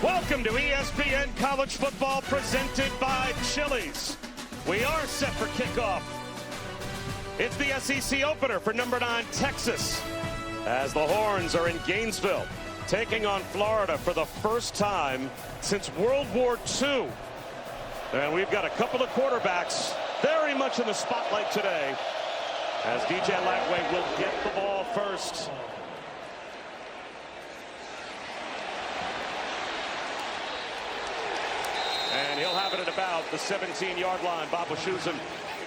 Welcome to ESPN College Football presented by Chili's. We are set for kickoff. It's the SEC opener for number 9 Texas as the Horns are in Gainesville taking on Florida for the first time since World War II. And we've got a couple of quarterbacks very much in the spotlight today as DJ Lagway will get the ball first. And he'll have it at about the 17-yard line. Bob Wischusen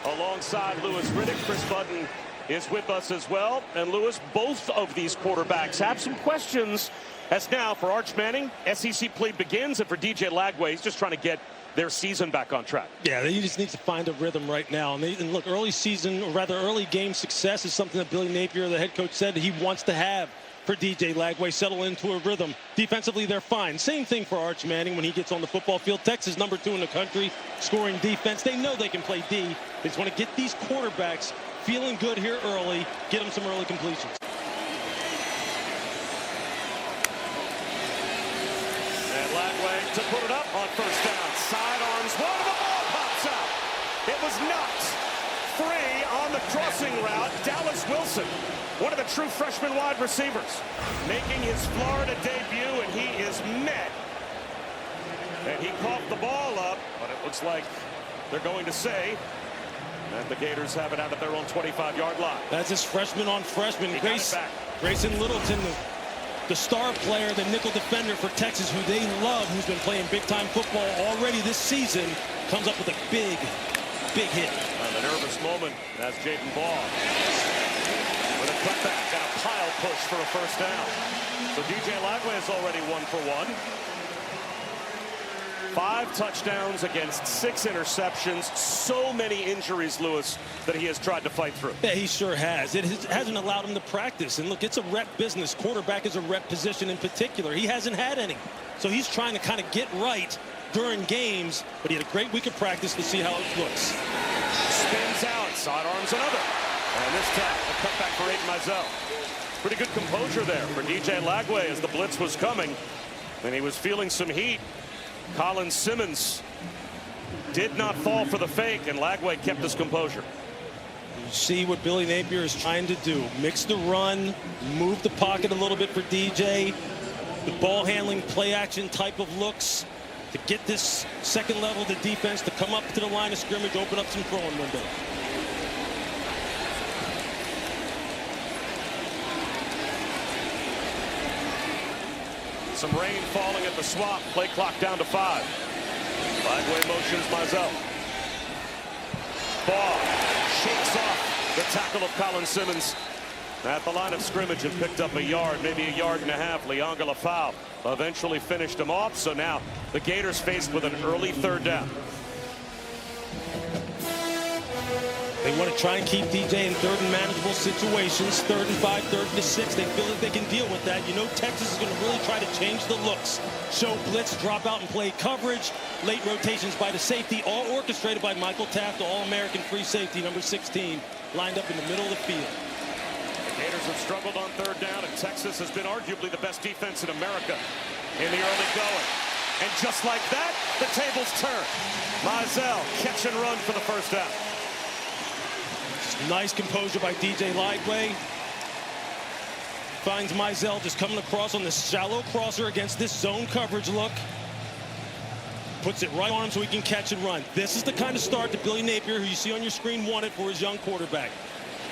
alongside Louis Riddick. Chris Budden is with us as well. And Louis, both of these quarterbacks have some questions as now for Arch Manning, SEC play begins, and for DJ Lagway, he's just trying to get their season back on track. Yeah, they just need to find a rhythm right now. And look, early season, or rather early game success is something that Billy Napier, the head coach, said he wants to have for DJ Lagway, settle into a rhythm. Defensively, they're fine. Same thing for Arch Manning when he gets on the football field. Texas number 2 in the country, scoring defense. They know they can play D. They just want to get these quarterbacks feeling good here early, get them some early completions. And Lagway to put it up on first down. Sidearms, one, the ball pops out. It was knocked free on the crossing route. Dallas Wilson, one of the true freshman wide receivers, making his Florida debut, and he is met. And he coughed the ball up, but it looks like they're going to say that the Gators have it out at their own 25-yard line. That's his freshman on freshman. Grayson Littleton, the star player, the nickel defender for Texas, who they love, who's been playing big-time football already this season, comes up with a big hit. The nervous moment as Jaden Ball with a cutback and a pile push for a first down. So DJ Lagway is already 1 for 1. 5 touchdowns against 6 interceptions. So many injuries, Louis, that he has tried to fight through. Yeah, he sure has. It hasn't allowed him to practice. And look, it's a rep business. Quarterback is a rep position in particular. He hasn't had any. So he's trying to kind of get right during games, but he had a great week of practice to see how it looks. Spins out, sidearms another. And this time, a cutback for Aiden Mizell. Pretty good composure there for DJ Lagway as the blitz was coming. And he was feeling some heat. Colin Simmons did not fall for the fake, and Lagway kept his composure. You see what Billy Napier is trying to do. Mix the run, move the pocket a little bit for DJ. The ball handling, play action type of looks to get this second level of the defense to come up to the line of scrimmage, open up some throwing window. Some rain falling at the swamp. Play clock down to 5. Lagway motions Mizell. Ball shakes off the tackle of Colin Simmons at the line of scrimmage and picked up a yard, maybe a yard and a half. Lianga Lafau eventually finished him off. So now the Gators faced with an early third down. They want to try and keep DJ in third and manageable situations. 3rd and 5, 3rd and 6. They feel that they can deal with that. You know Texas is going to really try to change the looks. Show blitz, drop out and play coverage. Late rotations by the safety, all orchestrated by Michael Taft, the All-American free safety, number 16, lined up in the middle of the field. The Gators have struggled on third down, and Texas has been arguably the best defense in America in the early going. And just like that, the tables turn. Mizell, catch and run for the first down. Nice composure by DJ Lagway. Finds Mizell just coming across on this shallow crosser against this zone coverage look. Puts it right on him so he can catch and run. This is the kind of start that Billy Napier, who you see on your screen, wanted for his young quarterback.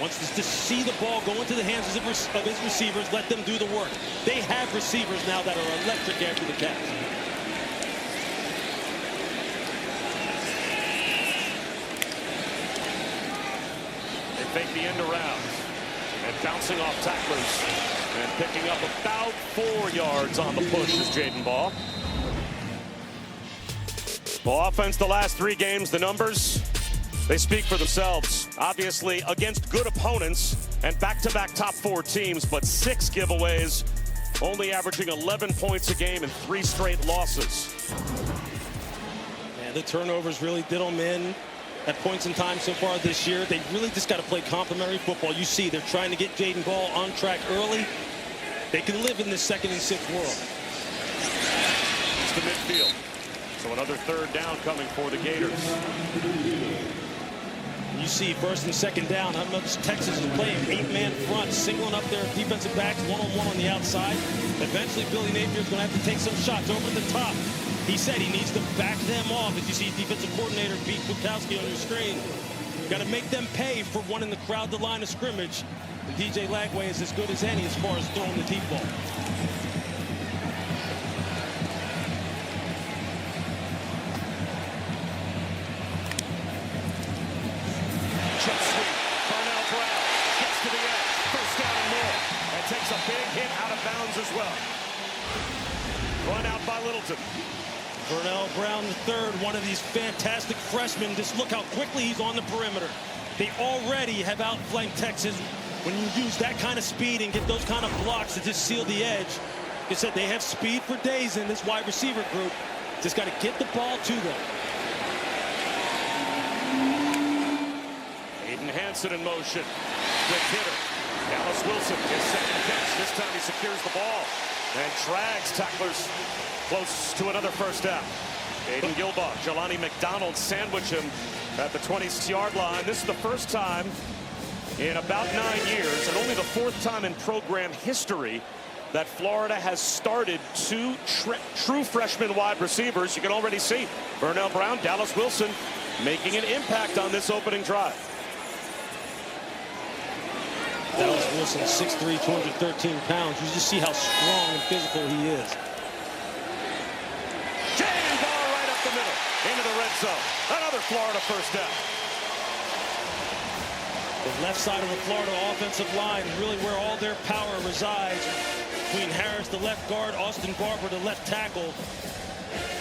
Wants to see the ball go into the hands of his receivers, let them do the work. They have receivers now that are electric after the catch. Fake the end around and bouncing off tacklers and picking up about 4 yards on the push is Jaden Ball. Well, offense the last 3 games, the numbers, they speak for themselves. Obviously against good opponents and back-to-back top 4 teams, but 6 giveaways, only averaging 11 points a game and 3 straight losses. And the turnovers really did them in. At points in time so far this year, they really just got to play complementary football. You see, they're trying to get Jaden Ball on track early. They can live in this 2nd and 6 world. to midfield. So another third down coming for the Gators. You see first and second down how much Texas is playing 8-man front, singling up their defensive backs one-on-one on the outside. Eventually Billy Napier is going to have to take some shots over the top. He said he needs to back them off. As you see defensive coordinator Pete Kwiatkowski on your screen. Got to make them pay for one in the crowd the line of scrimmage. And DJ Lagway is as good as any as far as throwing the deep ball. Takes a big hit out of bounds as well. Run out by Littleton. Vernell Brown III, one of these fantastic freshmen. Just look how quickly he's on the perimeter. They already have outflanked Texas. When you use that kind of speed and get those kind of blocks to just seal the edge, like I said, they have speed for days in this wide receiver group. Just got to get the ball to them. Aiden Hansen in motion. Quick hitter. Dallas Wilson, his second catch. This time he secures the ball and drags tacklers close to another first down. Aiden Gilbach, Jelani McDonald sandwich him at the 20-yard line. This is the first time in about 9 years, and only the fourth time in program history, that Florida has started two true freshman wide receivers. You can already see Vernell Brown, Dallas Wilson making an impact on this opening drive. Dallas Wilson, 6'3", 213 pounds. You just see how strong and physical he is. Ball right up the middle, into the red zone. Another Florida first down. The left side of the Florida offensive line, really where all their power resides. Between Harris, the left guard, Austin Barber, the left tackle.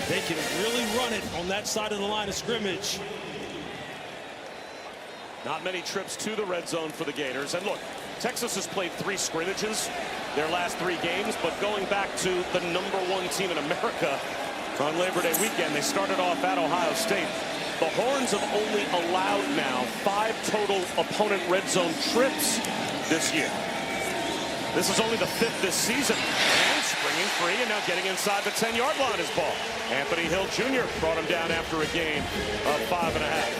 They can really run it on that side of the line of scrimmage. Not many trips to the red zone for the Gators. And look, Texas has played 3 scrimmages their last 3 games, but going back to the #1 team in America on Labor Day weekend, they started off at Ohio State. The Horns have only allowed now 5 total opponent red zone trips this year. This is only the 5th this season. And springing free and now getting inside the 10-yard line is Ball. Anthony Hill Jr. brought him down after a gain of 5.5.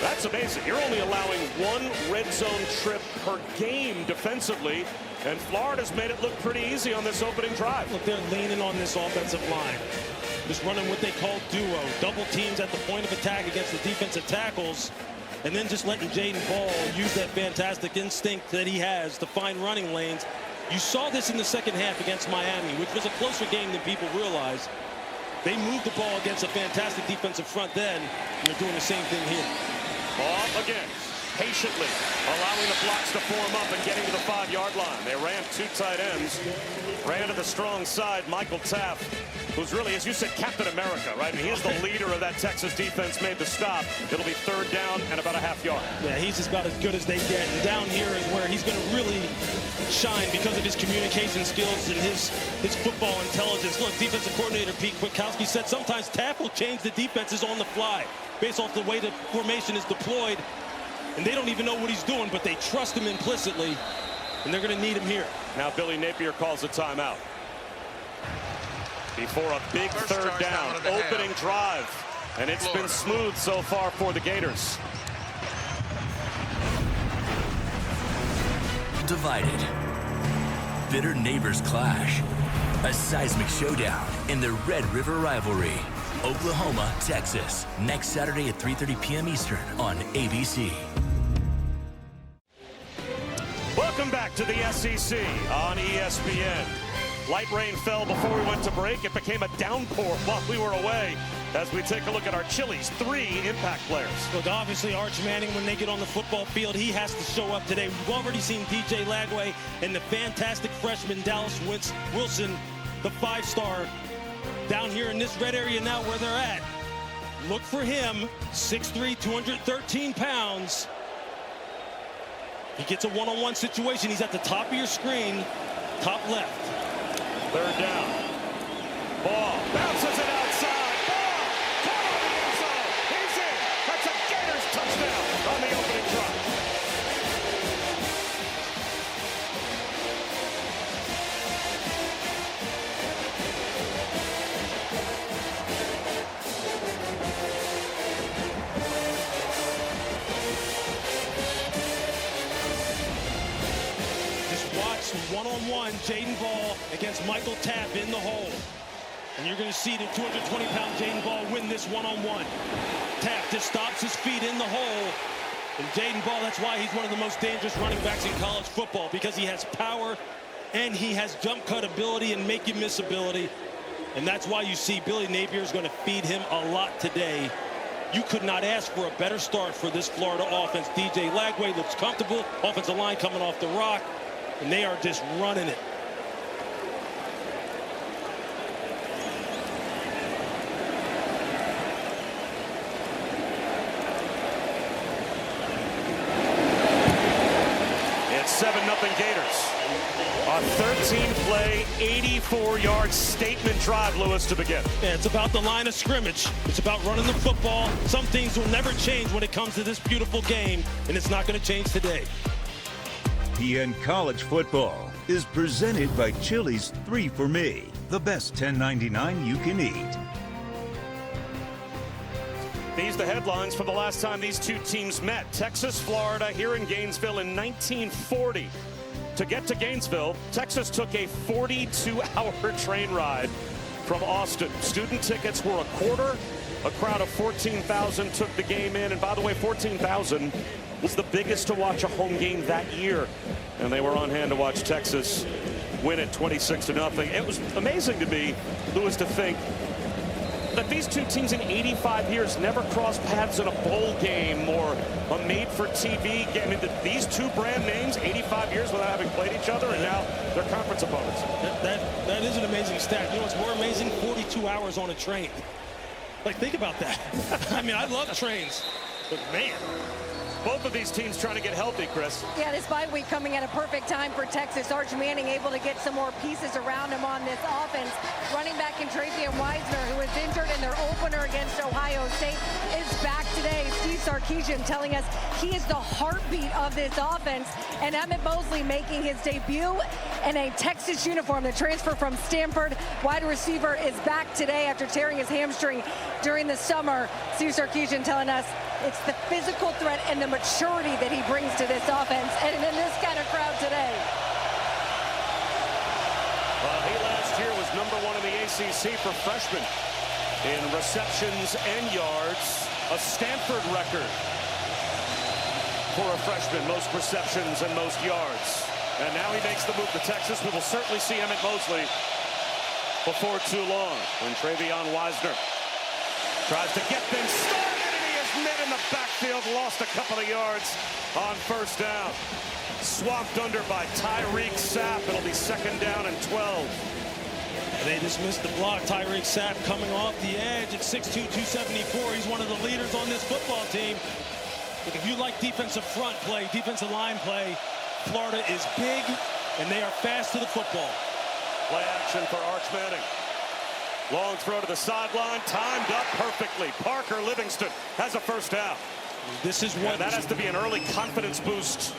That's amazing. You're only allowing 1 red zone trip per game defensively, and Florida's made it look pretty easy on this opening drive. Look, they're leaning on this offensive line. Just running what they call duo. Double teams at the point of attack against the defensive tackles, and then just letting Jaden Ball use that fantastic instinct that he has to find running lanes. You saw this in the second half against Miami, which was a closer game than people realize. They moved the ball against a fantastic defensive front then, and they're doing the same thing here. Ball again, patiently allowing the blocks to form up and getting to the 5-yard line. They ran 2 tight ends, ran to the strong side. Michael Taft, who's really, as you said, Captain America, right? I mean, he's the leader of that Texas defense, made the stop. It'll be 3rd down and about a half-yard. Yeah, he's just about as good as they get. And down here is where he's going to really shine because of his communication skills and his football intelligence. Look, defensive coordinator Pete Kwiatkowski said sometimes Taft will change the defenses on the fly based off the way the formation is deployed. And they don't even know what he's doing, but they trust him implicitly. And they're going to need him here. Now Billy Napier calls a timeout before a big third down, opening drive. And it's been smooth so far for the Gators. Divided. Bitter neighbors clash. A seismic showdown in the Red River rivalry. Oklahoma, Texas. Next Saturday at 3:30 p.m. Eastern on ABC. Welcome back to the SEC on ESPN. Light rain fell before we went to break. It became a downpour while we were away as we take a look at our Chili's 3 impact players. Look, obviously Arch Manning, when they get on the football field, he has to show up today. We've already seen DJ Lagway and the fantastic freshman Dallas Wilson, the 5-star, down here in this red area now where they're at. Look for him, 6'3", 213 pounds. He gets a one-on-one situation. He's at the top of your screen, top left. 3rd down. Ball bounces it outside. Ball caught on the end zone. He's in. That's a Gators touchdown on the opening drive. Jaden Ball against Michael Tapp in the hole. And you're going to see the 220-pound Jaden Ball win this one-on-one. Tapp just stops his feet in the hole. And Jaden Ball, that's why he's one of the most dangerous running backs in college football, because he has power and he has jump cut ability and make you miss ability. And that's why you see Billy Napier is going to feed him a lot today. You could not ask for a better start for this Florida offense. DJ Lagway looks comfortable. Offensive line coming off the rock, and they are just running it. It's 7-0 Gators. A 13-play, 84-yard statement drive, Lewis, to begin. Yeah, it's about the line of scrimmage. It's about running the football. Some things will never change when it comes to this beautiful game, and it's not going to change today. PN College Football is presented by Chili's 3 for Me, the best $10.99 you can eat. These are the headlines from the last time these two teams met. Texas, Florida, here in Gainesville in 1940. To get to Gainesville, Texas took a 42-hour train ride from Austin. Student tickets were a quarter. A crowd of 14,000 took the game in. And by the way, 14,000 was the biggest to watch a home game that year. And they were on hand to watch Texas win it 26-0. It was amazing to me, Lewis, to think that these two teams in 85 years never crossed paths in a bowl game or a made-for-TV game. I mean, these two brand names, 85 years without having played each other, and now they're conference opponents. That is an amazing stat. You know what's more amazing? 42 hours on a train. Like, think about that. I mean, I love trains, but man. Both of these teams trying to get healthy, Chris. Yeah, this bye week coming at a perfect time for Texas. Arch Manning able to get some more pieces around him on this offense. Running back in Travian Wiesner, who was injured in their opener against Ohio State, is back today. Steve Sarkisian telling us he is the heartbeat of this offense. And Emmett Mosley making his debut in a Texas uniform. The transfer from Stanford wide receiver is back today after tearing his hamstring during the summer. Steve Sarkisian telling us it's the physical threat and the maturity that he brings to this offense, and in this kind of crowd today. He last year was #1 in the ACC for freshmen in receptions and yards, a Stanford record for a freshman, most receptions and most yards. And now he makes the move to Texas. We will certainly see Emmett Mosley before too long when Travian Wiesner tries to get things started. Met in the backfield, lost a couple of yards on first down. Swamped under by Tyreek Sapp. It'll be 2nd down and 12. They just missed the block. Tyreek Sapp coming off the edge at 6'2", 274. He's one of the leaders on this football team. But if you like defensive front play, defensive line play, Florida is big, and they are fast to the football. Play action for Arch Manning. Long throw to the sideline, timed up perfectly. Parker Livingston has a first down. This is what... And that has to be an early confidence boost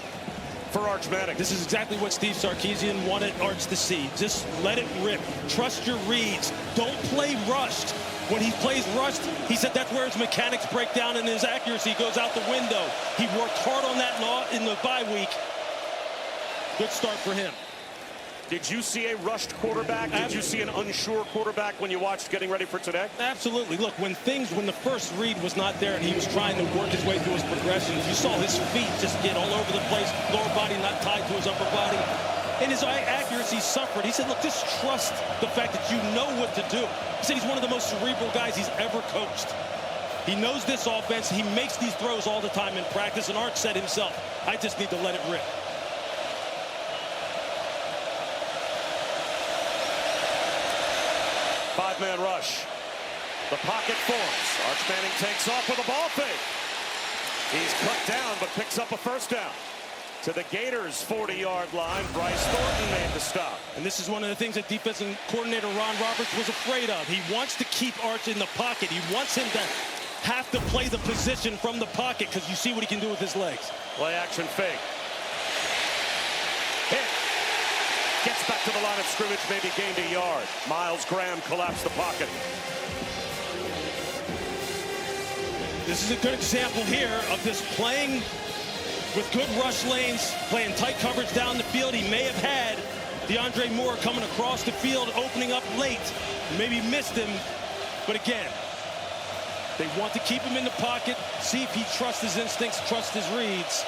for Arch Manning. This is exactly what Steve Sarkisian wanted Arch to see. Just let it rip. Trust your reads. Don't play rushed. When he plays rushed, he said that's where his mechanics break down and his accuracy goes out the window. He worked hard on that in the bye week. Good start for him. Did you see a rushed quarterback? Did you see an unsure quarterback when you watched getting ready for today? Absolutely. Look, when the first read was not there and he was trying to work his way through his progressions, you saw his feet just get all over the place, lower body not tied to his upper body. And his accuracy suffered. He said, look, just trust the fact that you know what to do. He said he's one of the most cerebral guys he's ever coached. He knows this offense. He makes these throws all the time in practice. And Arch said himself, I just need to let it rip. Five-man rush. The pocket forms. Arch Manning takes off with a ball fake. He's cut down, but picks up a first down. To the Gators' 40-yard line, Bryce Thornton made the stop. And this is one of the things that defensive coordinator Ron Roberts was afraid of. He wants to keep Arch in the pocket. He wants him to have to play the position from the pocket because you see what he can do with his legs. Play action fake. Hit. Gets back to the line of scrimmage, maybe gained a yard. Miles Graham collapsed the pocket. This is a good example here of this playing with good rush lanes, playing tight coverage down the field. He may have had DeAndre Moore coming across the field, opening up late. Maybe missed him, but again, they want to keep him in the pocket, see if he trusts his instincts, trusts his reads.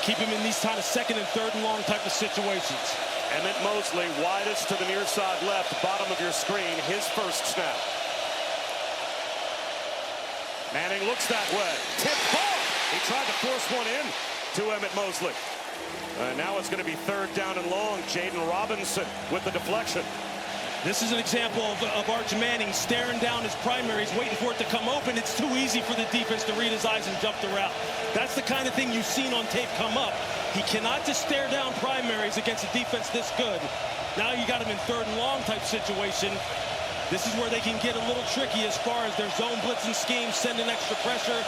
Keep him in these kind of second and third and long type of situations. Emmett Mosley, widest to the near side left, bottom of your screen, his first snap. Manning looks that way. Tip ball. He tried to force one in to Emmett Mosley. Now it's going to be third down and long. Jaden Robinson with the deflection. This is an example of Arch Manning staring down his primaries, waiting for it to come open. It's too easy for the defense to read his eyes and jump the route. That's the kind of thing you've seen on tape come up. He cannot just stare down primaries against a defense this good. Now you got him in third and long type situation. This is where they can get a little tricky as far as their zone blitzing scheme, sending extra pressure.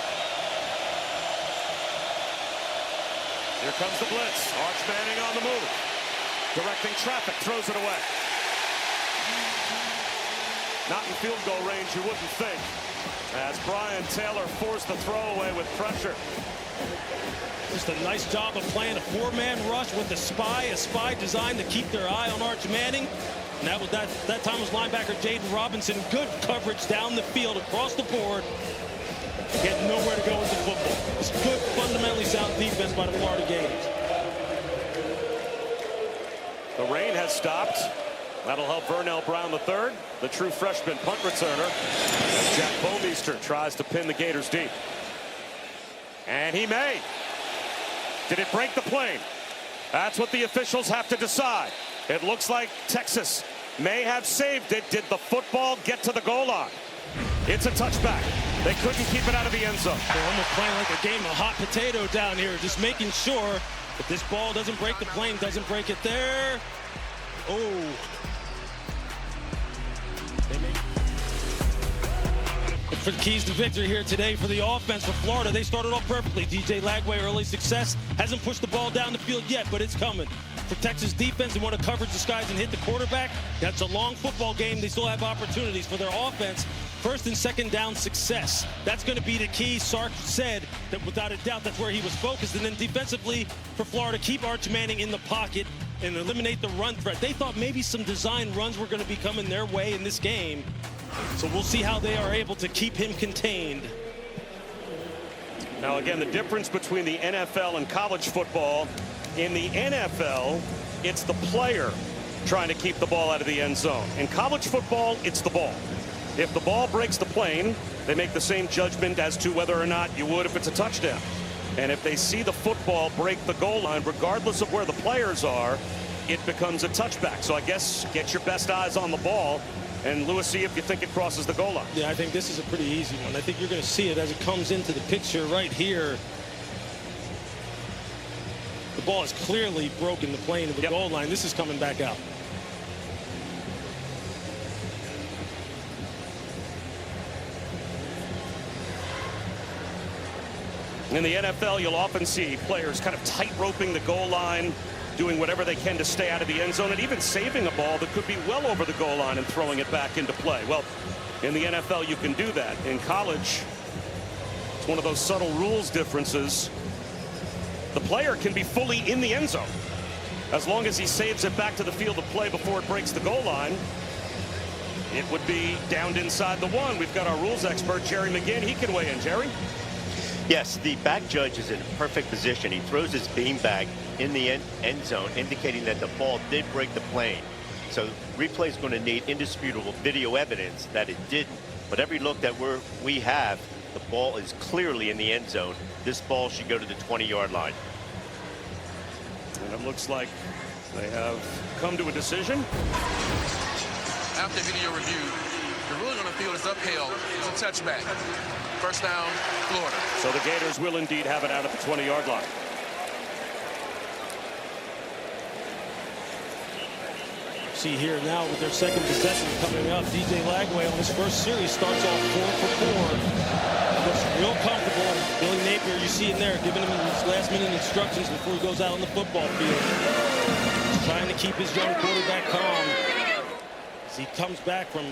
Here comes the blitz. Arch Manning on the move. Directing traffic, throws it away. Not in field goal range, you wouldn't think. As Brian Taylor forced the throwaway with pressure. Just a nice job of playing a four-man rush with the spy, a spy designed to keep their eye on Arch Manning. And that time was linebacker Jaden Robinson. Good coverage down the field, across the board. He had nowhere to go with the football. It's good, fundamentally sound defense by the Florida Gators. The rain has stopped. That'll help Vernell Brown III, the true freshman punt returner, as Jack Bomeister tries to pin the Gators deep. And he may. Did it break the plane? That's what the officials have to decide. It looks like Texas may have saved it. Did the football get to the goal line? It's a touchback. They couldn't keep it out of the end zone. They're almost playing like a game of hot potato down here, just making sure that this ball doesn't break the plane, doesn't break it there. Oh. For the keys to victory here today for the offense for Florida, they started off perfectly. DJ Lagway, early success, hasn't pushed the ball down the field yet, but it's coming. For Texas defense, they want to coverage the skies and hit the quarterback. That's a long football game. They still have opportunities for their offense. First and second down success. That's going to be the key. Sark said that without a doubt that's where he was focused. And then defensively for Florida, keep Arch Manning in the pocket and eliminate the run threat. They thought maybe some design runs were going to be coming their way in this game. So we'll see how they are able to keep him contained. Now again, the difference between the NFL and college football, in the NFL, it's the player trying to keep the ball out of the end zone. In college football, it's the ball. If the ball breaks the plane, they make the same judgment as to whether or not you would if it's a touchdown. And if they see the football break the goal line, regardless of where the players are, it becomes a touchback. So I guess get your best eyes on the ball. And Lewis, see if you think it crosses the goal line. Yeah, I think this is a pretty easy one. I think you're going to see it as it comes into the picture right here. The ball is clearly broken the plane of the goal line. This is coming back out. In the NFL, you'll often see players kind of tight roping the goal line, doing whatever they can to stay out of the end zone, and even saving a ball that could be well over the goal line and throwing it back into play. Well, in the NFL, you can do that. In college, it's one of those subtle rules differences. The player can be fully in the end zone as long as he saves it back to the field of play before it breaks the goal line. It would be downed inside the one. We've got our rules expert, Jerry McGinn. He can weigh in. Jerry? Yes, the back judge is in perfect position. He throws his beanbag in the end zone, indicating that the ball did break the plane. So replay is going to need indisputable video evidence that it didn't. But every look that we have, the ball is clearly in the end zone. This ball should go to the 20-yard line. And it looks like they have come to a decision. After video review, the ruling on the field is upheld. It's a touchback. First down, Florida. So the Gators will indeed have it out at the 20-yard line. See here now with their second possession coming up, DJ Lagway on his first series starts off 4 for 4. Looks real comfortable. Billy Napier, you see him there, giving him his last-minute instructions before he goes out on the football field. He's trying to keep his young quarterback calm as he comes back from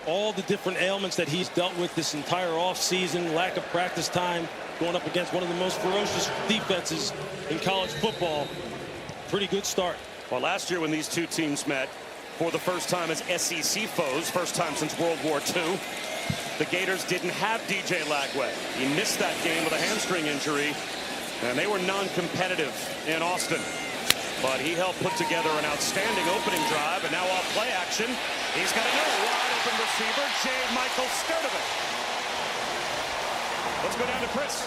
all the different ailments that he's dealt with this entire offseason, lack of practice time, going up against one of the most ferocious defenses in college football. Pretty good start. Well, last year when these two teams met for the first time as SEC foes, first time since World War II, the Gators didn't have DJ Lagway. He missed that game with a hamstring injury, and they were non-competitive in Austin. But he helped put together an outstanding opening drive, and now off play action, he's got another wide open receiver, J. Michael Sturdivant. Let's go down to Chris.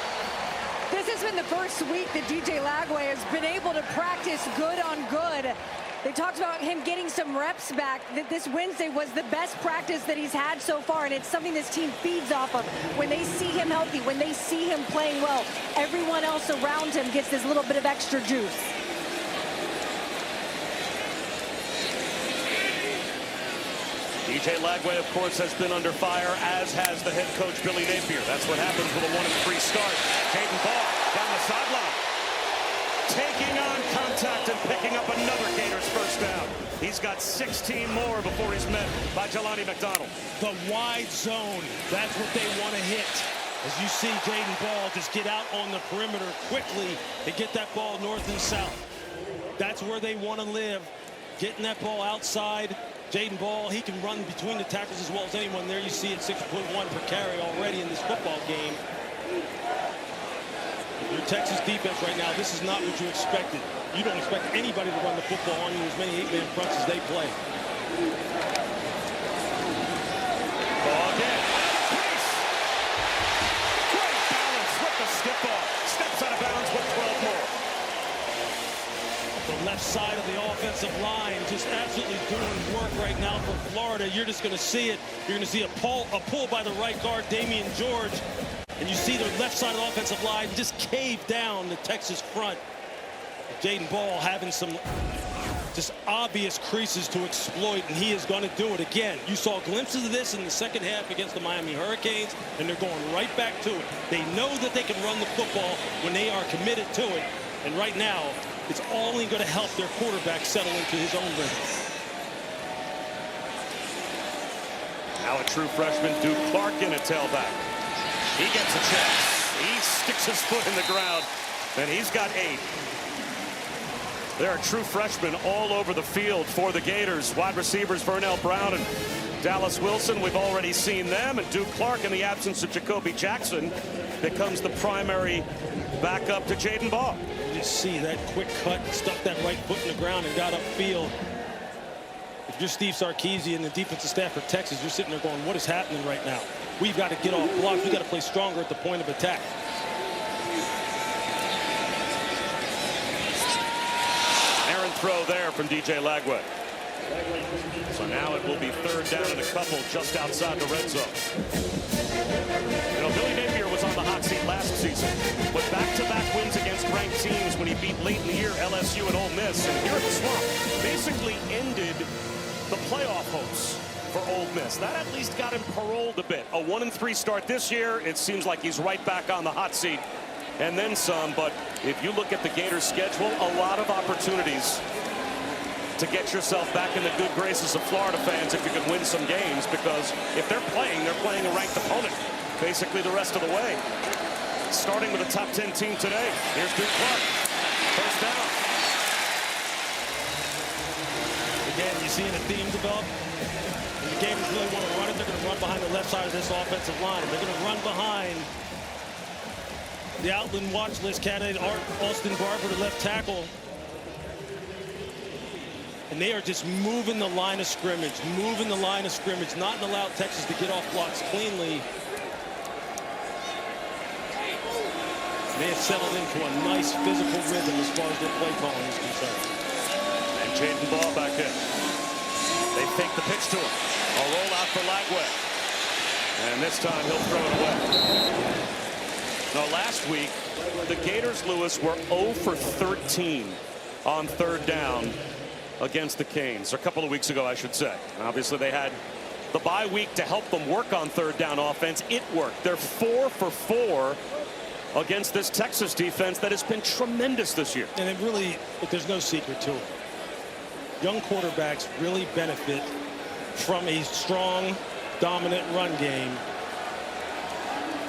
This has been the first week that DJ Lagway has been able to practice good on good. They talked about him getting some reps back. That this Wednesday was the best practice that he's had so far, and it's something this team feeds off of. When they see him healthy, when they see him playing well, everyone else around him gets this little bit of extra juice. DJ Lagway, of course, has been under fire, as has the head coach, Billy Napier. That's what happens with a 1-3 start. Jayden Ball down the sideline, taking on contact and picking up another Gators first down. He's got 16 more before he's met by Jelani McDonald. The wide zone, that's what they want to hit. As you see Jayden Ball just get out on the perimeter quickly and get that ball north and south. That's where they want to live, getting that ball outside. Jayden Ball, he can run between the tackles as well as anyone. There you see it, 6.1 per carry already in this football game. Your Texas defense right now, this is not what you expected. You don't expect anybody to run the football on you as many 8-man fronts as they play. Ball again. Great balance with the stiff ball. Steps out of bounds with 12 more. The left side of the offensive line just absolutely doing work right now for Florida. You're just going to see it. You're going to see a pull by the right guard, Damian George. And you see the left side of the offensive line just cave down the Texas front. Jayden Ball having some just obvious creases to exploit, and he is going to do it again. You saw glimpses of this in the second half against the Miami Hurricanes, and they're going right back to it. They know that they can run the football when they are committed to it. And right now, it's only going to help their quarterback settle into his own rhythm. Now a true freshman, Duke Clark, in a tailback. He gets a chance. He sticks his foot in the ground, and he's got 8. There are true freshmen all over the field for the Gators. Wide receivers Vernell Brown and Dallas Wilson. We've already seen them. And Duke Clark, in the absence of Jacoby Jackson, becomes the primary backup to Jayden Ball. You just see that quick cut, stuck that right foot in the ground and got upfield. If you're Steve Sarkisian and the defensive staff for Texas, you're sitting there going, what is happening right now? We've got to get off blocks. We've got to play stronger at the point of attack. Errant throw there from DJ Lagway. So now it will be 3rd down and a couple just outside the red zone. You know, Billy Napier was on the hot seat last season with back-to-back wins against ranked teams when he beat late in the year LSU and Ole Miss. And here at the Swamp basically ended the playoff hopes for Ole Miss. That at least got him paroled a bit. A 1-3 start this year. It seems like he's right back on the hot seat and then some. But if you look at the Gators schedule, a lot of opportunities to get yourself back in the good graces of Florida fans if you can win some games, because if they're playing a ranked opponent basically the rest of the way. Starting with a top 10 team today. Here's Duke Clark. First down. Again, you're seeing a theme develop. And the Gators really want to run it. They're going to run behind the left side of this offensive line. They're going to run behind the Outland watch list candidate, Austin Barber, the left tackle. And they are just moving the line of scrimmage, not allow Texas to get off blocks cleanly. And they have settled into a nice physical rhythm as far as their play calling is concerned. And Jayden Ball back in. They fake the pitch to him. A roll out for Lagway. And this time he'll throw it away. Now last week, the Gators, Lewis, were 0 for 13 on 3rd down against the Canes. A couple of weeks ago, I should say. Obviously, they had the bye week to help them work on 3rd down offense. It worked. They're 4 for 4 against this Texas defense that has been tremendous this year. And it really, there's no secret to it. Young quarterbacks really benefit from a strong, dominant run game.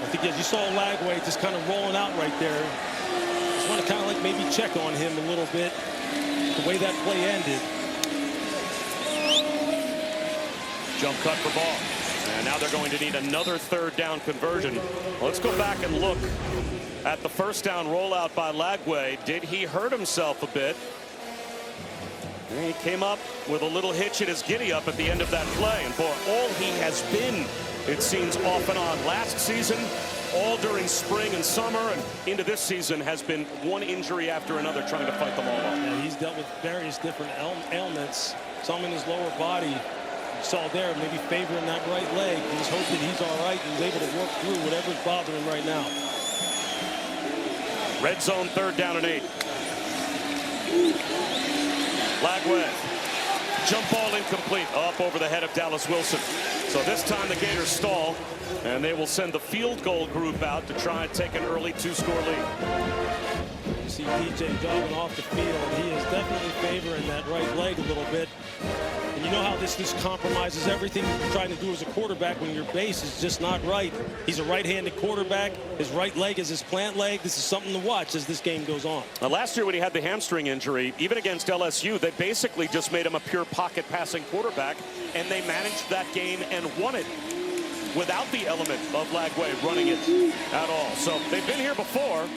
I think as you saw Lagway just kind of rolling out right there, just want to kind of like maybe check on him a little bit. the way that play ended. Jump cut for ball. And now they're going to need another third down conversion. Let's go back and look at the first down rollout by Lagway. Did he hurt himself a bit? He came up with a little hitch in his giddy up at the end of that play. And for all he has been, it seems, off and on last season, all during spring and summer, and into this season has been one injury after another trying to fight them all off. Yeah, he's dealt with various different ailments, some in his lower body. You saw there, maybe favoring that right leg. He's hoping he's all right and he's able to work through whatever's bothering him right now. Red zone, 3rd down and 8. Lagway. Jump ball incomplete, up over the head of Dallas Wilson. So this time the Gators stall, and they will send the field goal group out to try and take an early 2-score lead. You see DJ jogging off the field. He is definitely favoring that right leg a little bit. And you know how this just compromises everything you're trying to do as a quarterback when your base is just not right. He's a right-handed quarterback. His right leg is his plant leg. This is something to watch as this game goes on. Now, last year when he had the hamstring injury, even against LSU, they basically just made him a pure pocket passing quarterback, and they managed that game and won it without the element of Lagway running it at all. So they've been here before.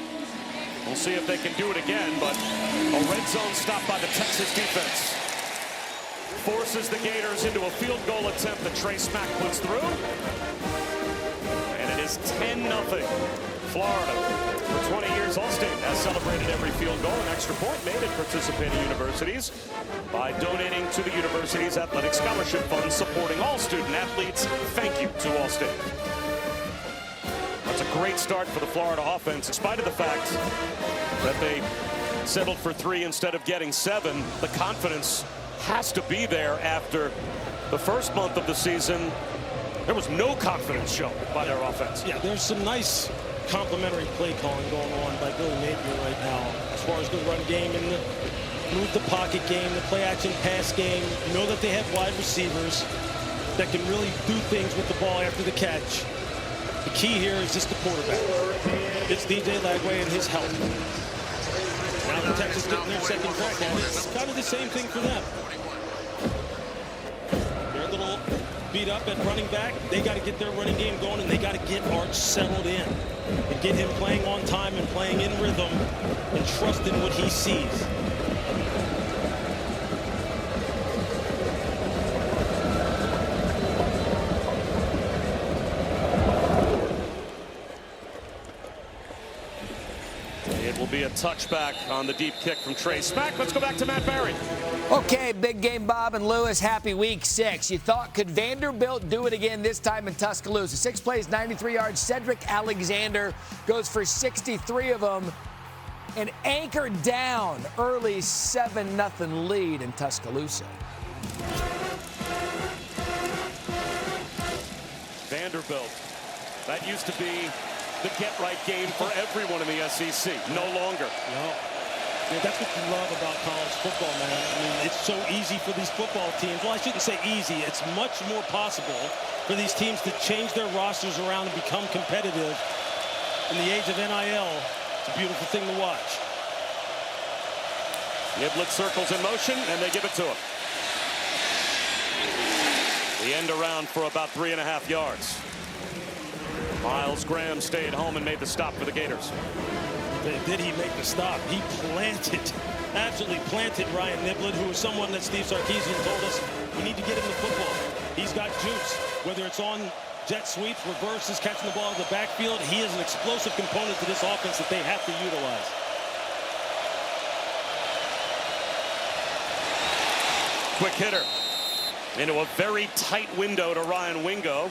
We'll see if they can do it again, but a red zone stop by the Texas defense forces the Gators into a field goal attempt that Trey Smack puts through. And it is 10-0. Florida. For 20 years, Allstate has celebrated every field goal and extra point made at participating universities by donating to the university's athletic scholarship fund, supporting all student athletes. Thank you to Allstate. That's a great start for the Florida offense, in spite of the fact that they settled for 3 instead of getting 7. The confidence has to be there after the first month of the season. There was no confidence shown by their offense. Yeah, there's some nice complementary play calling going on by Billy Napier right now. As far as the run game and the move the pocket game, the play action pass game. You know that they have wide receivers that can really do things with the ball after the catch. The key here is just the quarterback. It's DJ Lagway and his help. Now the Texans getting their second crack at it. It's kind of the same thing for them. They're a little beat up at running back. They got to get their running game going, and they got to get Arch settled in and get him playing on time and playing in rhythm and trust in what he sees. It will be a touchback on the deep kick from Trey Smack. Let's go back to Matt Barry. Okay, big game, Bob and Lewis. Happy week 6. You thought, could Vanderbilt do it again this time in Tuscaloosa? 6 plays, 93 yards. Cedric Alexander goes for 63 of them and anchored down early 7-0 lead in Tuscaloosa. Vanderbilt. That used to be the get-right game for everyone in the SEC. No longer. No. Yeah, that's what you love about college football, man. I mean, it's so easy for these football teams. Well, I shouldn't say easy. It's much more possible for these teams to change their rosters around and become competitive. In the age of NIL, it's a beautiful thing to watch. Niblett circles in motion, and they give it to him. The end around for about 3.5 yards. Miles Graham stayed home and made the stop for the Gators. Did he make the stop? He planted, absolutely planted Ryan Niblett, who is someone that Steve Sarkisian told us we need to get him the football. He's got juice, whether it's on jet sweeps, reverses, catching the ball in the backfield. He is an explosive component to this offense that they have to utilize. Quick hitter into a very tight window to Ryan Wingo,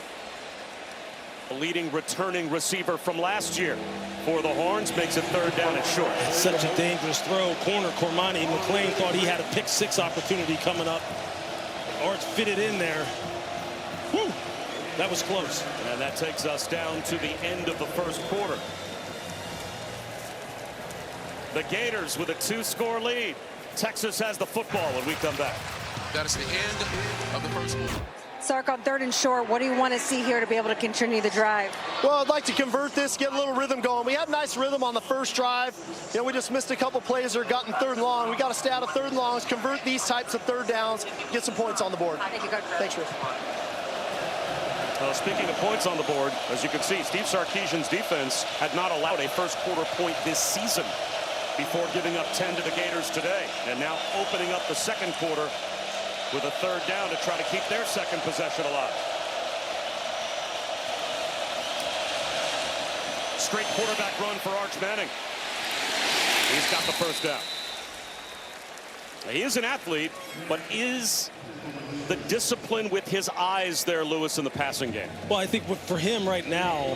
the leading returning receiver from last year for the Horns. Makes it 3rd down and short. Such a dangerous throw. Corner Cormani McClain thought he had a pick 6 opportunity coming up. Arch fitted in there. Whew, that was close. And that takes us down to the end of the first quarter. The Gators with a 2-score lead. Texas has the football when we come back. That is the end of the first quarter. Sark, on 3rd and short, what do you want to see here to be able to continue the drive? Well, I'd like to convert this, get a little rhythm going. We had nice rhythm on the first drive. You know, we just missed a couple plays or got in 3rd and long. We got to stay out of 3rd and longs, convert these types of 3rd downs, get some points on the board. Thank you, Coach. Thanks, Rick. Speaking of points on the board, as you can see, Steve Sarkisian's defense had not allowed a first quarter point this season before giving up 10 to the Gators today. And now opening up the second quarter with a 3rd down to try to keep their second possession alive. Straight quarterback run for Arch Manning. He's got the first down. He is an athlete, but is the discipline with his eyes there, Lewis, in the passing game? Well, I think for him right now,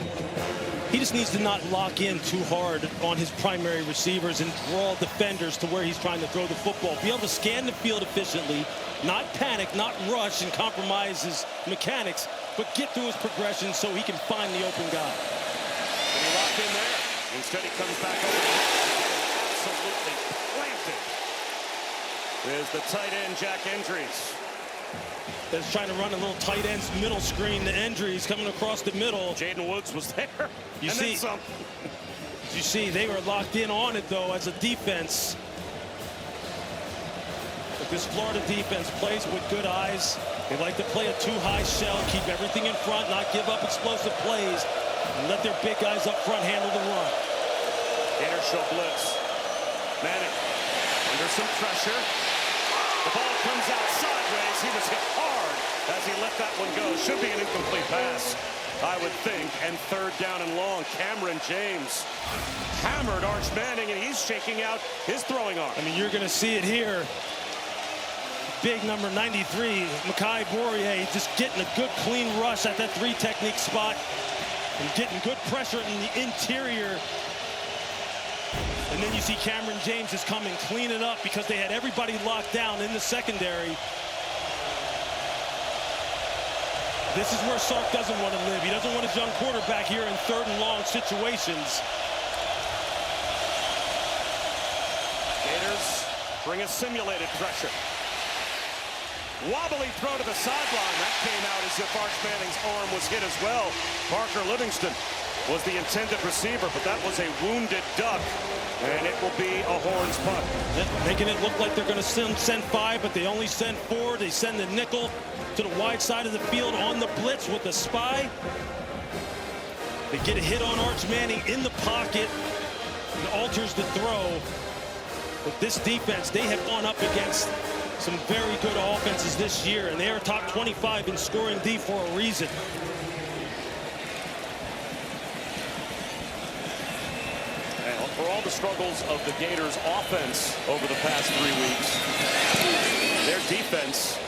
he just needs to not lock in too hard on his primary receivers and draw defenders to where he's trying to throw the football. Be able to scan the field efficiently, not panic, not rush and compromise his mechanics, but get through his progression so he can find the open guy. And he locked in there. Instead, he comes back over. Absolutely planted. There's the tight end, Jack Endries. That's trying to run a little tight end middle screen to Endries coming across the middle. Jaden Woods was there. You see, they were locked in on it, though, as a defense. But this Florida defense plays with good eyes. They like to play a too-high shell, keep everything in front, not give up explosive plays, and let their big guys up front handle the run. Gators show blitz. Manning under some pressure. The ball comes out sideways. He was hit hard as he let that one go. Should be an incomplete pass, I would think. And 3rd down and long. Cameron James hammered Arch Manning, and he's shaking out his throwing arm. I mean, you're going to see it here. Big number 93, Mekhi Bourrier, just getting a good clean rush at that 3 technique spot and getting good pressure in the interior. And then you see Cameron James is coming, clean it up because they had everybody locked down in the secondary. This is where Sark doesn't want to live. He doesn't want his young quarterback here in 3rd and long situations. Gators bring a simulated pressure. Wobbly throw to the sideline. That came out as if Arch Manning's arm was hit as well. Parker Livingston was the intended receiver, but that was a wounded duck, and it will be a Horns punt. Making it look like they're going to send 5, but they only send 4. They send the nickel to the wide side of the field on the blitz with the spy. They get a hit on Arch Manning in the pocket and alters the throw. But this defense, they have gone up against some very good offenses this year, and they are top 25 in scoring D for a reason. And for all the struggles of the Gators offense over the past 3 weeks, their defense,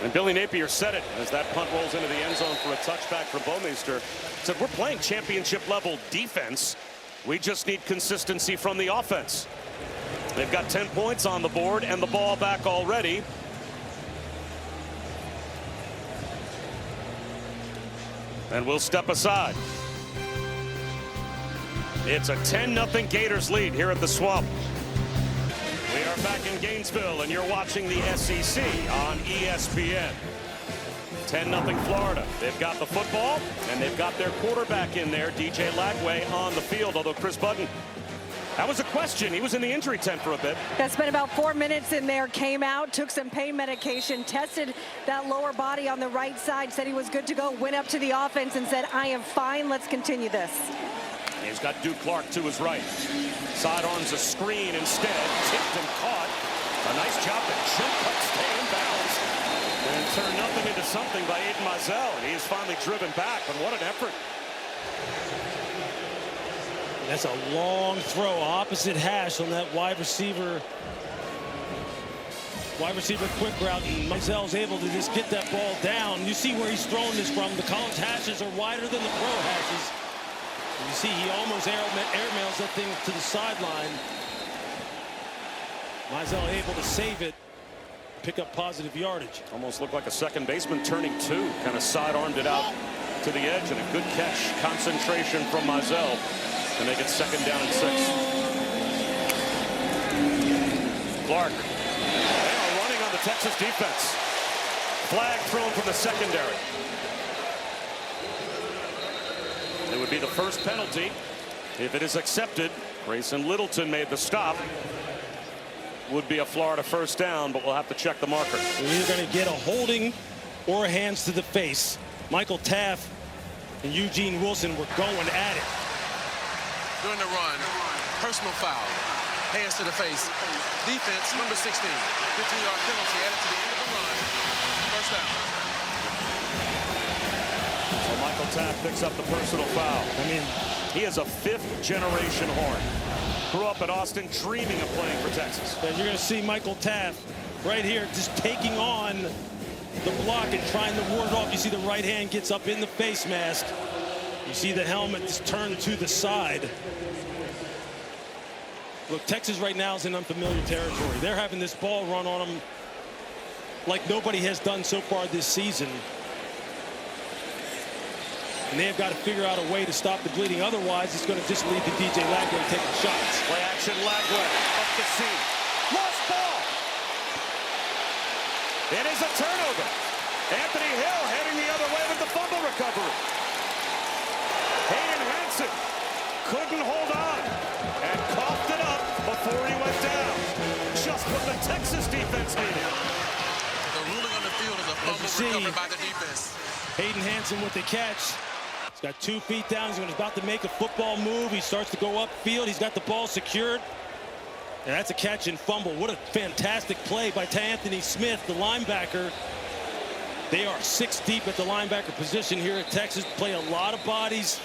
and Billy Napier said it as that punt rolls into the end zone for a touchback for Bouwmeester, said we're playing championship level defense. We just need consistency from the offense. They've got 10 points on the board and the ball back already. And we'll step aside. It's a 10-0 Gators lead here at the Swamp. We are back in Gainesville, and you're watching the SEC on ESPN. 10-0 Florida. They've got the football, and they've got their quarterback in there, DJ Lagway, on the field, although Chris Budden, that was a question. He was in the injury tent for a bit. Spent about 4 minutes in there, came out, took some pain medication, tested that lower body on the right side, said he was good to go, went up to the offense and said, I am fine, let's continue this. He's got Duke Clark to his right. Sidearms a screen instead, tipped and caught. A nice job to jump up, stay in bounds, and turn nothing into something by Aiden Mizell. And he is finally driven back, but what an effort. That's a long throw, opposite hash on that wide receiver quick route, and Mizell's able to just get that ball down. You see where he's throwing this from. The college hashes are wider than the pro hashes. And you see he almost airmails that thing to the sideline. Mizell able to save it, pick up positive yardage. Almost looked like a second baseman turning 2, kind of sidearmed it out to the edge, and a good catch, concentration from Mizell to make it 2nd down and 6. Clark, they are running on the Texas defense. Flag thrown from the secondary. It would be the first penalty if it is accepted. Grayson Littleton made the stop. Would be a Florida first down, but we'll have to check the marker. You're either going to get a holding or hands to the face. Michael Taft and Eugene Wilson were going at it. During the run, personal foul, hands to the face. Defense, number 16, 15-yard penalty added to the end of the run. First down. So Michael Taft picks up the personal foul. I mean, he is a fifth-generation Horn. Grew up at Austin, dreaming of playing for Texas. and you're going to see Michael Taft right here just taking on the block and trying to ward it off. You see the right hand gets up in the face mask. You see the helmet just turned to the side. Look, Texas right now is in unfamiliar territory. They're having this ball run on them like nobody has done so far this season. And they have got to figure out a way to stop the bleeding. Otherwise, it's going to just lead to DJ Lagway taking shots. Play action, Lagway up the seam. Lost ball. It is a turnover. Anthony Hill heading the other way with the fumble recovery. Hayden Hansen couldn't hold on and coughed it up before he went down. Just what the Texas defense needed. The ruling on the field is a fumble recovered by the defense. Hayden Hansen with the catch. He's got 2 feet down. He's about to make a football move. He starts to go upfield. He's got the ball secured. And that's a catch and fumble. What a fantastic play by Anthony Smith, the linebacker. They are 6 deep at the linebacker position here at Texas. Play a lot of bodies.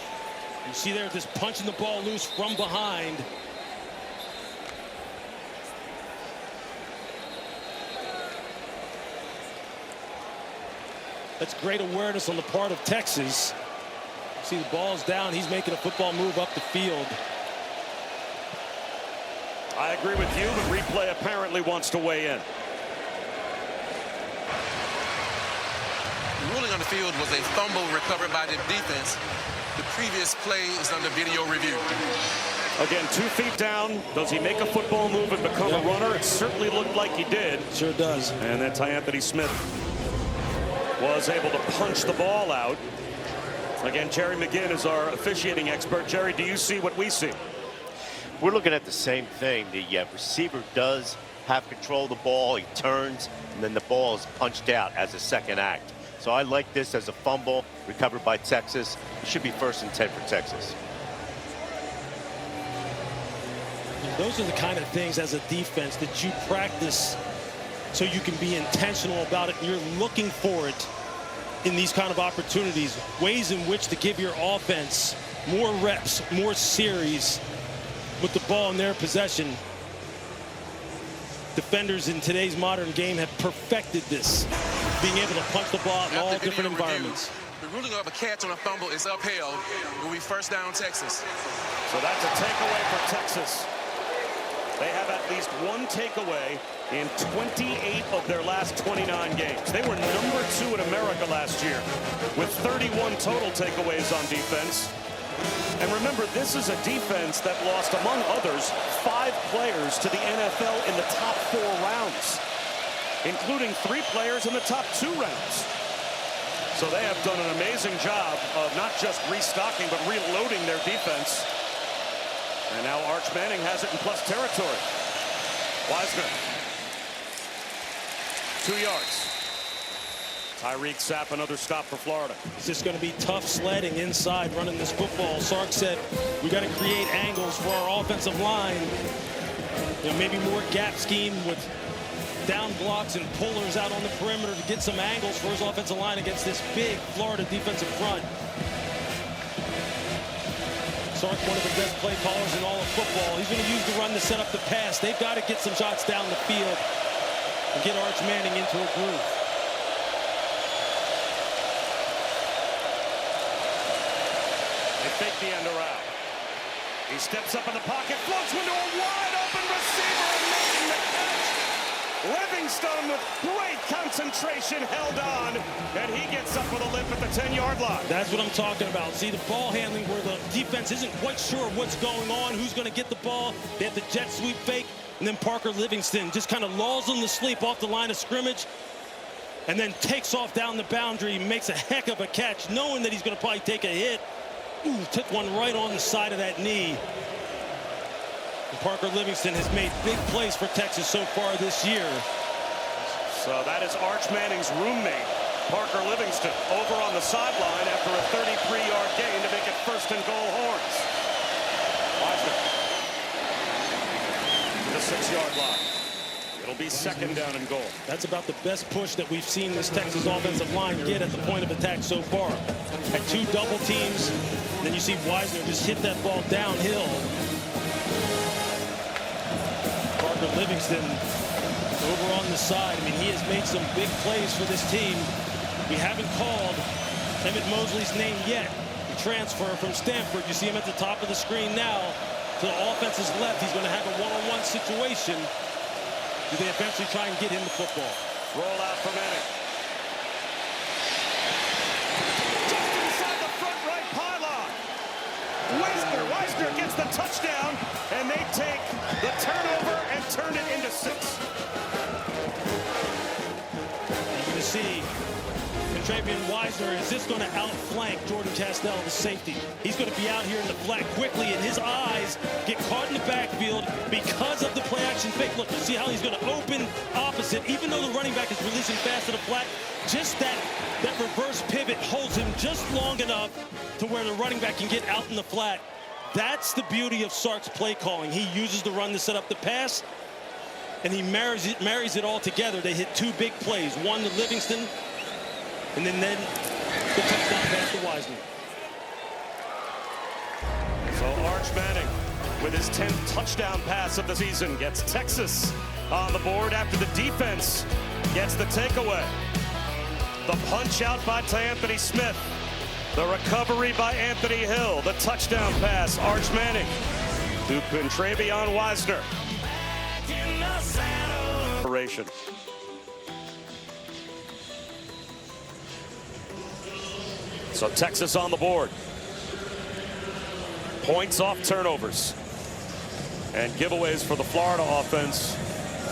You see they're just punching the ball loose from behind. That's great awareness on the part of Texas. See the ball's down. He's making a football move up the field. I agree with you, but replay apparently wants to weigh in. The ruling on the field was a fumble recovered by the defense. The previous play is under video review. Again, 2 feet down. Does he make a football move and become a runner? It certainly looked like he did. Sure does. And then Anthony Smith was able to punch the ball out. Again, Jerry McGinn is our officiating expert. Jerry, do you see what we see? We're looking at the same thing. The receiver does have control of the ball. He turns, and then the ball is punched out as a second act. So I like this as a fumble recovered by Texas. It should be 1st and 10 for Texas. Those are the kind of things as a defense that you practice so you can be intentional about it. You're looking for it in these kind of opportunities, ways in which to give your offense more reps, more series with the ball in their possession. Defenders in today's modern game have perfected this, being able to punch the ball in all different environments. The ruling of a catch on a fumble is upheld. It will be 1st down Texas. So that's a takeaway for Texas. They have at least 1 takeaway in 28 of their last 29 games. They were number 2 in America last year with 31 total takeaways on defense. And remember, this is a defense that lost, among others, 5 players to the NFL in the top 4 rounds, including 3 players in the top 2 rounds. So they have done an amazing job of not just restocking, but reloading their defense. And now Arch Manning has it in plus territory. Wiseman. 2 yards. Tyreek Sapp, another stop for Florida. It's just going to be tough sledding inside running this football. Sark said we got to create angles for our offensive line. You know, maybe more gap scheme with down blocks and pullers out on the perimeter to get some angles for his offensive line against this big Florida defensive front. Sark, one of the best play callers in all of football. He's going to use the run to set up the pass. They've got to get some shots down the field and get Arch Manning into a groove. They fake the end around. He steps up in the pocket, floats into a wide open receiver and making the catch. Livingstone with great concentration held on, and he gets up with a limp at the 10-yard line. That's what I'm talking about. See the ball handling where the defense isn't quite sure what's going on, who's going to get the ball. They have the jet sweep fake, and then Parker Livingston just kind of lulls them to sleep off the line of scrimmage. and then takes off down the boundary, makes a heck of a catch, knowing that he's going to probably take a hit. Ooh, took one right on the side of that knee. And Parker Livingston has made big plays for Texas so far this year. So that is Arch Manning's roommate, Parker Livingston, over on the sideline after a 33-yard gain to make it 1st and goal Horns. Wisener to the 6-yard line. It'll be 2nd down and goal. That's about the best push that we've seen this Texas offensive line get at the point of attack so far. Had 2 double teams, then you see Wisener just hit that ball downhill. Parker Livingston over on the side. I mean, he has made some big plays for this team. We haven't called Emmett Mosley's name yet. The transfer from Stanford. You see him at the top of the screen now. To the offense's left, he's going to have a one-on-one situation. Do they eventually try and get him the football? Roll out for Manning. Just inside the front right pylon. Wisener gets the touchdown, and they take the turnover and turn it into 6. You're going to see Travian Wisener is just going to outflank Jordan Castell, the safety. He's going to be out here in the flat quickly, and his eyes get caught in the backfield because of the play action fake. Look, you see how he's going to open opposite, even though the running back is releasing fast to the flat. Just that reverse pivot holds him just long enough to where the running back can get out in the flat. That's the beauty of Sark's play calling. He uses the run to set up the pass, and he marries it all together. They hit 2 big plays, one to Livingston, and then the touchdown pass to Wisener. So Arch Manning, with his 10th touchdown pass of the season, gets Texas on the board after the defense gets the takeaway. The punch out by Anthony Smith. The recovery by Anthony Hill. The touchdown pass, Arch Manning to Travian Wisener. Operation. So Texas on the board. Points off turnovers. And giveaways for the Florida offense.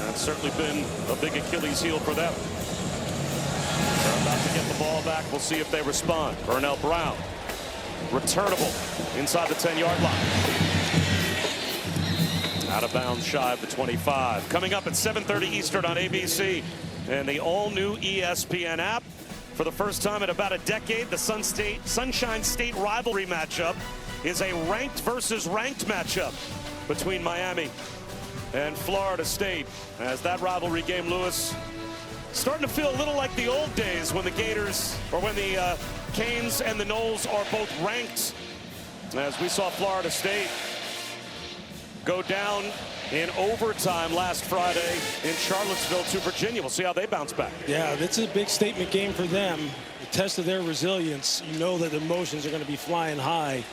That's certainly been a big Achilles heel for them. They're about to get the ball back. We'll see if they respond. Burnell Brown. Returnable inside the 10-yard line. Out of bounds shy of the 25. Coming up at 7:30 Eastern on ABC and the all-new ESPN app. For the first time in about a decade, the Sunshine State rivalry matchup is a ranked versus ranked matchup between Miami and Florida State. As that rivalry game, Lewis, starting to feel a little like the old days when the Gators, or when the Canes and the Noles are both ranked. As we saw Florida State go down in overtime last Friday in Charlottesville to Virginia. We'll see how they bounce back. Yeah, this is a big statement game for them. The test of their resilience. You know that emotions are going to be flying high.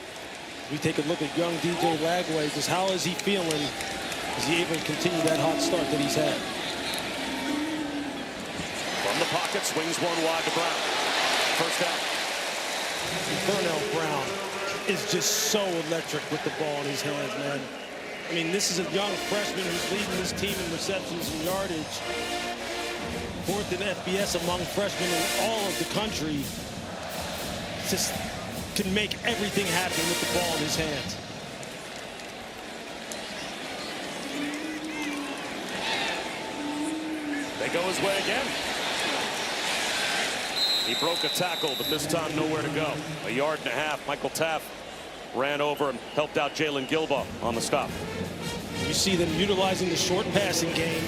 We take a look at young DJ Lagway. Just how is he feeling? Is he able to continue that hot start that he's had? From the pocket, swings one wide to Brown. First down. Burnell Brown is just so electric with the ball in his hands, man. I mean, this is a young freshman who's leading this team in receptions and yardage. 4th in FBS among freshmen in all of the country. Just can make everything happen with the ball in his hands. They go his way again. He broke a tackle, but this time nowhere to go. 1.5 yards. Michael Taft ran over and helped out Jalen Gilbaugh on the stop. You see them utilizing the short passing game.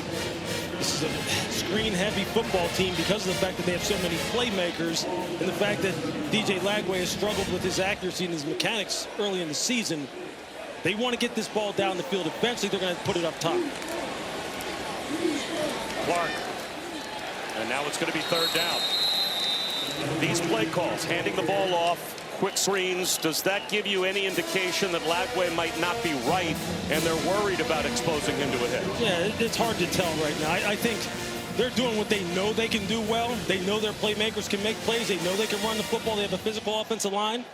This is a screen-heavy football team because of the fact that they have so many playmakers and the fact that DJ Lagway has struggled with his accuracy and his mechanics early in the season. They want to get this ball down the field. Eventually, they're going to put it up top. Clark. And now it's going to be 3rd down. These play calls, handing the ball off, quick screens, does that give you any indication that Lagway might not be right and they're worried about exposing him to a hit? Yeah, it's hard to tell right now. I think they're doing what they know they can do well. They know their playmakers can make plays. They know they can run the football. They have a physical offensive line.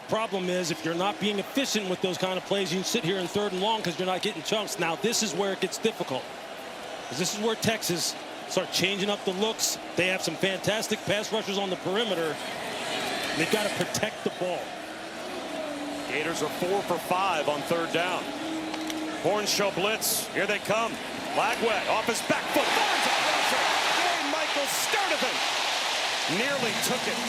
Problem is, if you're not being efficient with those kind of plays, you can sit here in 3rd and long because you're not getting chunks. Now, this is where it gets difficult. This is where Texas start changing up the looks. They have some fantastic pass rushers on the perimeter. They've got to protect the ball. Gators are 4 for 5 on 3rd down. Horns show blitz. Here they come. Lagway off his back foot. Barnes a pressure. Dwayne Michael Sturdivant nearly took it.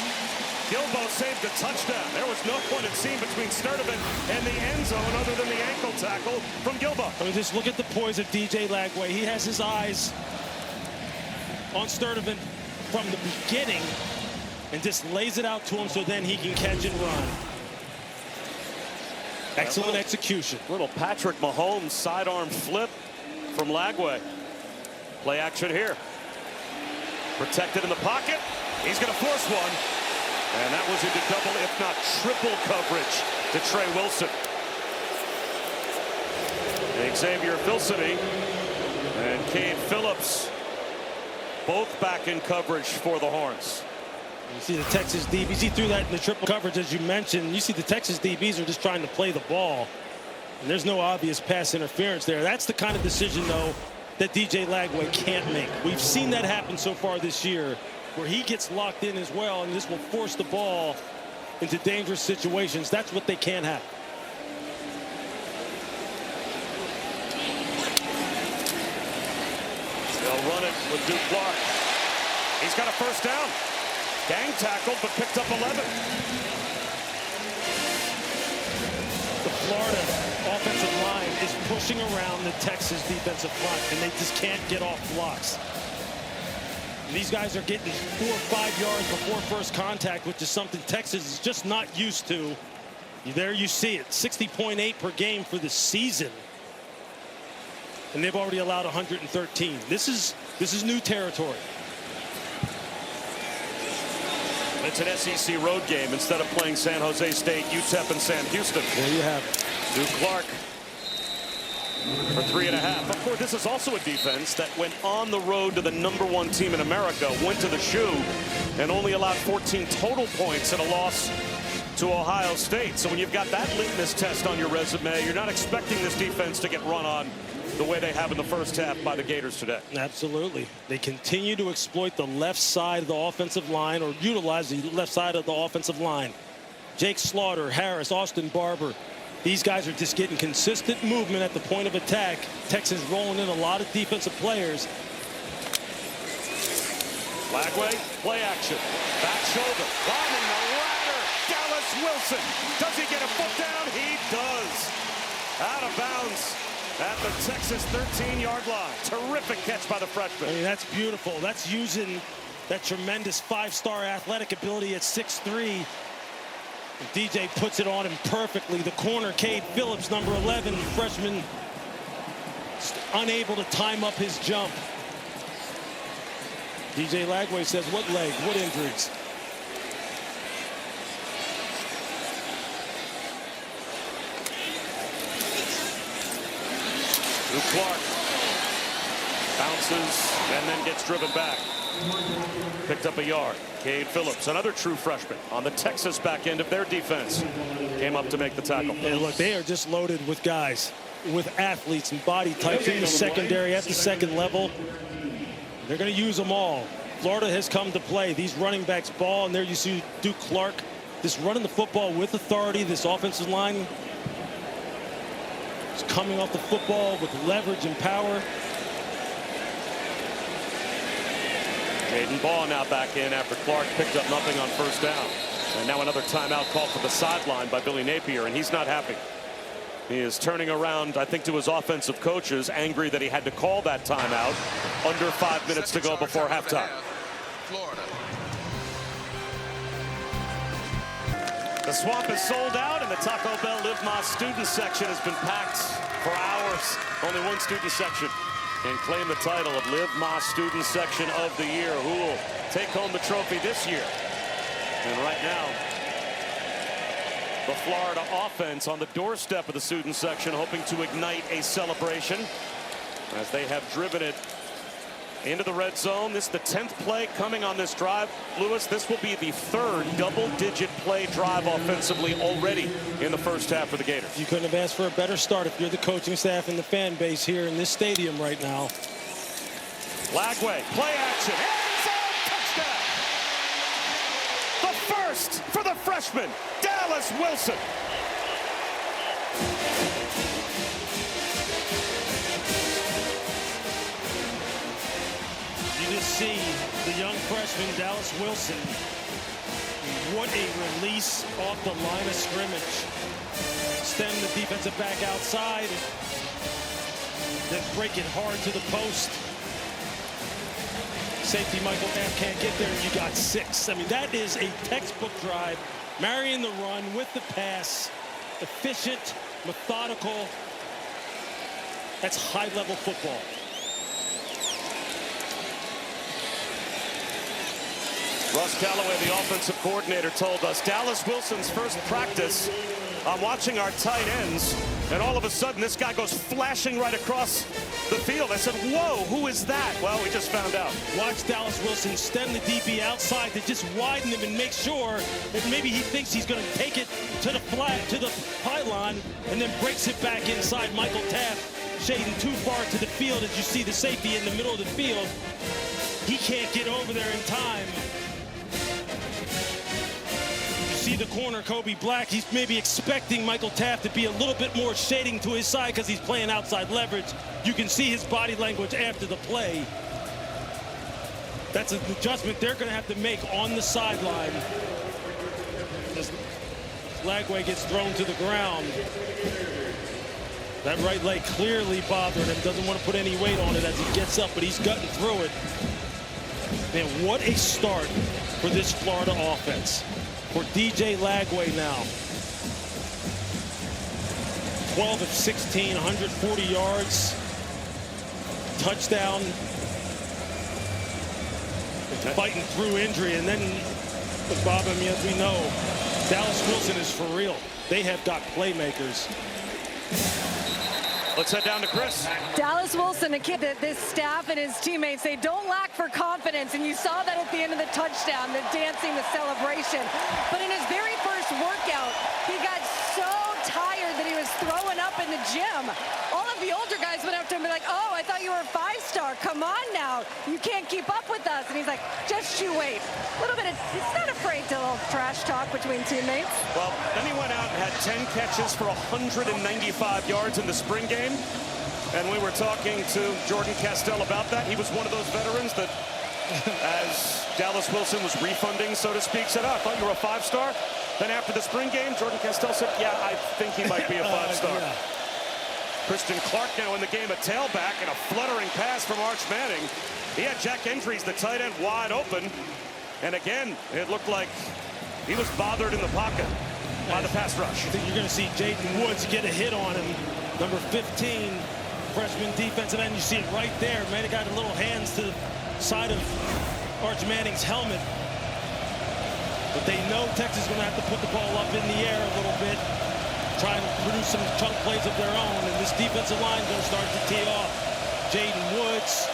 Gilbo saved a touchdown. There was no one it seemed between Sturdivant and the end zone other than the ankle tackle from Gilbo. I mean, just look at the poise of DJ Lagway. He has his eyes on Sturdivant from the beginning and just lays it out to him so then he can catch and run. Excellent execution. Little Patrick Mahomes sidearm flip from Lagway. Play action here. Protected in the pocket. He's going to force one. And that was into double, if not triple coverage to Trey Wilson. Xavier Filsity and Cade Phillips both back in coverage for the Horns. You see the Texas DBs. He threw that in the triple coverage, as you mentioned. You see the Texas DBs are just trying to play the ball. And there's no obvious pass interference there. That's the kind of decision, though, that DJ Lagway can't make. We've seen that happen so far this year, where he gets locked in as well, and this will force the ball into dangerous situations. That's what they can't have. They'll run it with Duke Clark. He's got a first down. Gang tackled, but picked up 11. The Florida offensive line is pushing around the Texas defensive front, and they just can't get off blocks. These guys are getting 4 or 5 yards before first contact, which is something Texas is just not used to. There you see it, 60.8 per game for the season. And they've already allowed 113. This is new territory. It's an SEC road game instead of playing San Jose State, UTEP, and Sam Houston. There you have it. Duke Clark for 3.5. Of course, this is also a defense that went on the road to the #1 team in America, went to the shoe, and only allowed 14 total points in a loss to Ohio State. So when you've got that litmus test on your resume, you're not expecting this defense to get run on the way they have in the first half by the Gators today. Absolutely. They continue to exploit the left side of the offensive line, or utilize the left side of the offensive line. Jake Slaughter, Harris, Austin Barber. These guys are just getting consistent movement at the point of attack. Texas rolling in a lot of defensive players. Lagway, play action. Back shoulder. Climbing the ladder. Dallas Wilson. Does he get a foot down? He does. Out of bounds at the Texas 13-yard line. Terrific catch by the freshman. I mean, that's beautiful. That's using that tremendous 5-star athletic ability at 6'3". DJ puts it on him perfectly. The corner, Cade Phillips, number 11, freshman, unable to time up his jump. DJ Lagway says, what leg? What injuries? Duke Clark bounces and then gets driven back. Picked up a yard. Cade Phillips, another true freshman on the Texas back end of their defense, came up to make the tackle. And look, they are just loaded with guys, with athletes and body types in the secondary at the second level. They're going to use them all. Florida has come to play. These running backs ball, and there you see Duke Clark just running the football with authority. This offensive line is coming off the football with leverage and power. Jaden Baugh now back in after Clark picked up nothing on first down. And now another timeout called for the sideline by Billy Napier, and he's not happy. He is turning around, I think, to his offensive coaches, angry that he had to call that timeout under 5 minutes to go before halftime. Florida. The Swamp is sold out, and the Taco Bell Live Más student section has been packed for hours. Only one student section can claim the title of Live Más student section of the year. Who will take home the trophy this year? And right now, the Florida offense on the doorstep of the student section, hoping to ignite a celebration as they have driven it into the red zone. This is the 10th play coming on this drive. Lewis, this will be the 3rd double-digit play drive offensively already in the first half for the Gators. You couldn't have asked for a better start if you're the coaching staff and the fan base here in this stadium right now. Lagway, play action, end zone, touchdown! The first for the freshman, Dallas Wilson. You just see the young freshman, Dallas Wilson. What a release off the line of scrimmage. Stem the defensive back outside. Then break it hard to the post. Safety Michael Taft can't get there, and you got 6. I mean, that is a textbook drive. Marrying the run with the pass. Efficient, methodical. That's high-level football. Russ Callaway, the offensive coordinator, told us Dallas Wilson's first practice. I'm watching our tight ends, and all of a sudden this guy goes flashing right across the field. I said, whoa, who is that? Well, we just found out. Watch Dallas Wilson stem the DB outside to just widen him and make sure that maybe he thinks he's going to take it to the flat, to the pylon, and then breaks it back inside. Michael Taft shading too far to the field as you see the safety in the middle of the field. He can't get over there in time. See the corner, Kobe Black. He's maybe expecting Michael Taft to be a little bit more shading to his side because he's playing outside leverage. You can see his body language after the play. That's an adjustment they're going to have to make on the sideline. As Lagway gets thrown to the ground. That right leg clearly bothering him. Doesn't want to put any weight on it as he gets up, but he's gutting through it. Man, what a start for this Florida offense. For DJ Lagway now. 12 of 16, 140 yards. Touchdown. Fighting through injury. And then, Bob, I mean, as we know, Dallas Wilson is for real. They have got playmakers. Let's head down to Chris. Dallas Wilson, a kid that this staff and his teammates, they don't lack for confidence. And you saw that at the end of the touchdown, the dancing, the celebration. But in his very first workout, he got so tired that he was throwing up in the gym. All of the older guys went up to him and be like, oh, I thought you were a 5-star. Come on now. You can't keep up with us. And he's like, just you wait. A little bit of, he's not afraid to little trash talk between teammates. Well, then he went out and had 10 catches for 195 yards in the spring game. And we were talking to Jordan Castell about that. He was one of those veterans that, as Dallas Wilson was refunding, so to speak, said, oh, I thought you were a 5-star. Then after the spring game, Jordan Castell said, yeah, I think he might be a 5-star. Yeah. Christian Clark now in the game, a tailback and a fluttering pass from Arch Manning. He had Jack Endries, the tight end, wide open. And again, it looked like he was bothered in the pocket by the pass rush. I think you're going to see Jaden Woods get a hit on him. Number 15, freshman defensive end. You see it right there. Might have got a little hands to the side of Arch Manning's helmet. But they know Texas is going to have to put the ball up in the air a little bit, try and produce some chunk plays of their own. And this defensive line is going to start to tee off. Jaden Woods,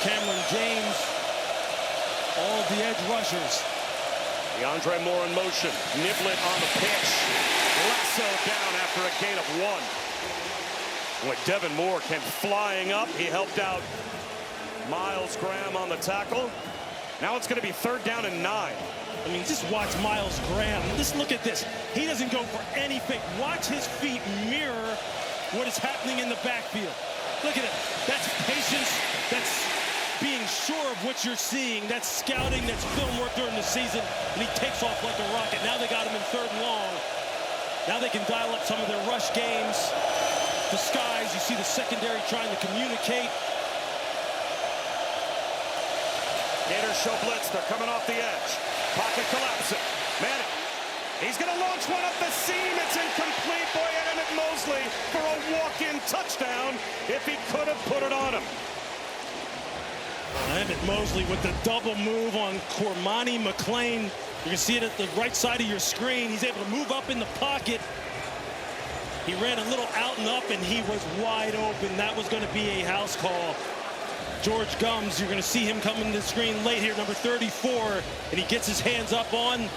Cameron James, all of the edge rushers. DeAndre Moore in motion. Niblett on the pitch. Lasso down after a gain of 1. Boy, Devin Moore came flying up. He helped out Miles Graham on the tackle. Now it's going to be 3rd down and 9. I mean, just watch Miles Graham. Just look at this. He doesn't go for anything. Watch his feet mirror what is happening in the backfield. Look at it. That's patience. That's being sure of what you're seeing. That's scouting. That's film work during the season. And he takes off like a rocket. Now they got him in 3rd and long. Now they can dial up some of their rush games. The skies, you see the secondary trying to communicate. Gators show blitz. They're coming off the edge. Pocket collapsing. Manning. He's going to launch one up the seam. It's incomplete. Boy, Emmett Mosley for a walk-in touchdown if he could have put it on him. Emmett Mosley with the double move on Cormani McClain. You can see it at the right side of your screen. He's able to move up in the pocket. He ran a little out and up, and he was wide open. That was going to be a house call. George Gums, you're going to see him coming to the screen late here, number 34, and he gets his hands up on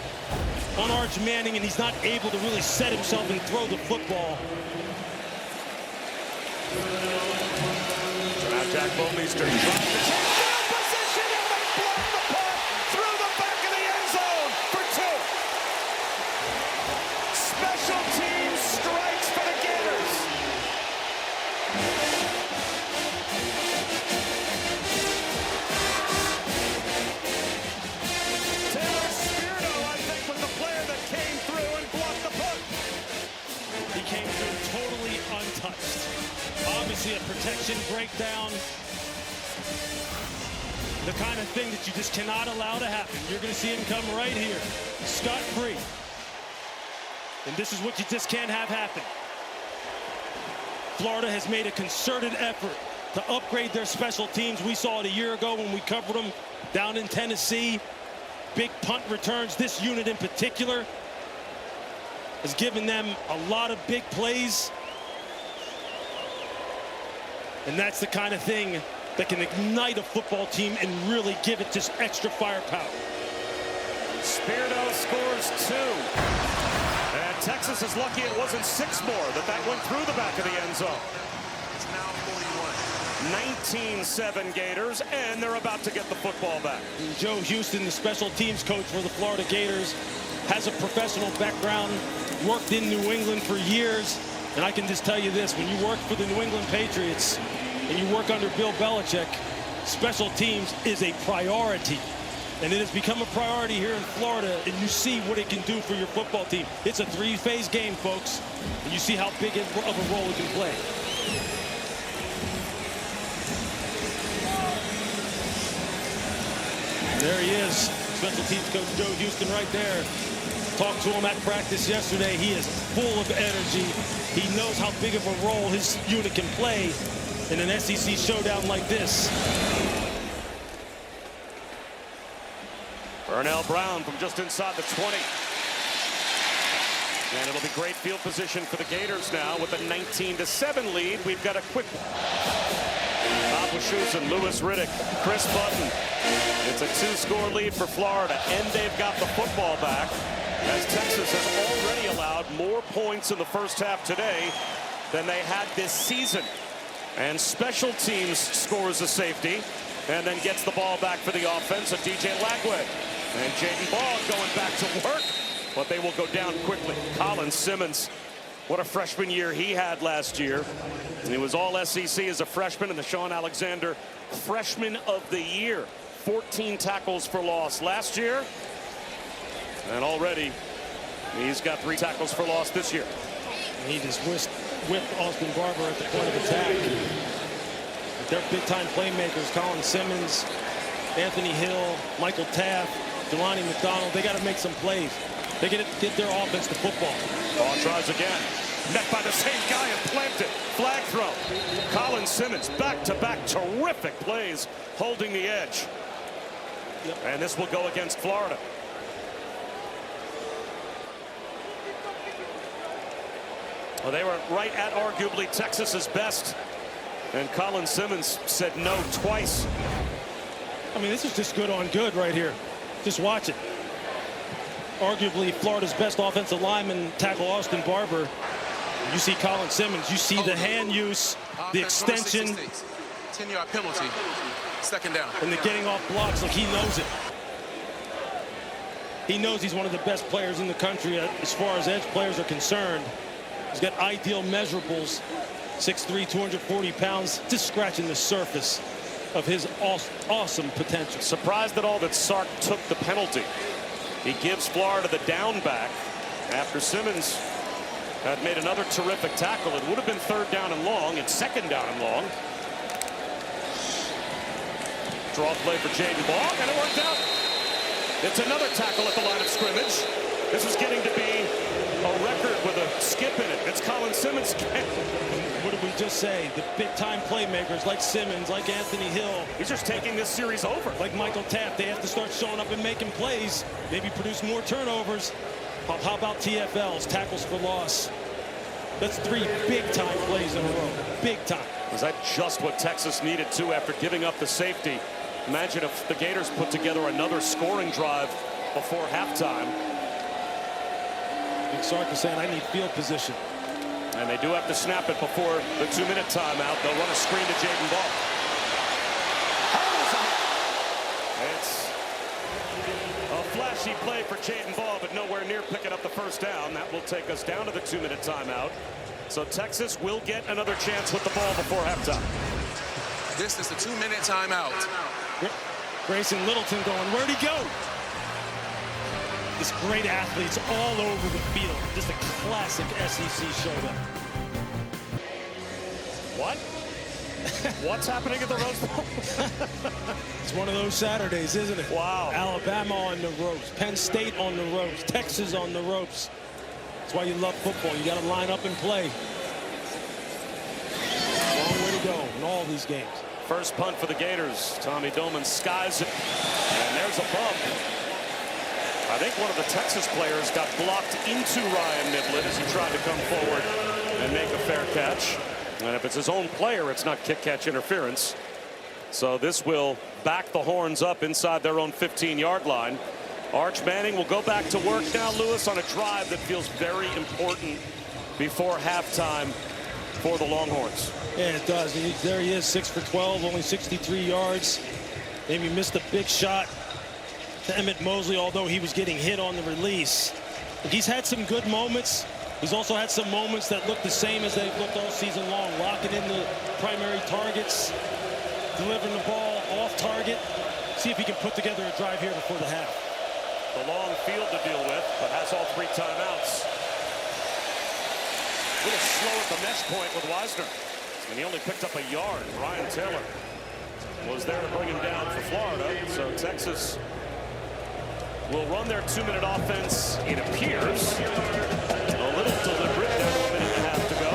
Arch Manning, and he's not able to really set himself and throw the football. So now Jack Bomeister trying to take field position, and they block the punt through the back of the end zone for 2. Special teams strikes for the Gators. Taylor Spirito, I think, was the player that came through and blocked the punt. He came through totally untouched. Obviously a protection breakdown. The kind of thing that you just cannot allow to happen. You're going to see him come right here, scot-free. And this is what you just can't have happen. Florida has made a concerted effort to upgrade their special teams. We saw it a year ago when we covered them down in Tennessee. Big punt returns. This unit in particular has given them a lot of big plays. And that's the kind of thing that can ignite a football team and really give it just extra firepower. Spirito scores 2. And Texas is lucky it wasn't 6 more that went through the back of the end zone. It's now 41. 19-7 Gators, and they're about to get the football back. Joe Houston, the special teams coach for the Florida Gators, has a professional background, worked in New England for years. And I can just tell you this, when you work for the New England Patriots and you work under Bill Belichick, special teams is a priority. And it has become a priority here in Florida, and you see what it can do for your football team. It's a 3-phase game, folks, and you see how big of a role it can play. There he is, special teams coach Joe Houston right there. Talked to him at practice yesterday. He is full of energy. He knows how big of a role his unit can play in an SEC showdown like this. Burnell Brown from just inside the 20. And it'll be great field position for the Gators now with a 19-7 lead. We've got a quick and Louis Riddick, Chris Button. It's a 2-score lead for Florida, and they've got the football back as Texas has already allowed more points in the first half today than they had this season. And special teams scores a safety and then gets the ball back for the offense of DJ Lagway. And Jaden Ball going back to work, but they will go down quickly. Colin Simmons, what a freshman year he had last year. And he was all SEC as a freshman, and the Sean Alexander Freshman of the Year. 14 tackles for loss last year. And already he's got 3 tackles for loss this year. And he just whipped Austin Barber at the point of attack. But they're big-time playmakers. Colin Simmons, Anthony Hill, Michael Taft, Jelani McDonald. They got to make some plays. They got to get their offense to football. Ball tries again. Met by the same guy and planted. Flag throw. Colin Simmons back-to-back terrific plays holding the edge. Yep. And this will go against Florida. Well, they were right at arguably Texas's best. And Colin Simmons said no twice. I mean, this is just good on good right here. Just watch it. Arguably Florida's best offensive lineman tackle Austin Barber. You see Colin Simmons. You see the hand use, the extension. 10-yard penalty. Second down. And the getting off blocks like he knows it. He knows he's one of the best players in the country as far as edge players are concerned. He's got ideal measurables. 6'3", 240 pounds, just scratching the surface of his awesome potential. Surprised at all that Sark took the penalty. He gives Florida the down back after Simmons had made another terrific tackle. It would have been 3rd down and long. It's 2nd down and long. Draw play for Jaden Ball, and it worked out. It's another tackle at the line of scrimmage. This is getting to be a record with a skip in it. It's Colin Simmons again. What did we just say? The big-time playmakers like Simmons, like Anthony Hill. He's just taking this series over. Like Michael Taft, they have to start showing up and making plays. Maybe produce more turnovers. How about TFLs, tackles for loss? That's 3 big-time plays in a row. Big time. Was that just what Texas needed to after giving up the safety? Imagine if the Gators put together another scoring drive before halftime. Big Sark is saying, I need field position. And they do have to snap it before the 2-minute timeout. They'll run a screen to Jaden Ball. flashy play for Jaden Ball, but nowhere near picking up the first down. That will take us down to the 2-minute timeout. So Texas will get another chance with the ball before halftime. This is the 2-minute timeout. Grayson Littleton going, where'd he go? This great athletes all over the field. Just a classic SEC showdown. What? What's happening at the Rose Bowl? It's one of those Saturdays, isn't it? Wow. Alabama on the ropes, Penn State on the ropes, Texas on the ropes. That's why you love football. You got to line up and play. Long way to go in all these games. First punt for the Gators. Tommy Doman skies it. And there's a bump. I think one of the Texas players got blocked into Ryan Niblett as he tried to come forward and make a fair catch. And if it's his own player, it's not kick-catch interference. So this will back the Horns up inside their own 15-yard line. Arch Manning will go back to work now, Lewis, on a drive that feels very important before halftime for the Longhorns. Yeah, it does. There he is, 6 for 12, only 63 yards. Maybe missed a big shot to Emmett Mosley, although he was getting hit on the release. He's had some good moments. He's also had some moments that look the same as they've looked all season long, locking in the primary targets, delivering the ball off target. See if he can put together a drive here before the half. The long field to deal with, but has all 3 timeouts. A little slow at the mesh point with Wisner, and he only picked up a yard. Ryan Taylor was there to bring him down for Florida, so Texas will run their 2-minute offense, it appears. A little deliberate, a minute and a half to go.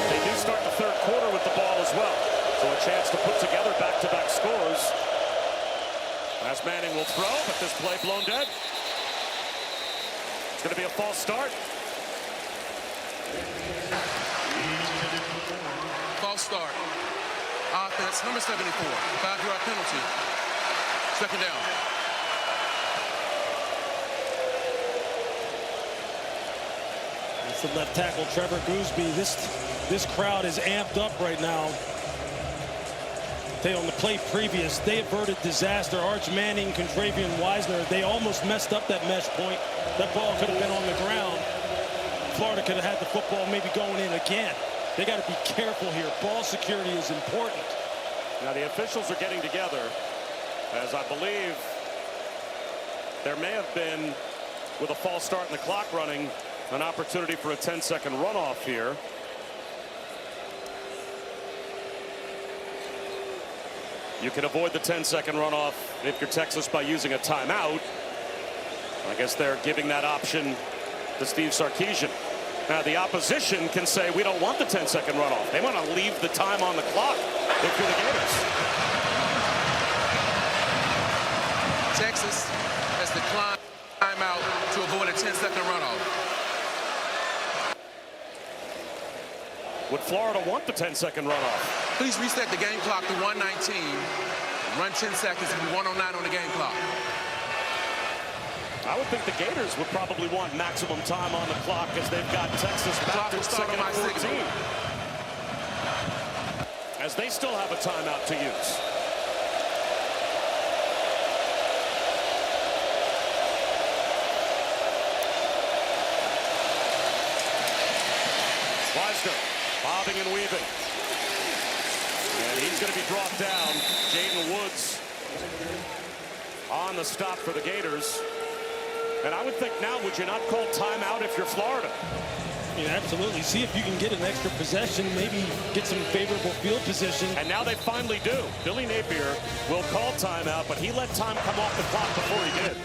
They do start the third quarter with the ball as well, so a chance to put together back-to-back scores. As Manning will throw, but this play blown dead. It's going to be a false start. False start. Offense, number 74. 5-yard penalty. Second down. It's the left tackle, Trevor Gooseby. This crowd is amped up right now. On the play previous, they averted disaster. Arch Manning, Contravian Wisner, they almost messed up that mesh point. That ball could have been on the ground. Florida could have had the football maybe going in again. They got to be careful here. Ball security is important. Now the officials are getting together, as I believe there may have been, with a false start in the clock running, an opportunity for a 10-second runoff here. You can avoid the 10-second runoff if you're Texas by using a timeout. I guess they're giving that option to Steve Sarkisian. Now the opposition can say we don't want the 10-second runoff. They want to leave the time on the clock if you're the Gators. Texas has declined timeout to avoid a 10-second runoff. Would Florida want the 10-second runoff? Please reset the game clock to 1:19. Run 10 seconds and be 1:09 on the game clock. I would think the Gators would probably want maximum time on the clock as they've got Texas back at second and 14. As they still have a timeout to use. Wisner bobbing and weaving. And he's going to be brought down. Jaden Woods on the stop for the Gators. And I would think now, would you not call timeout if you're Florida? Yeah, absolutely. See if you can get an extra possession, maybe get some favorable field position. And now they finally do. Billy Napier will call timeout, but he let time come off the clock before he did.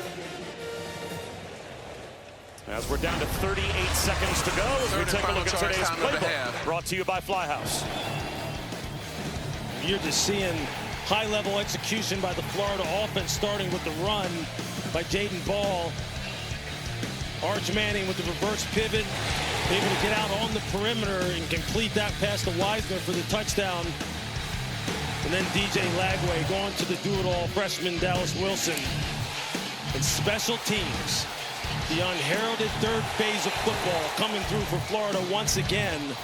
As we're down to 38 seconds to go as we take a look at today's playbook. Brought to you by Flyhouse. You're just seeing high-level execution by the Florida offense, starting with the run by Jaden Ball. Arch Manning with the reverse pivot, able to get out on the perimeter and complete that pass to Wisner for the touchdown. And then DJ Lagway going to the do-it-all freshman Dallas Wilson. And special teams, the unheralded third phase of football coming through for Florida once again.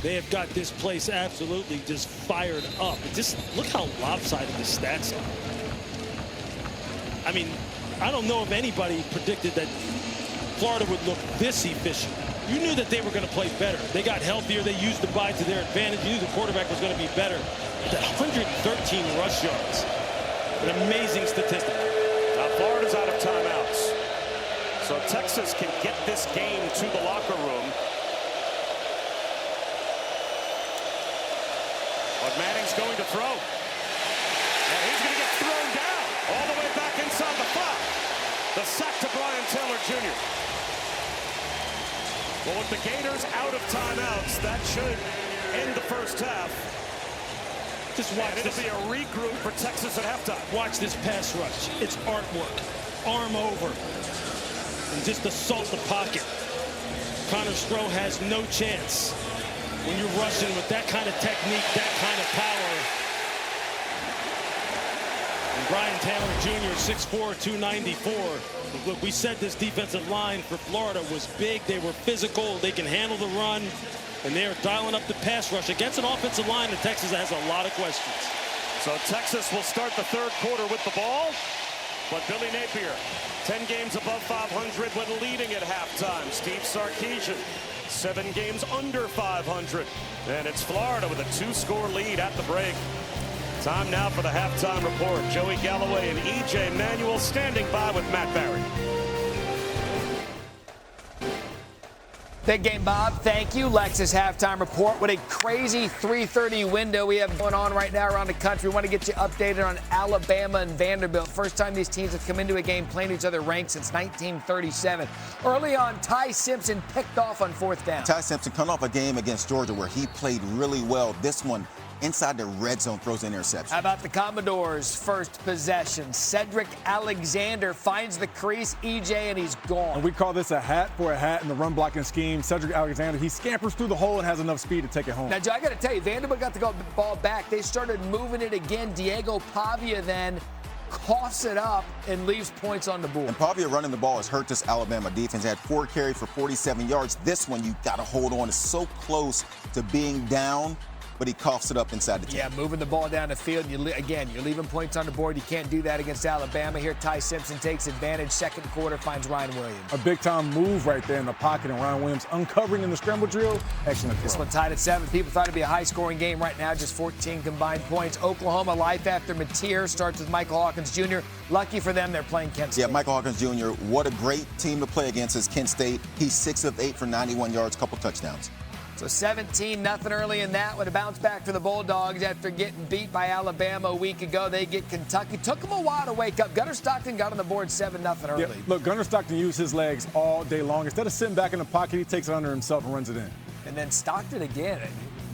They have got this place absolutely just fired up. Just look how lopsided the stats are. I mean, I don't know if anybody predicted that Florida would look this efficient. You knew that they were going to play better. They got healthier. They used the bye to their advantage. You knew the quarterback was going to be better. But that 113 rush yards, an amazing statistic. Now Florida's out of timeouts. So Texas can get this game to the locker room. But Manning's going to throw. And he's going to get thrown down all the way back inside the 5. The sack to Brian Taylor Jr. Well, with the Gators out of timeouts, that should end the first half. Just watch and it'll this. be a regroup for Texas at halftime. Watch this pass rush. It's artwork. Arm over. And just assault the pocket. Connor Stroh has no chance when you're rushing with that kind of technique, that kind of power. And Brian Taylor Jr., 6'4", 294. Look, we said this defensive line for Florida was big. They were physical. They can handle the run. And they are dialing up the pass rush against an offensive line that Texas has a lot of questions. So Texas will start the third quarter with the ball. But Billy Napier, 10 games above 500 when leading at halftime. Steve Sarkisian, 7 games under 500. And it's Florida with a 2-score lead at the break. Time now for the halftime report. Joey Galloway and E.J. Manuel standing by with Matt Barry. Big game, Bob. Thank you. Lexus halftime report. What a crazy 3:30 window we have going on right now around the country. We want to get you updated on Alabama and Vanderbilt. First time these teams have come into a game playing each other ranked since 1937. Early on, Ty Simpson picked off on 4th down. Ty Simpson coming off a game against Georgia where he played really well. This one, inside the red zone, throws an interception. How about the Commodores' first possession? Cedric Alexander finds the crease, EJ, and he's gone. And we call this a hat for a hat in the run blocking scheme. Cedric Alexander, he scampers through the hole and has enough speed to take it home. Now, Joe, I got to tell you, Vanderbilt got the ball back. They started moving it again. Diego Pavia then coughs it up and leaves points on the board. And Pavia running the ball has hurt this Alabama defense. Had 4 carries for 47 yards. This one, you got to hold on. It's so close to being down, but he coughs it up inside the 10. Yeah, moving the ball down the field. You're leaving points on the board. You can't do that against Alabama. Here, Ty Simpson takes advantage. Second quarter, finds Ryan Williams. A big-time move right there in the pocket, and Ryan Williams uncovering in the scramble drill. Excellent throw. This one tied at 7. People thought it'd be a high-scoring game right now, just 14 combined points. Oklahoma life after Mateer starts with Michael Hawkins Jr. Lucky for them, they're playing Kent State. Yeah, Michael Hawkins Jr., what a great team to play against is Kent State. He's 6 of 8 for 91 yards, couple touchdowns. So 17-0 early in that one. A bounce back for the Bulldogs after getting beat by Alabama a week ago. They get Kentucky. Took them a while to wake up. Gunnar Stockton got on the board 7-0 early. Yeah, look, Gunnar Stockton used his legs all day long. Instead of sitting back in the pocket, he takes it under himself and runs it in. And then Stockton again.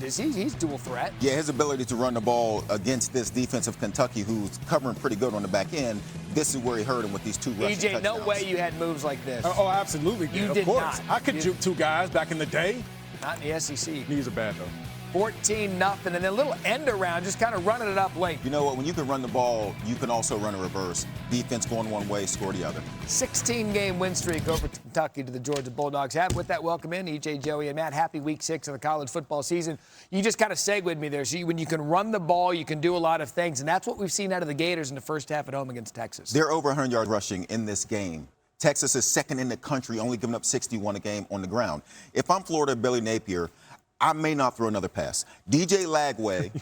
He's dual threat. Yeah, his ability to run the ball against this defense of Kentucky, who's covering pretty good on the back end, this is where he hurt him with these 2 rushing touchdowns. No way you had moves like this. Oh, absolutely. You did course. not. I could juke 2 guys back in the day. Not in the SEC. Knees are bad, though. 14-0, and then a little end around, just kind of running it up late. You know what? When you can run the ball, you can also run a reverse. Defense going one way, score the other. 16-game win streak over Kentucky to the Georgia Bulldogs. With that, welcome in EJ, Joey, and Matt. Happy week 6 of the college football season. You just kind of segued me there. So when you can run the ball, you can do a lot of things, and that's what we've seen out of the Gators in the first half at home against Texas. They're over 100 yards rushing in this game. Texas is second in the country, only giving up 61 a game on the ground. If I'm Florida Billy Napier, I may not throw another pass. DJ Lagway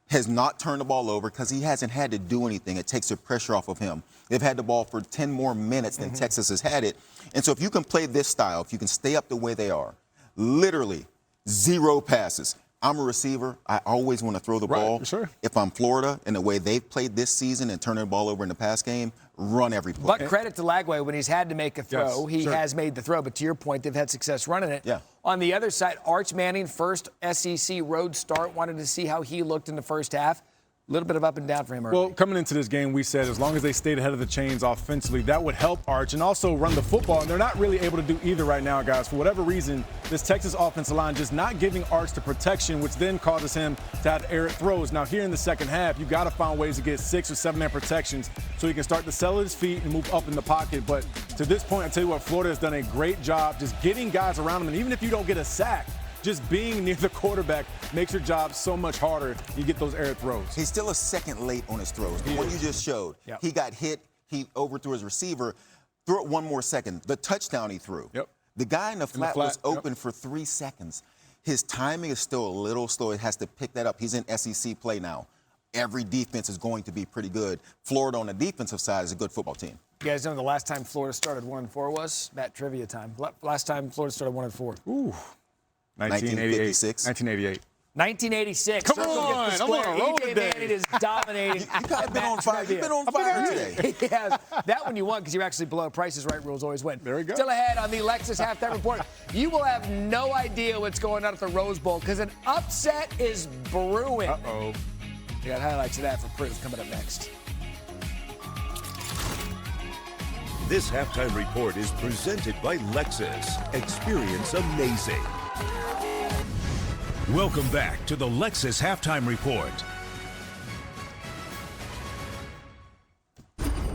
has not turned the ball over because he hasn't had to do anything. It takes the pressure off of him. They've had the ball for 10 more minutes than Texas has had it. And so if you can play this style, if you can stay up the way they are, literally 0 passes. I'm a receiver. I always want to throw the ball. Sure. If I'm Florida, and the way they've played this season and turning the ball over in the pass game, run every play. But credit to Lagway, when he's had to make a throw, he has made the throw. But to your point, they've had success running it. Yeah. On the other side, Arch Manning, first SEC road start, wanted to see how he looked in the first half. A little bit of up and down for him early. Well, coming into this game, we said as long as they stayed ahead of the chains offensively, that would help Arch and also run the football. And they're not really able to do either right now, guys. For whatever reason, this Texas offensive line just not giving Arch the protection, which then causes him to have errant throws. Now, here in the second half, you got to find ways to get 6 or 7-man protections so he can start to settle his feet and move up in the pocket. But to this point, I tell you what, Florida has done a great job just getting guys around him. And even if you don't get a sack, just being near the quarterback makes your job so much harder. You get those air throws. He's still a second late on his throws. The one you just showed, he got hit, he overthrew his receiver, threw it one more second. The touchdown he threw. The guy in the flat was open for 3 seconds. His timing is still a little slow. It has to pick that up. He's in SEC play now. Every defense is going to be pretty good. Florida on the defensive side is a good football team. You guys know the last time Florida started 1-4 was? Matt, trivia time. Last time Florida started 1-4. Ooh. 1986. 1988. 1986. Come on, I'm on a roll today. Manning is dominating. You kind of been on fire. You've been on fire today. He has. That one you won because you're actually below. Price is Right rules always win. There we go. Still ahead on the Lexus Halftime Report. You will have no idea what's going on at the Rose Bowl because an upset is brewing. Uh-oh. We got highlights of that for proof coming up next. This halftime report is presented by Lexus. Experience amazing. Welcome back to the Lexus halftime report.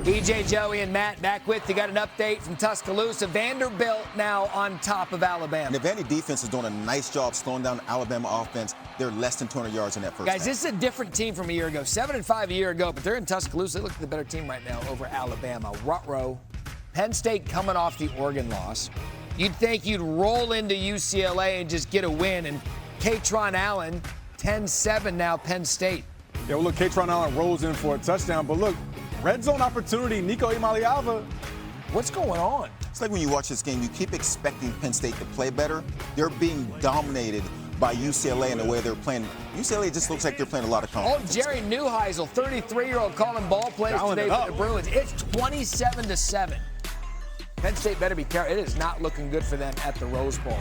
EJ, Joey, and Matt back with you. Got an update from Tuscaloosa. Vanderbilt now on top of Alabama. And the Vandy defense is doing a nice job slowing down the Alabama offense. They're less than 200 yards in that first half. Guys, this is a different team from a year ago. 7-5 a year ago, but they're in Tuscaloosa. They look like the better team right now over Alabama. Ruh-roh. Penn State coming off the Oregon loss. You'd think you'd roll into UCLA and just get a win. And Katron Allen, 10-7 now, Penn State. Yeah, well, look, Katron Allen rolls in for a touchdown. But look, red zone opportunity, Nico Imaliava. What's going on? It's like when you watch this game, you keep expecting Penn State to play better. They're being dominated by UCLA in the way they're playing. UCLA just looks like they're playing a lot of confidence. Oh, Jerry Neuheisel, 33-year-old, calling ball plays today for the Bruins. It's 27-7. Penn State better be careful. It is not looking good for them at the Rose Bowl.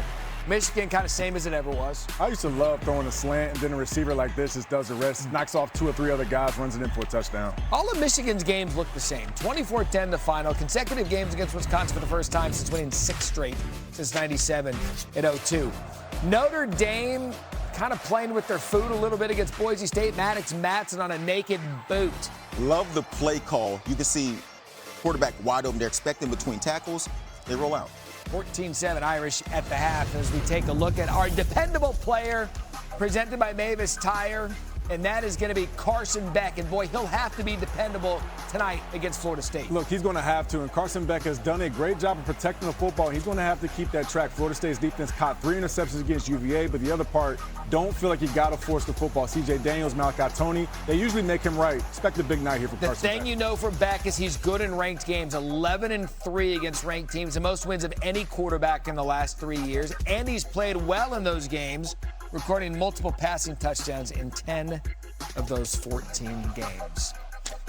Michigan kind of same as it ever was. I used to love throwing a slant, and then a receiver like this just does the rest, knocks off 2 or 3 other guys, runs it in for a touchdown. All of Michigan's games look the same. 24-10 the final. Consecutive games against Wisconsin for the first time since winning 6 straight since 97 at 02. Notre Dame kind of playing with their food a little bit against Boise State. Maddox Matson on a naked boot. Love the play call. You can see quarterback wide open. They're expecting between tackles. They roll out. 14-7 Irish at the half as we take a look at our dependable player presented by Mavis Tire, and that is going to be Carson Beck. And, boy, he'll have to be dependable tonight against Florida State. Look, he's going to have to, and Carson Beck has done a great job of protecting the football. He's going to have to keep that track. Florida State's defense caught 3 interceptions against UVA, but the other part, don't feel like you got to force the football. C.J. Daniels, Malachi Tony, they usually make him right. Expect a big night here for Carson Beck. The thing you know for Beck is he's good in ranked games, 11-3 against ranked teams, the most wins of any quarterback in the last 3 years, and he's played well in those games, recording multiple passing touchdowns in 10 of those 14 games.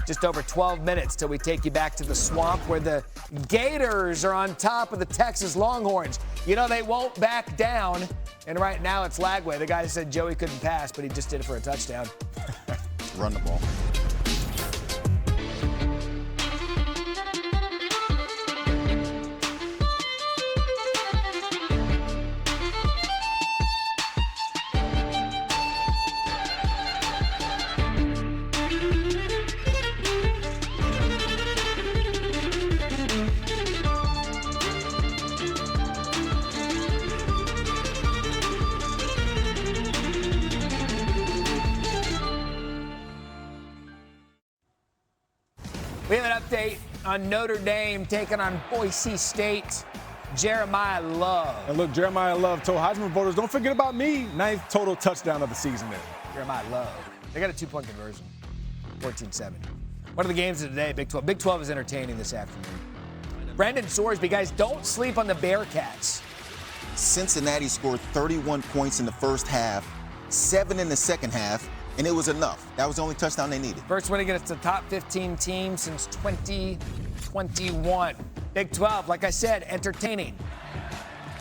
Just over 12 minutes till we take you back to the swamp where the Gators are on top of the Texas Longhorns. You know they won't back down, and right now it's Lagway, the guy that said Joey couldn't pass, but he just did it for a touchdown. Run the ball. We have an update on Notre Dame taking on Boise State. Jeremiah Love. And look, Jeremiah Love told Heisman voters, don't forget about me. 9th total touchdown of the season there. Jeremiah Love. They got a 2-point conversion. 14-7. One of the games of today, Big 12. Big 12 is entertaining this afternoon. Brandon Sorsby, guys, don't sleep on the Bearcats. Cincinnati scored 31 points in the first half, 7 in the second half, and it was enough. That was the only touchdown they needed. First win against the top 15 team since 2021. Big 12, like I said, entertaining.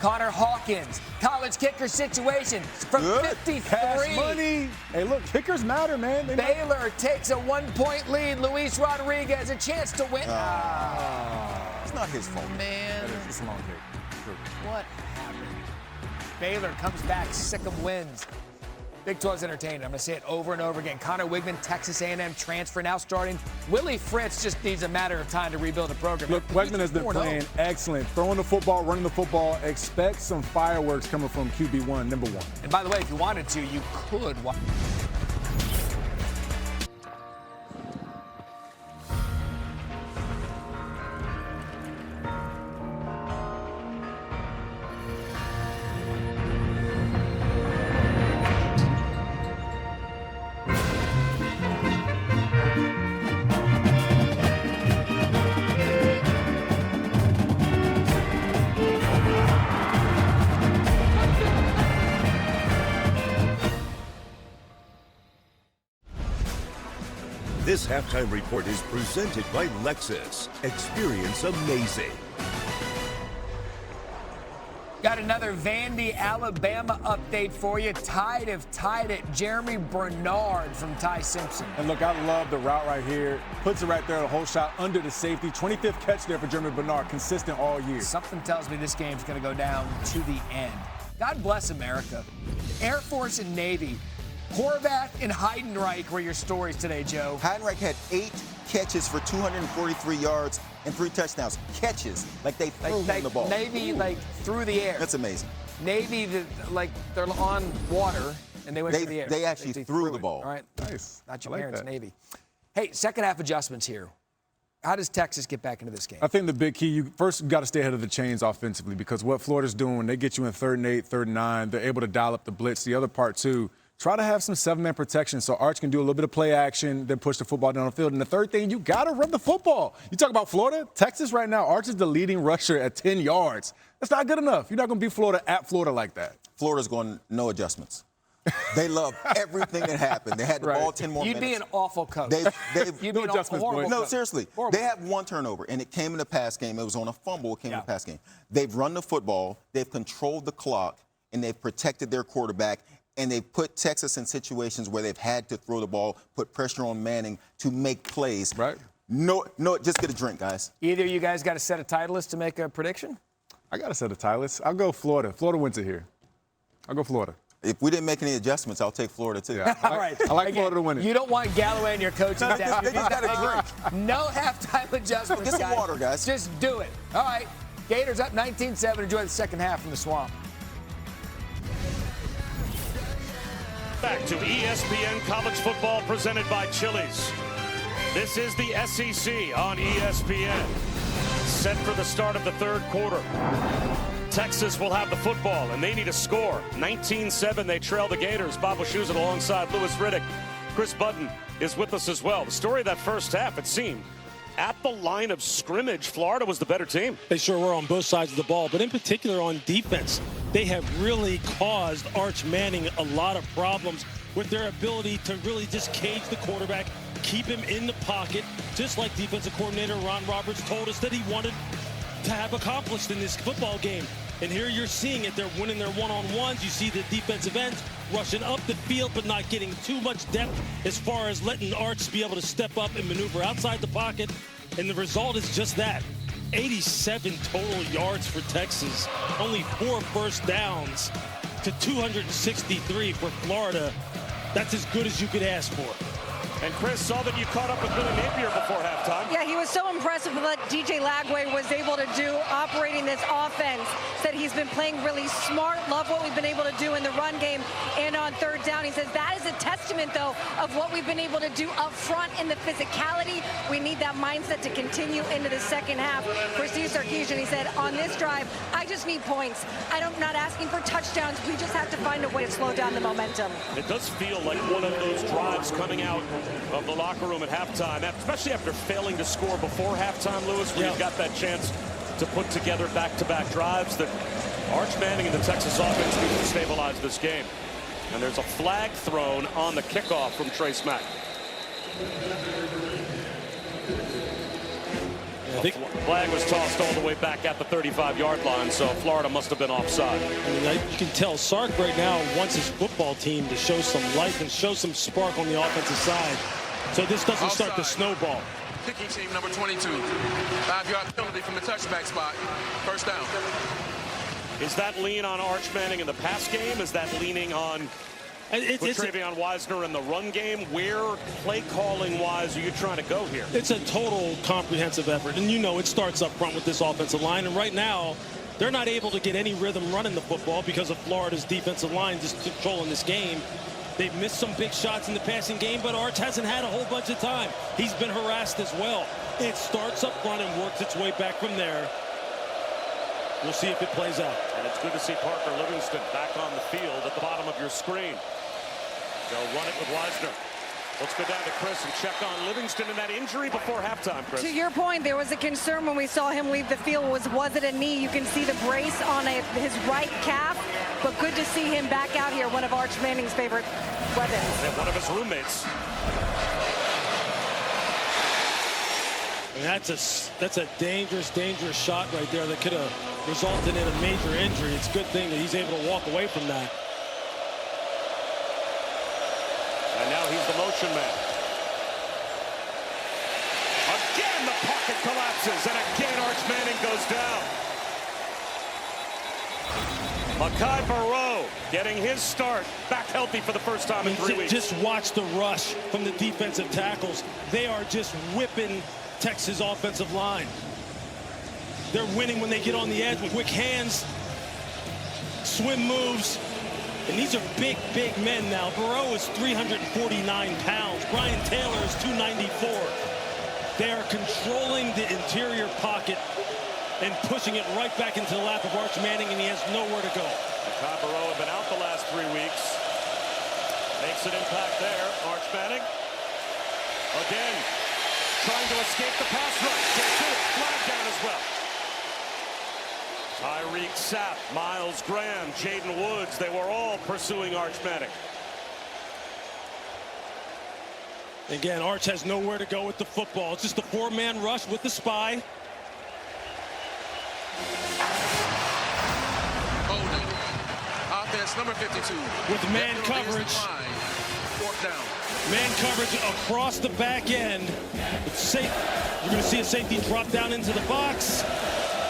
Connor Hawkins, college kicker situation from 53. Cash money. Hey, look, kickers matter, man. Baylor takes a 1-point lead. Luis Rodriguez a chance to win. It's not his fault. Man. It's a long kick. What happened? Baylor comes back, sick of wins. Big 12's entertaining. I'm going to say it over and over again. Connor Wigman, Texas A&M transfer, now starting. Willie Fritz just needs a matter of time to rebuild the program. Look, Wegman has been playing excellent. Throwing the football, running the football. Expect some fireworks coming from QB1, number 1. And by the way, if you wanted to, you could watch. This halftime report is presented by Lexus. Experience amazing. Got another Vandy, Alabama update for you. Tide have tied it. Jeremy Bernard from Ty Simpson. And look, I love the route right here. Puts it right there, a whole shot under the safety. 25th catch there for Jeremy Bernard, consistent all year. Something tells me this game's going to go down to the end. God bless America. Air Force and Navy. Horvath and Heidenreich were your stories today, Joe. Heidenreich had 8 catches for 243 yards and 3 touchdowns. Catches, like they threw him the ball. Navy, through the air. That's amazing. Navy, they're on water, and they went through the air. They actually threw the ball. All right. Nice. Not your I like parents' that. Navy. Hey, second half adjustments here. How does Texas get back into this game? I think the big key, you first got to stay ahead of the chains offensively, because what Florida's doing, when they get you in 3rd and 8, 3rd and 9, they're able to dial up the blitz. The other part, too, try to have some 7-man protection so Arch can do a little bit of play action, then push the football down the field. And the third thing, you got to run the football. You talk about Florida, Texas right now, Arch is the leading rusher at 10 yards. That's not good enough. You're not going to beat Florida at Florida like that. Florida's going no adjustments. They love everything that happened. They had the ball 10 more minutes. You'd be an awful coach. You'd be an horrible No, coach. seriously. Horrible. They had 1 turnover, and it came in the pass game. It was on a fumble. It came in the pass game. They've run the football. They've controlled the clock, and they've protected their quarterback. And they've put Texas in situations where they've had to throw the ball, put pressure on Manning to make plays. Right. No, just get a drink, guys. Either you guys got to set a Titleist to make a prediction? I got to set a Titleist. I'll go Florida. Florida wins it here. I'll go Florida. If we didn't make any adjustments, I'll take Florida, too. Yeah, All right. I like Again, Florida to win it. You don't want Galloway and your coaching staff. They just got a drink. No halftime adjustments, Get some guys. water, guys. Just do it. All right. Gators up 19-7. Enjoy the second half from the Swamp. Back to ESPN College Football presented by Chili's. This is the SEC on ESPN. Set for the start of the 3rd quarter. Texas will have the football, and they need a score. 19-7, they trail the Gators. Bob Wischusen alongside Lewis Riddick. Chris Button is with us as well. The story of that first half, it seemed, at the line of scrimmage, Florida was the better team. They sure were on both sides of the ball, but in particular on defense, they have really caused Arch Manning a lot of problems with their ability to really just cage the quarterback, keep him in the pocket, just like defensive coordinator Ron Roberts told us that he wanted to have accomplished in this football game. And here you're seeing it. They're winning their one-on-ones. You see the defensive ends rushing up the field, but not getting too much depth as far as letting Arch be able to step up and maneuver outside the pocket. And the result is just that. 87 total yards for Texas. Only 4 first downs to 263 for Florida. That's as good as you could ask for. And Chris, saw that you caught up with Billy Napier before halftime. Yeah, he was so impressive with what DJ Lagway was able to do operating this offense. Said he's been playing really smart. Love what we've been able to do in the run game and on 3rd down. He says that is a testament, though, of what we've been able to do up front in the physicality. We need that mindset to continue into the second half. For Steve Sarkisian, he said, on this drive, I just need points. I'm not asking for touchdowns. We just have to find a way to slow down the momentum. It does feel like one of those drives coming out of the locker room at halftime, especially after failing to score before halftime, Lewis, where you've got that chance to put together back-to-back drives that Arch Manning and the Texas offense need to stabilize this game. And there's a flag thrown on the kickoff from Trace Mack. The flag was tossed all the way back at the 35-yard line, so Florida must have been offside. I mean, you can tell Sark right now wants his football team to show some life and show some spark on the offensive side. So this doesn't start to snowball. Kicking team number 22. 5-yard penalty from the touchback spot. First down. Is that lean on Arch Manning in the pass game? Is that leaning on With Travion Wisner in the run game, where play calling wise are you trying to go here? It's a total comprehensive effort, and you know it starts up front with this offensive line, and right now they're not able to get any rhythm running the football because of Florida's defensive line just controlling this game. They've missed some big shots in the passing game, but Arch hasn't had a whole bunch of time. He's been harassed as well. It starts up front and works its way back from there. We'll see if it plays out. And it's good to see Parker Livingston back on the field at the bottom of your screen. They'll run it with Wisner. Let's go down to Chris and check on Livingston and that injury before halftime, Chris. To your point, there was a concern when we saw him leave the field. Was it a knee? You can see the brace on his right calf, but good to see him back out here, one of Arch Manning's favorite weapons. And one of his roommates. And that's a dangerous shot right there that could have resulted in a major injury. It's a good thing that he's able to walk away from that. And now he's the motion man. Again, the pocket collapses, and again, Arch Manning goes down. Mekhi Barrow getting his start, back healthy for the first time in 3 weeks. Just watch the rush from the defensive tackles. They are just whipping Texas offensive line. They're winning when they get on the edge with quick hands, swim moves. And these are big men now. Barrow is 349 pounds. Brian Taylor is 294. They are controlling the interior pocket and pushing it right back into the lap of Arch Manning, and he has nowhere to go. Mekhi Barrow has been out the last 3 weeks. Makes an impact there. Arch Manning. Again, trying to escape the pass rush. Can't do it. Flag down as well. Tyreek Sapp, Miles Graham, Jaden Woods, they were all pursuing Arch Manning. Again, Arch has nowhere to go with the football. It's just a four-man rush with the spy. Holding. Offense number 52. With man coverage. Fourth down. Man coverage across the back end. It's safe. You're going to see a safety drop down into the box.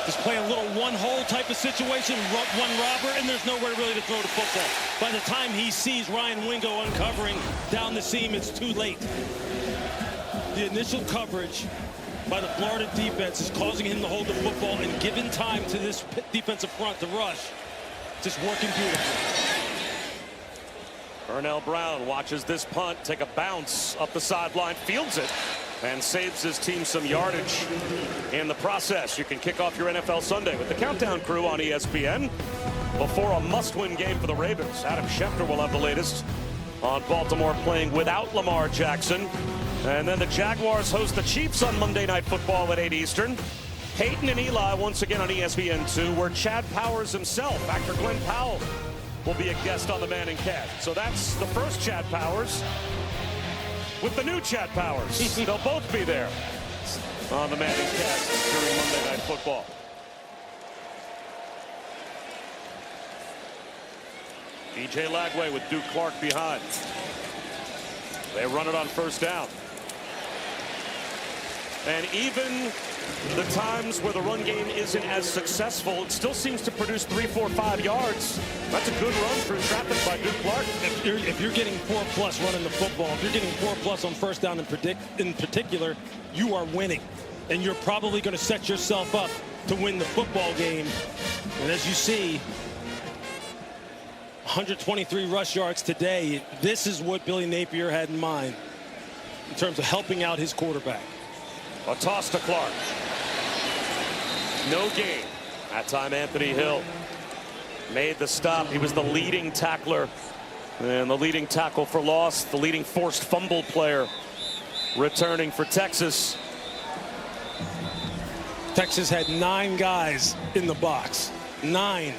Just play a little one-hole type of situation, one robber, and there's nowhere really to throw the football. By the time he sees Ryan Wingo uncovering down the seam, it's too late. The initial coverage by the Florida defense is causing him to hold the football and giving time to this defensive front to rush. Just working beautifully. Burnell Brown watches this punt take a bounce up the sideline, fields it, and saves his team some yardage in the process. You can kick off your NFL Sunday with the Countdown Crew on ESPN before a must-win game for the Ravens. Adam Schefter will have the latest on Baltimore playing without Lamar Jackson. And then the Jaguars host the Chiefs on Monday Night Football at 8 Eastern. Peyton and Eli once again on ESPN2, where Chad Powers himself, actor Glenn Powell, will be a guest on the Manning Cast. So that's the first Chad Powers with the new Chad Powers. They'll both be there on the Manning Cast during Monday Night Football. DJ Lagway with Duke Clark behind. They run it on first down. And even the times where the run game isn't as successful, it still seems to produce 3, 4, 5 yards. That's a good run through traffic by Duke Clark. If you're getting 4+ running the football, if you're getting 4+ on first down in particular, you are winning. And you're probably going to set yourself up to win the football game. And as you see, 123 rush yards today. This is what Billy Napier had in mind in terms of helping out his quarterback. A toss to Clark. No gain. That time Anthony Hill made the stop. He was the leading tackler and the leading tackle for loss, the leading forced fumble player returning for Texas. Texas had 9 guys in the box. 9.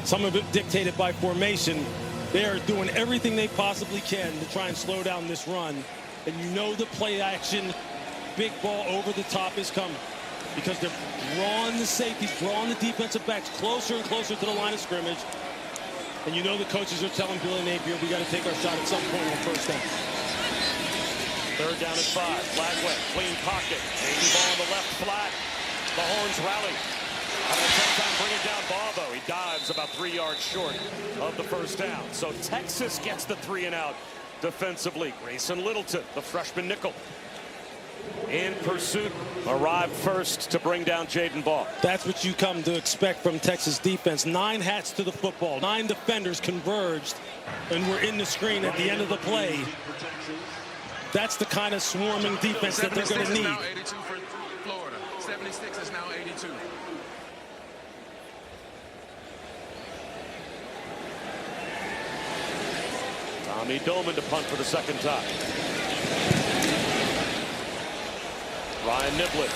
Some of it dictated by formation. They are doing everything they possibly can to try and slow down this run. And you know the play action, big ball over the top is coming because they're drawing the safeties, drawing the defensive backs closer and closer to the line of scrimmage. And you know the coaches are telling Billy Napier, we got to take our shot at some point on first down. Third down and 5. Lagway, clean pocket. Baby ball on the left flat. The Horns rally. Time bringing down ball, though. He dives about 3 yards short of the first down. So Texas gets the 3 and out defensively. Grayson Littleton, the freshman nickel, in pursuit, arrived first to bring down Jaden Ball. That's what you come to expect from Texas defense. 9 hats to the football. 9 defenders converged, and we're in the screen at the end of the play. That's the kind of swarming defense that they're going to need. 76 is now 82 for Florida. 76 is now 82. Tommy Doman to punt for the second time. Ryan Niblett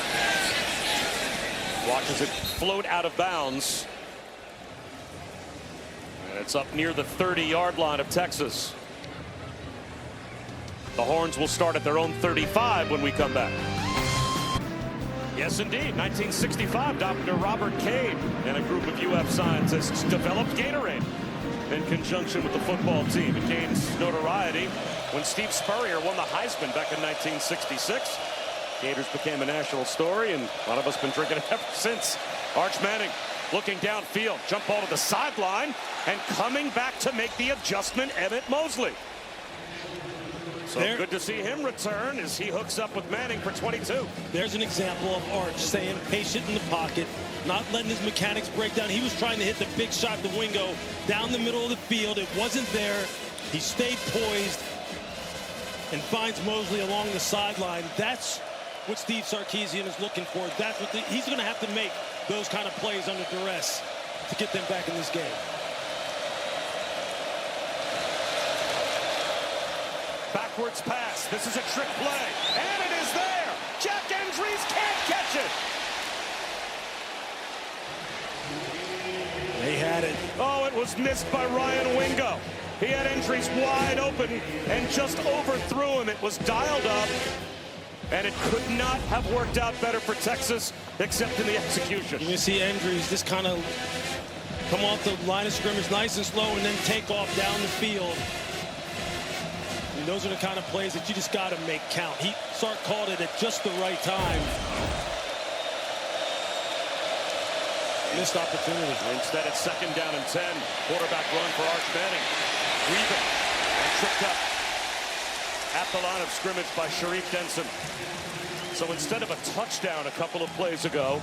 watches it float out of bounds. And it's up near the 30-yard line of Texas. The Horns will start at their own 35 when we come back. Yes, indeed. 1965, Dr. Robert Cade and a group of UF scientists developed Gatorade in conjunction with the football team. It gains notoriety when Steve Spurrier won the Heisman back in 1966. Gators became a national story, and a lot of us have been drinking it ever since. Arch Manning looking downfield, jump ball to the sideline, and coming back to make the adjustment, Emmett Mosley. So good to see him return as he hooks up with Manning for 22. There's an example of Arch staying patient in the pocket, not letting his mechanics break down. He was trying to hit the big shot to Wingo down the middle of the field. It wasn't there. He stayed poised and finds Mosley along the sideline. That's what Steve Sarkisian is looking for. That's what he's going to have to make those kind of plays under duress to get them back in this game. Backwards pass. This is a trick play. And it is there. Jack Endries can't catch it. They had it. Oh, it was missed by Ryan Wingo. He had Endries wide open and just overthrew him. It was dialed up, and it could not have worked out better for Texas except in the execution. You see Endries just kind of come off the line of scrimmage nice and slow and then take off down the field. And those are the kind of plays that you just got to make count. Sark called it at just the right time. Missed opportunity. Instead, it's 2nd down and 10. Quarterback run for Arch Manning. Weaving and tripped up at the line of scrimmage by Sharif Denson. So instead of a touchdown a couple of plays ago,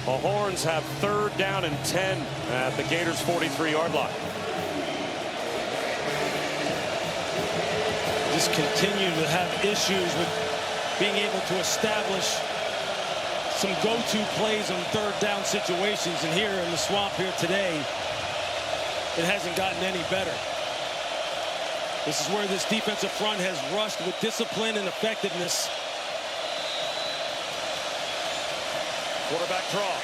the Horns have 3rd down and 10 at the Gators' 43-yard line. Just continue to have issues with being able to establish some go-to plays on 3rd down situations. And here in the swamp here today, it hasn't gotten any better. This is where this defensive front has rushed with discipline and effectiveness. Quarterback draw.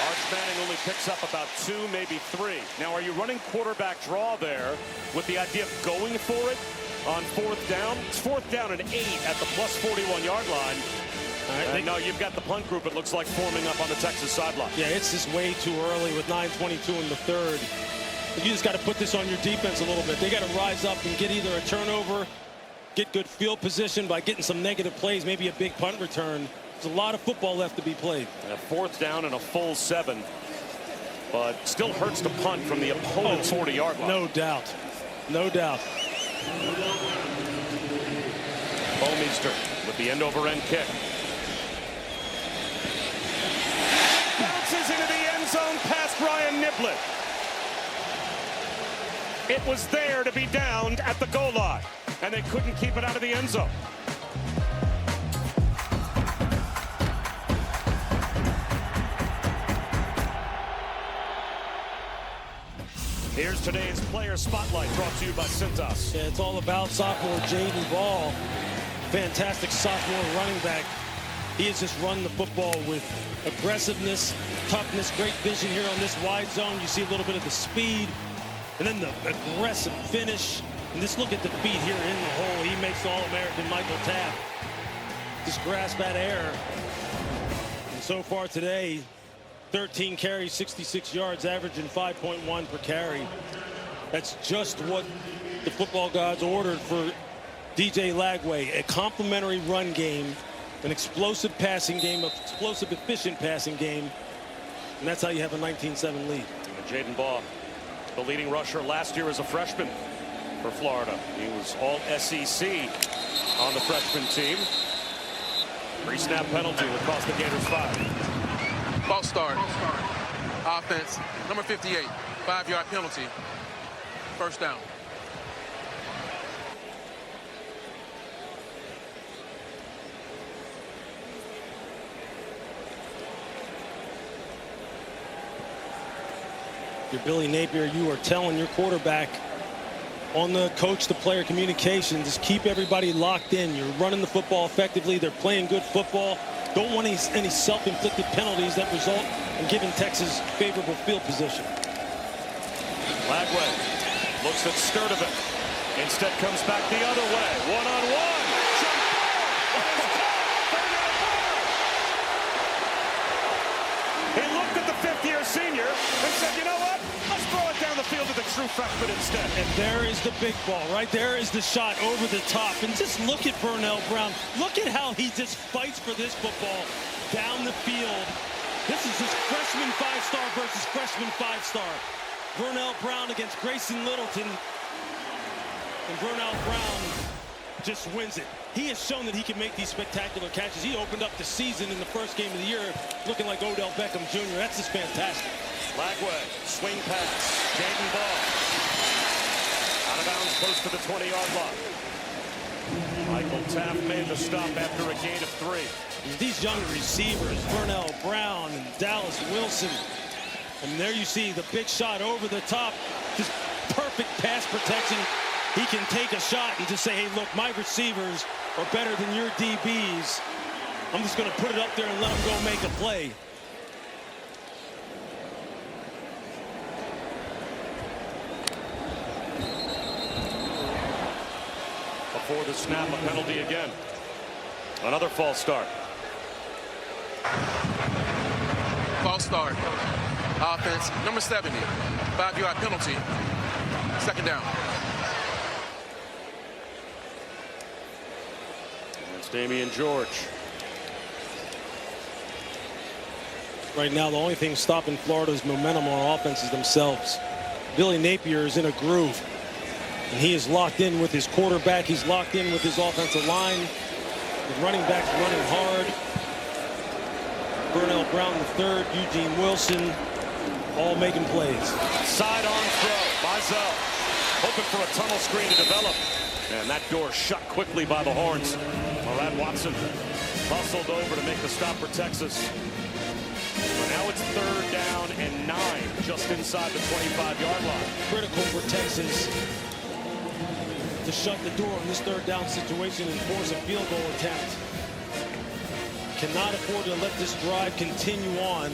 Arch Manning only picks up about 2, maybe 3. Now, are you running quarterback draw there with the idea of going for it on 4th down? It's 4th down and 8 at the plus 41-yard line. No, you've got the punt group, it looks like, forming up on the Texas sideline. Yeah, it's just way too early with 9:22 in the 3rd. You just got to put this on your defense a little bit. They got to rise up and get either a turnover, get good field position by getting some negative plays, maybe a big punt return. There's a lot of football left to be played. And a 4th down and a full 7. But still hurts to punt from the opponent's 40-yard line. No doubt. No doubt. Bomeister with the end-over-end kick. Bounces into the end zone past Ryan Niblett. It was there to be downed at the goal line, and they couldn't keep it out of the end zone. Here's today's player spotlight brought to you by Cintas. Yeah, it's all about sophomore Jaden Ball. Fantastic sophomore running back. He has just run the football with aggressiveness, toughness, great vision here on this wide zone. You see a little bit of the speed and then the aggressive finish. And just look at the feet here in the hole. He makes the All-American Michael Tapp just grasp that air. And so far today, 13 carries, 66 yards, averaging 5.1 per carry. That's just what the football gods ordered for DJ Lagway. A complimentary run game an explosive passing game, an explosive, efficient passing game, and that's how you have a 19-7 lead. Jaden Baugh, the leading rusher last year as a freshman for Florida. He was all SEC on the freshman team. Pre-snap penalty will cost the Gators 5. False start. Offense, number 58, 5-yard penalty. First down. You're Billy Napier, you are telling your quarterback on the coach-to-player communication, just keep everybody locked in. You're running the football effectively. They're playing good football. Don't want any self-inflicted penalties that result in giving Texas favorable field position. Lagway looks at Sturdivant. Instead comes back the other way. One-on-one. Jump ball. It is caught. He looked at the fifth-year senior and said, you know what? Let's throw it down the field to the true freshman instead. And there is the big ball, right? There is the shot over the top. And just look at Vernell Brown. Look at how he just fights for this football down the field. This is his freshman 5-star versus freshman 5-star. Vernell Brown against Grayson Littleton. And Vernell Brown just wins it. He has shown that he can make these spectacular catches. He opened up the season in the first game of the year looking like Odell Beckham Jr. That's just fantastic. Lagway, swing pass. Jaden Baugh. Out of bounds close to the 20-yard line. Michael Taft made the stop after a gain of 3. These young receivers, Vernell Brown and Dallas Wilson. And there you see the big shot over the top. Just perfect pass protection. He can take a shot and just say, hey, look, my receivers are better than your DBs. I'm just going to put it up there and let them go make a play. Before the snap, a penalty again. Another false start. False start. Offense, number 70, 5-yard penalty. Second down. It's Damian George. Right now, the only thing stopping Florida's momentum on offense is themselves. Billy Napier is in a groove. And he is locked in with his quarterback. He's locked in with his offensive line. The running backs running hard. Vernell Brown III, Eugene Wilson, all making plays. Sidearm throw. Mizell hoping for a tunnel screen to develop. And that door shut quickly by the Horns. Murad Watson hustled over to make the stop for Texas. But now it's 3rd down and 9 just inside the 25-yard line. Critical for Texas to shut the door in this 3rd down situation and force a field goal attempt. Cannot afford to let this drive continue on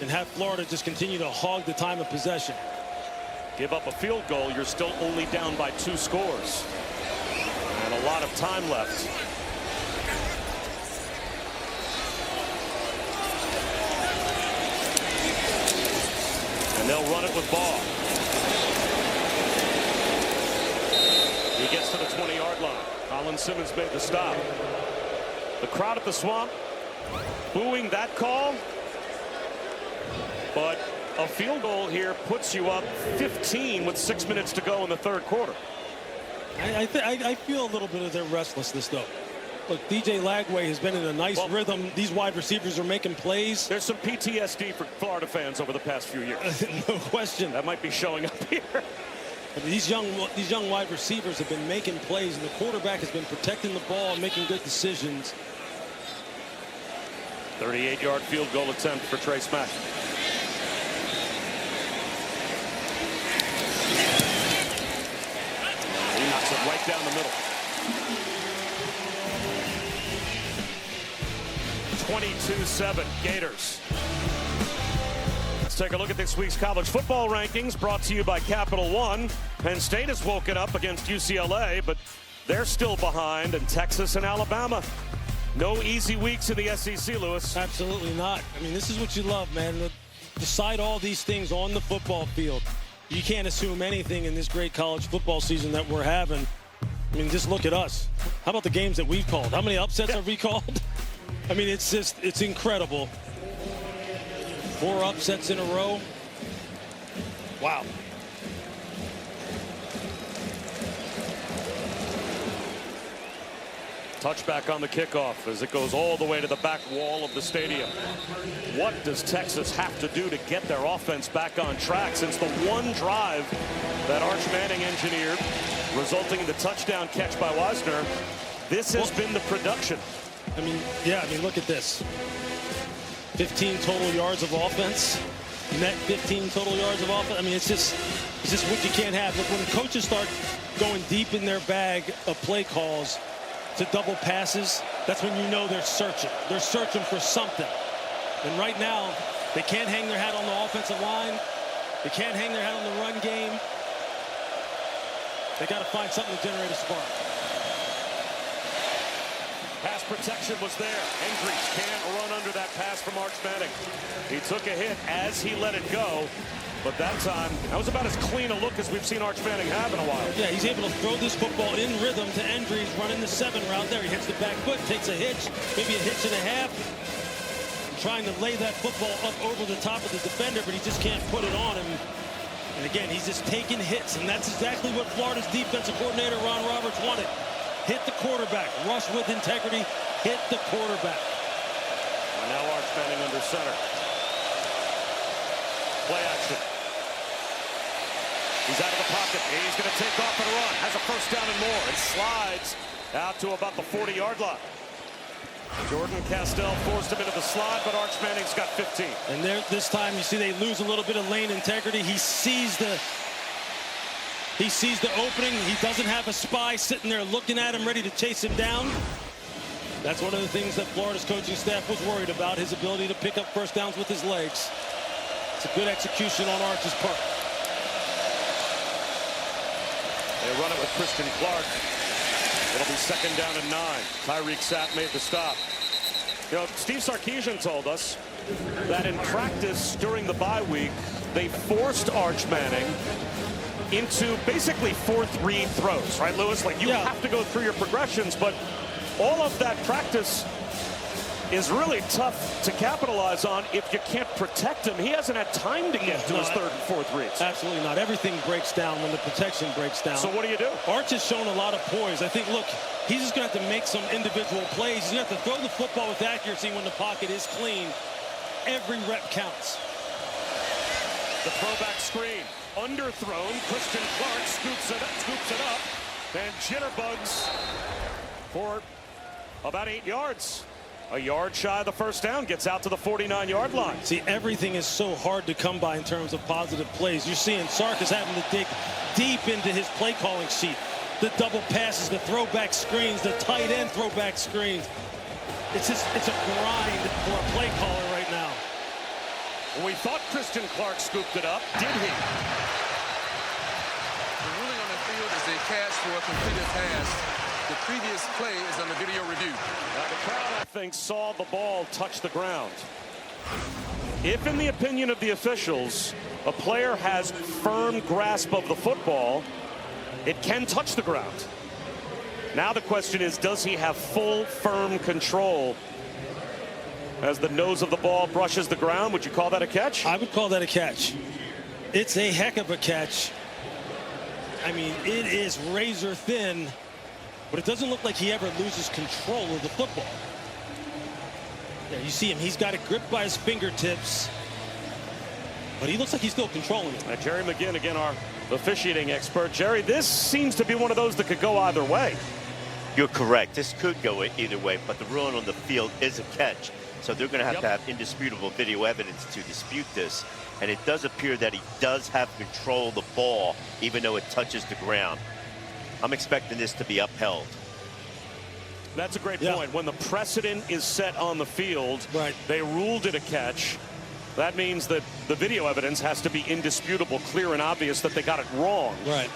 and have Florida just continue to hog the time of possession. Give up a field goal, you're still only down by 2 scores. And a lot of time left. And they'll run it with Baugh. He gets to the 20-yard line. Colin Simmons made the stop. The crowd at the Swamp booing that call. But a field goal here puts you up 15 with 6 minutes to go in the 3rd quarter. I feel a little bit of their restlessness, though. Look, DJ Lagway has been in a nice rhythm. These wide receivers are making plays. There's some PTSD for Florida fans over the past few years. No question. That might be showing up here. But these young wide receivers have been making plays, and the quarterback has been protecting the ball and making good decisions. 38-yard field goal attempt for Trey Smack. He knocks it right down the middle. 22-7 Gators. Let's take a look at this week's college football rankings brought to you by Capital One. Penn State has woken up against UCLA, but they're still behind, and Texas and Alabama. No easy weeks in the SEC, Lewis. Absolutely not. I mean, this is what you love, man. Decide all these things on the football field. You can't assume anything in this great college football season that we're having. I mean, just look at us. How about the games that we've called? How many upsets have we called? I mean, it's incredible. 4 upsets in a row. Wow. Touchback on the kickoff as it goes all the way to the back wall of the stadium. What does Texas have to do to get their offense back on track since the one drive that Arch Manning engineered, resulting in the touchdown catch by Wisner? This has been the production. I mean, yeah, I mean, look at this. 15 total yards of offense. Net 15 total yards of offense. I mean, it's just what you can't have. Look, when coaches start going deep in their bag of play calls to double passes, that's when you know they're searching. They're searching for something. And right now, they can't hang their hat on the offensive line. They can't hang their hat on the run game. They got to find something to generate a spark. Pass protection was there. Hendricks can't run under that pass from Arch Manning. He took a hit as he let it go. But that time, that was about as clean a look as we've seen Arch Manning have in a while. Yeah, he's able to throw this football in rhythm to Hendricks, running the 7 route there. He hits the back foot, takes a hitch, maybe a hitch and a half. Trying to lay that football up over the top of the defender, but he just can't put it on him. And again, he's just taking hits, and that's exactly what Florida's defensive coordinator, Ron Roberts, wanted. Hit the quarterback, rush with integrity, hit the quarterback. And now Arch Manning under center. Play action. He's out of the pocket. He's going to take off and run. Has a first down and more. And slides out to about the 40-yard line. Jordan Castell forced him into the slide, but Arch Manning's got 15. And there, this time, you see they lose a little bit of lane integrity. He sees the opening. He doesn't have a spy sitting there looking at him, ready to chase him down. That's one of the things that Florida's coaching staff was worried about, his ability to pick up first downs with his legs. It's a good execution on Arch's part. They run it with Christian Clark. It'll be 2nd down and 9. Tyreek Sapp made the stop. You know, Steve Sarkisian told us that in practice during the bye week, they forced Arch Manning into basically 4-3 throws, right, Lewis? Like, you have to go through your progressions, but all of that practice is really tough to capitalize on if you can't protect him. He hasn't had time to get to his 3rd and 4th reads. Absolutely not. Everything breaks down when the protection breaks down. So what do you do? Arch has shown a lot of poise. I think, look, he's just going to have to make some individual plays. He's going to have to throw the football with accuracy when the pocket is clean. Every rep counts. The throwback screen. Underthrown. Christian Clark scoops it up. And jitterbugs for about 8 yards. A yard shy of the first down, gets out to the 49-yard line. See, everything is so hard to come by in terms of positive plays. You're seeing Sark is having to dig deep into his play calling sheet. The double passes, the throwback screens, the tight end throwback screens. It's a grind for a play caller right now. We thought Christian Clark scooped it up. Did he? The ruling on the field is a catch for a completed pass. The previous play is under video review. Now the crowd, I think, saw the ball touch the ground. If, in the opinion of the officials, a player has firm grasp of the football, it can touch the ground. Now the question is, does he have full, firm control as the nose of the ball brushes the ground? Would you call that a catch? I would call that a catch. It's a heck of a catch. I mean, it is razor thin. But it doesn't look like he ever loses control of the football. Yeah, you see him. He's got it gripped by his fingertips. But he looks like he's still controlling it. Jerry McGinn, again, our officiating expert. Jerry, this seems to be one of those that could go either way. You're correct. This could go either way, but the ruling on the field is a catch. So they're going to have indisputable video evidence to dispute this. And it does appear that he does have control of the ball, even though it touches the ground. I'm expecting this to be upheld. That's a great point. When the precedent is set on the field, they ruled it a catch. That means that the video evidence has to be indisputable, clear and obvious that they got it wrong. Right.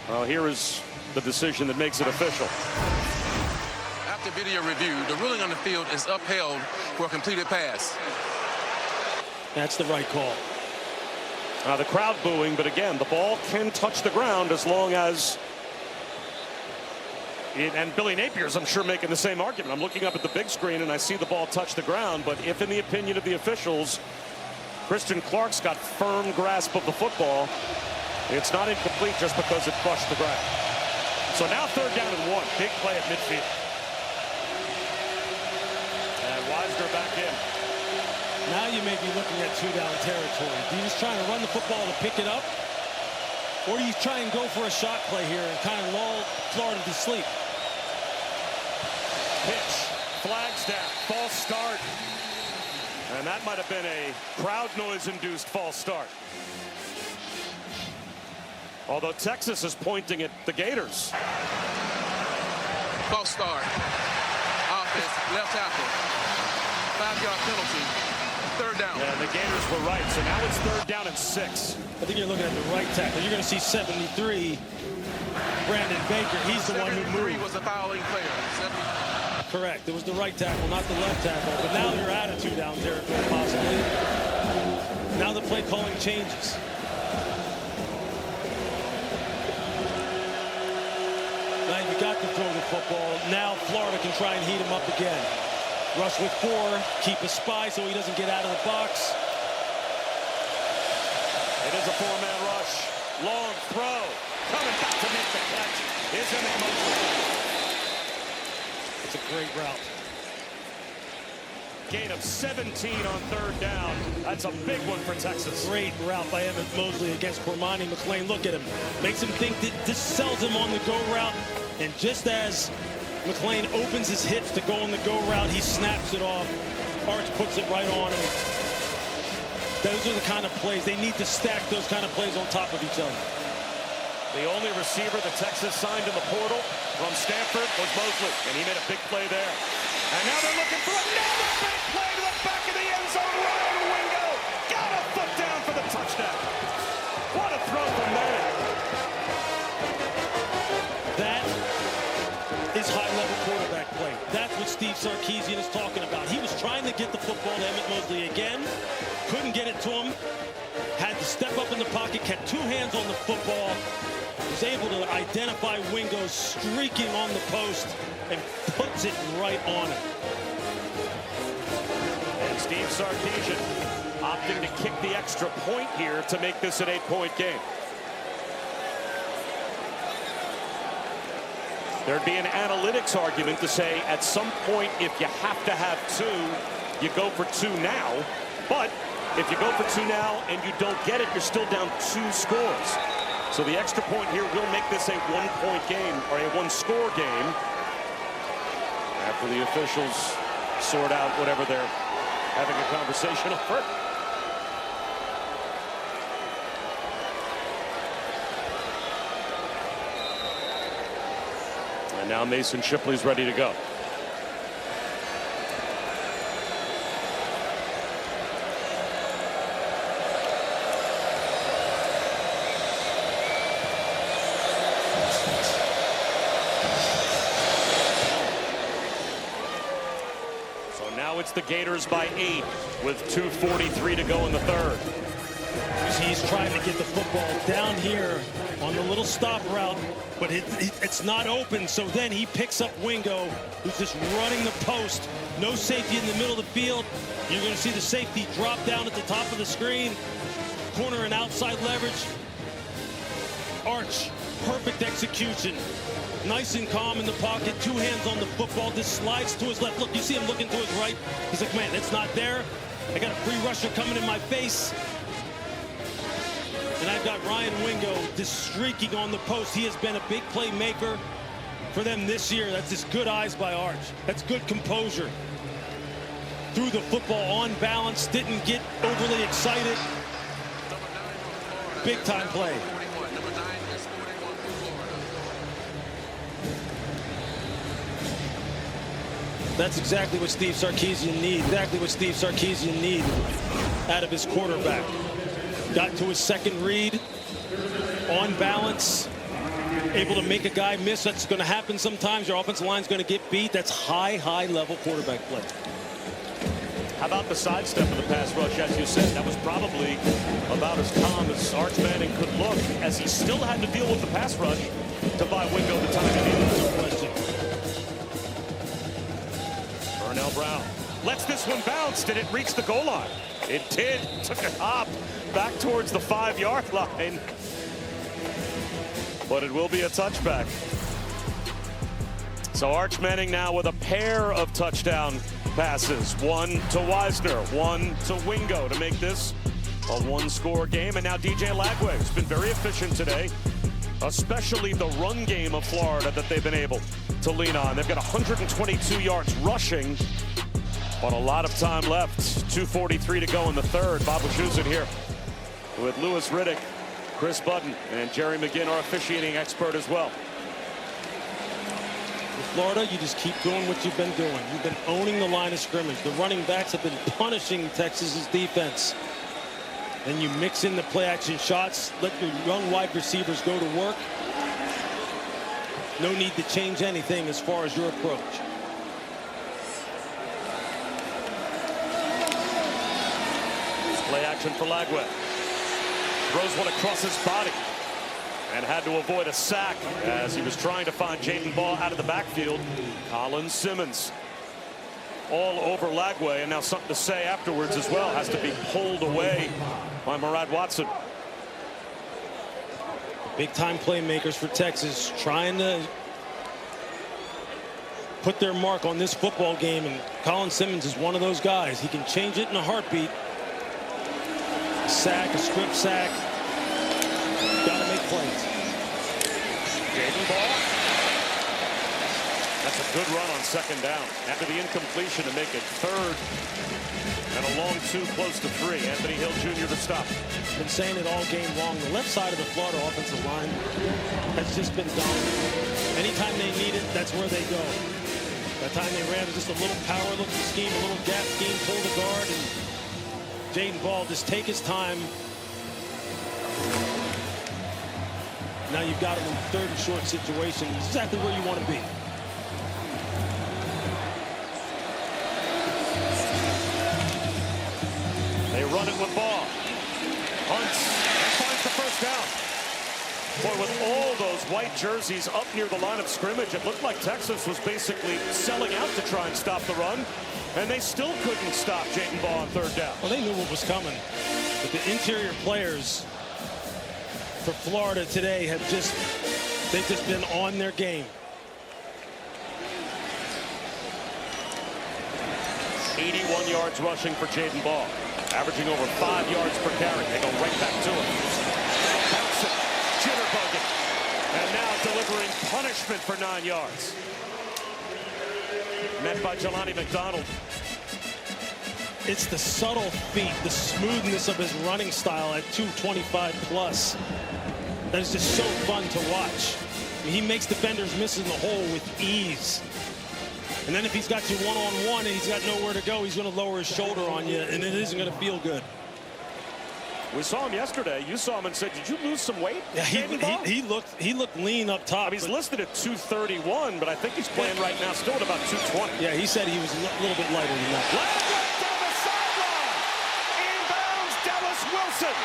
Well, here is the decision that makes it official. After video review, the ruling on the field is upheld for a completed pass. That's the right call. The crowd booing, but again, the ball can touch the ground as long as And Billy Napier's, I'm sure, making the same argument. I'm looking up at the big screen and I see the ball touch the ground, but if in the opinion of the officials, Christian Clark's got firm grasp of the football, it's not incomplete just because it crushed the ground. So now 3rd down and 1. Big play at midfield. And Wisner back in. Now you may be looking at 2-down territory. Do you just trying to run the football to pick it up? Or do you try and go for a shot play here and kind of lull Florida to sleep? Pitch. Flags down. False start. And that might have been a crowd noise-induced false start. Although Texas is pointing at the Gators. False start. Offense, left tackle. 5-yard penalty. 3rd down. Yeah, the Gators were right. So now it's 3rd down and 6. I think you're looking at the right tackle. You're going to see 73. Brandon Baker, he's the one who moved. 73 was a fouling player. Correct. It was the right tackle, not the left tackle. But now you're out of 2-down territory, possibly. Now the play calling changes. Now you got to throw the football. Now Florida can try and heat him up again. Rush with 4, keep a spy so he doesn't get out of the box. It is a 4-man rush. Long throw. Coming back to make the catch is Emmett Mosley. It's a great route. Gain of 17 on 3rd down. That's a big one for Texas. Great route by Emmett Mosley against Cormani McClain. Look at him. Makes him think that this sells him on the go route. And just as McClain opens his hips to go on the go route, he snaps it off. Arch puts it right on him. Those are the kind of plays. They need to stack those kind of plays on top of each other. The only receiver that Texas signed in the portal from Stanford was Mosley, and he made a big play there. And now they're looking for another big play to the back of the end zone. Ryan Wingo got a foot down for the touchdown. What a throw from there. That is high-level quarterback play. That's what Steve Sarkisian is talking about. He was trying to get the football to Emmett Mosley again. Couldn't get it to him. Had to step up in the pocket, kept 2 hands on the football. Was able to identify Wingo streaking on the post and puts it right on him. And Steve Sarkisian opting to kick the extra point here to make this an 8-point game. There'd be an analytics argument to say at some point if you have to have 2, you go for 2 now. But if you go for 2 now and you don't get it, you're still down 2 scores. So the extra point here will make this a 1-point game or a 1-score game after the officials sort out whatever they're having a conversation over. And now Mason Shipley's ready to go. It's the Gators by 8 with 2:43 to go in the 3rd. He's trying to get the football down here on the little stop route, but it's not open. So then he picks up Wingo, who's just running the post. No safety in the middle of the field. You're going to see the safety drop down at the top of the screen. Corner and outside leverage. Arch, perfect execution. Nice and calm in the pocket, 2 hands on the football, just slides to his left. Look, you see him looking to his right. He's like, man, it's not there. I got a free rusher coming in my face. And I've got Ryan Wingo just streaking on the post. He has been a big playmaker for them this year. That's just good eyes by Arch. That's good composure. Threw the football on balance, didn't get overly excited. Big time play. That's exactly what Steve Sarkisian needs. Exactly what Steve Sarkisian needs out of his quarterback. Got to his second read, on balance, able to make a guy miss. That's going to happen sometimes. Your offensive line's going to get beat. That's high-level quarterback play. How about the sidestep of the pass rush? As you said, that was probably about as calm as Arch Manning could look, as he still had to deal with the pass rush to buy Wingo the time he needed. No question. Brown lets this one bounce. Did it reach the goal line? It did. Took a hop back towards the 5-yard line. But it will be a touchback. So Arch Manning now with a pair of touchdown passes. One to Wisner, one to Wingo to make this a one-score game. And now DJ Lagway has been very efficient today, especially the run game of Florida that they've been able to lean on. They've got 122 yards rushing, but a lot of time left. 2:43 to go in the third. Bob Wischusen here with Louis Riddick, Chris Budden, and Jerry McGinn, our officiating expert as well. With Florida, you just keep doing what you've been doing. You've been owning the line of scrimmage. The running backs have been punishing Texas's defense. Then you mix in the play-action shots, let your young wide receivers go to work. No need to change anything as far as your approach. Play action for Lagway. Throws one across his body and had to avoid a sack as he was trying to find Jaden Ball out of the backfield. Colin Simmons all over Lagway, and now something to say afterwards as well. Has to be pulled away by Murad Watson. Big-time playmakers for Texas trying to put their mark on this football game, and Colin Simmons is one of those guys. He can change it in a heartbeat. A sack, a strip sack. Gotta make plays. Jaden Ball. That's a good run on second down. After the incompletion to make it third and a long 2 close to 3. Anthony Hill Jr. to stop. Been saying it all game long. The left side of the Florida offensive line has just been dominant. Anytime they need it, that's where they go. That time they ran just a little power looking scheme, a little gap scheme, pull the guard, and Jaden Ball just take his time. Now you've got him in third and short situation. Exactly where you want to be. They run it with Ball. Hunts and finds the first down. Boy, with all those white jerseys up near the line of scrimmage, it looked like Texas was basically selling out to try and stop the run, and they still couldn't stop Jaden Ball on third down. Well, they knew what was coming. But the interior players for Florida today have they've just been on their game. 81 yards rushing for Jaden Ball, averaging over 5 yards per carry. They go right back to him. Bouncing, jitterbugging, and now delivering punishment for 9 yards. Met by Jelani McDonald. It's the subtle feet, the smoothness of his running style at 225 plus. That is just so fun to watch. I mean, he makes defenders miss in the hole with ease. And then if he's got you one-on-one and he's got nowhere to go, he's going to lower his shoulder on you, and it isn't going to feel good. We saw him yesterday. You saw him and said, "Did you lose some weight?" Yeah, he looked lean up top. I mean, he's listed at 231, but I think he's playing right now still at about 220. Yeah, he said he was a little bit lighter than that. Lagway down the sideline. Inbounds Dallas Wilson.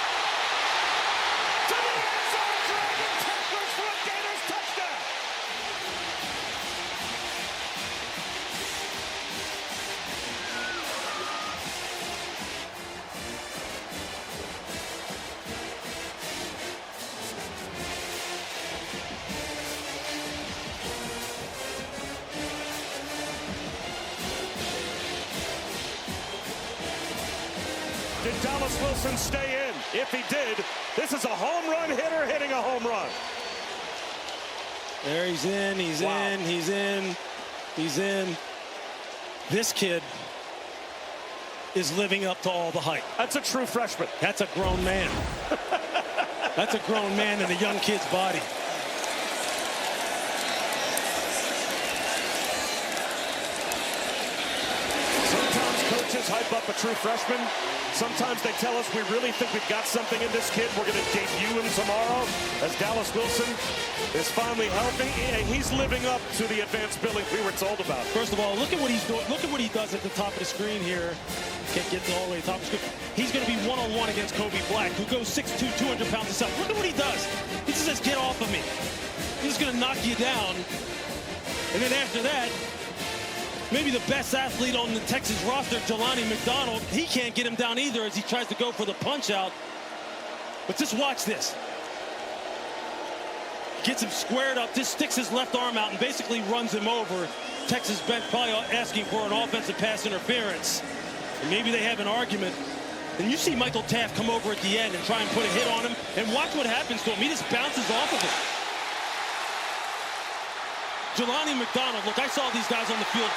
To the end zone, dragging tacklers for a Gators touchdown. Did Dallas Wilson stay in? If he did, this is a home run hitter hitting a home run. There he's in, he's in, he's in, he's in. This kid is living up to all the hype. That's a true freshman. That's a grown man. That's a grown man in a young kid's body. Sometimes coaches hype up a true freshman. Sometimes they tell us we really think we've got something in this kid. We're going to debut him tomorrow as Dallas Wilson is finally healthy, and he's living up to the advanced billing we were told about. First of all, look at what he's doing. Look at what he does at the top of the screen here. Can't get all the way to the top of the screen. He's going to be one-on-one against Kobe Black, who goes 6'2", 200 pounds himself. Look at what he does. He just says, "Get off of me." He's going to knock you down. And then after that, maybe the best athlete on the Texas roster, Jelani McDonald. He can't get him down either as he tries to go for the punch out. But just watch this. Gets him squared up, just sticks his left arm out and basically runs him over. Texas bench probably asking for an offensive pass interference. And maybe they have an argument. And you see Michael Taft come over at the end and try and put a hit on him. And watch what happens to him. He just bounces off of it. Jelani McDonald, look, I saw these guys on the field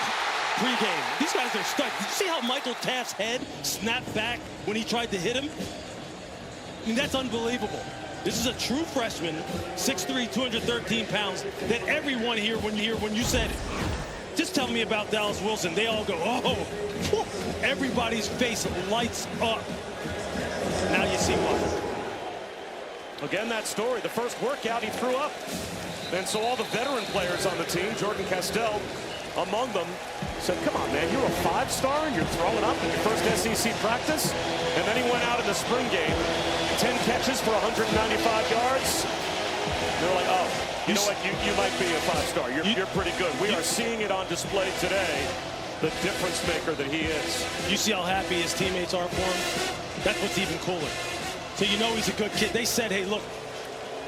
pregame. These guys are stuck. Did you see how Michael Taft's head snapped back when he tried to hit him? I mean, that's unbelievable. This is a true freshman, 6'3", 213 pounds, that everyone here, when you said, just tell me about Dallas Wilson, they all go, oh, whew. Everybody's face lights up. Now you see why. Again, that story, the first workout he threw up. And so all the veteran players on the team, Jordan Castell among them, said, come on, man, you're a 5-star and you're throwing up in your first SEC practice? And then he went out in the spring game, 10 catches for 195 yards. They're like, oh, you know what, you might be a 5-star. You're pretty good. We are seeing it on display today, the difference maker that he is. You see how happy his teammates are for him? That's what's even cooler. So you know he's a good kid. They said, hey, look,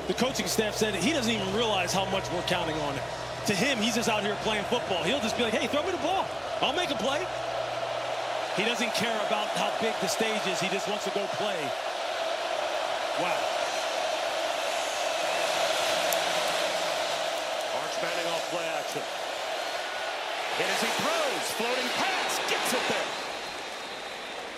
the coaching staff said he doesn't even realize how much we're counting on it. To him, he's just out here playing football. He'll just be like, hey, throw me the ball. I'll make a play. He doesn't care about how big the stage is. He just wants to go play. Wow. Arch Manning off play action. And as he throws, floating pass, gets it there.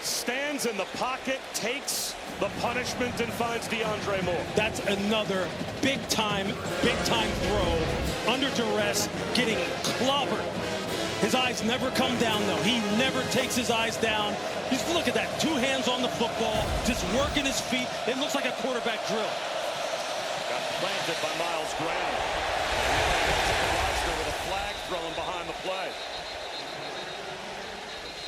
Stands in the pocket, takes the punishment, and finds DeAndre Moore. That's another big-time throw. Under duress, getting clobbered. His eyes never come down, though. He never takes his eyes down. Just look at that. 2 hands on the football, just working his feet. It looks like a quarterback drill. Got planted by Miles Graham. Wisner with a flag thrown behind the play.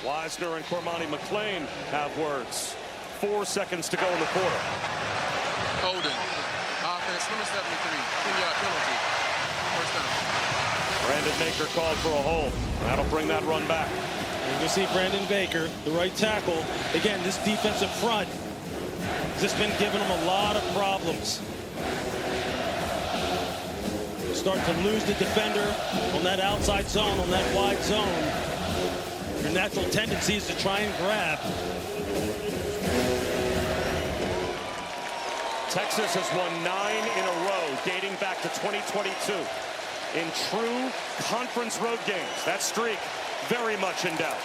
Wisner and Cormani McClain have words. 4 seconds to go in the quarter. Holding. Offense, number 73. 10-yard penalty. First down. Brandon Baker called for a hold. That'll bring that run back. And you see Brandon Baker, the right tackle. Again, this defensive front has just been giving them a lot of problems. Start to lose the defender on that outside zone, on that wide zone. Your natural tendency is to try and grab. Texas has won 9 in a row dating back to 2022 in true conference road games. That streak very much in doubt.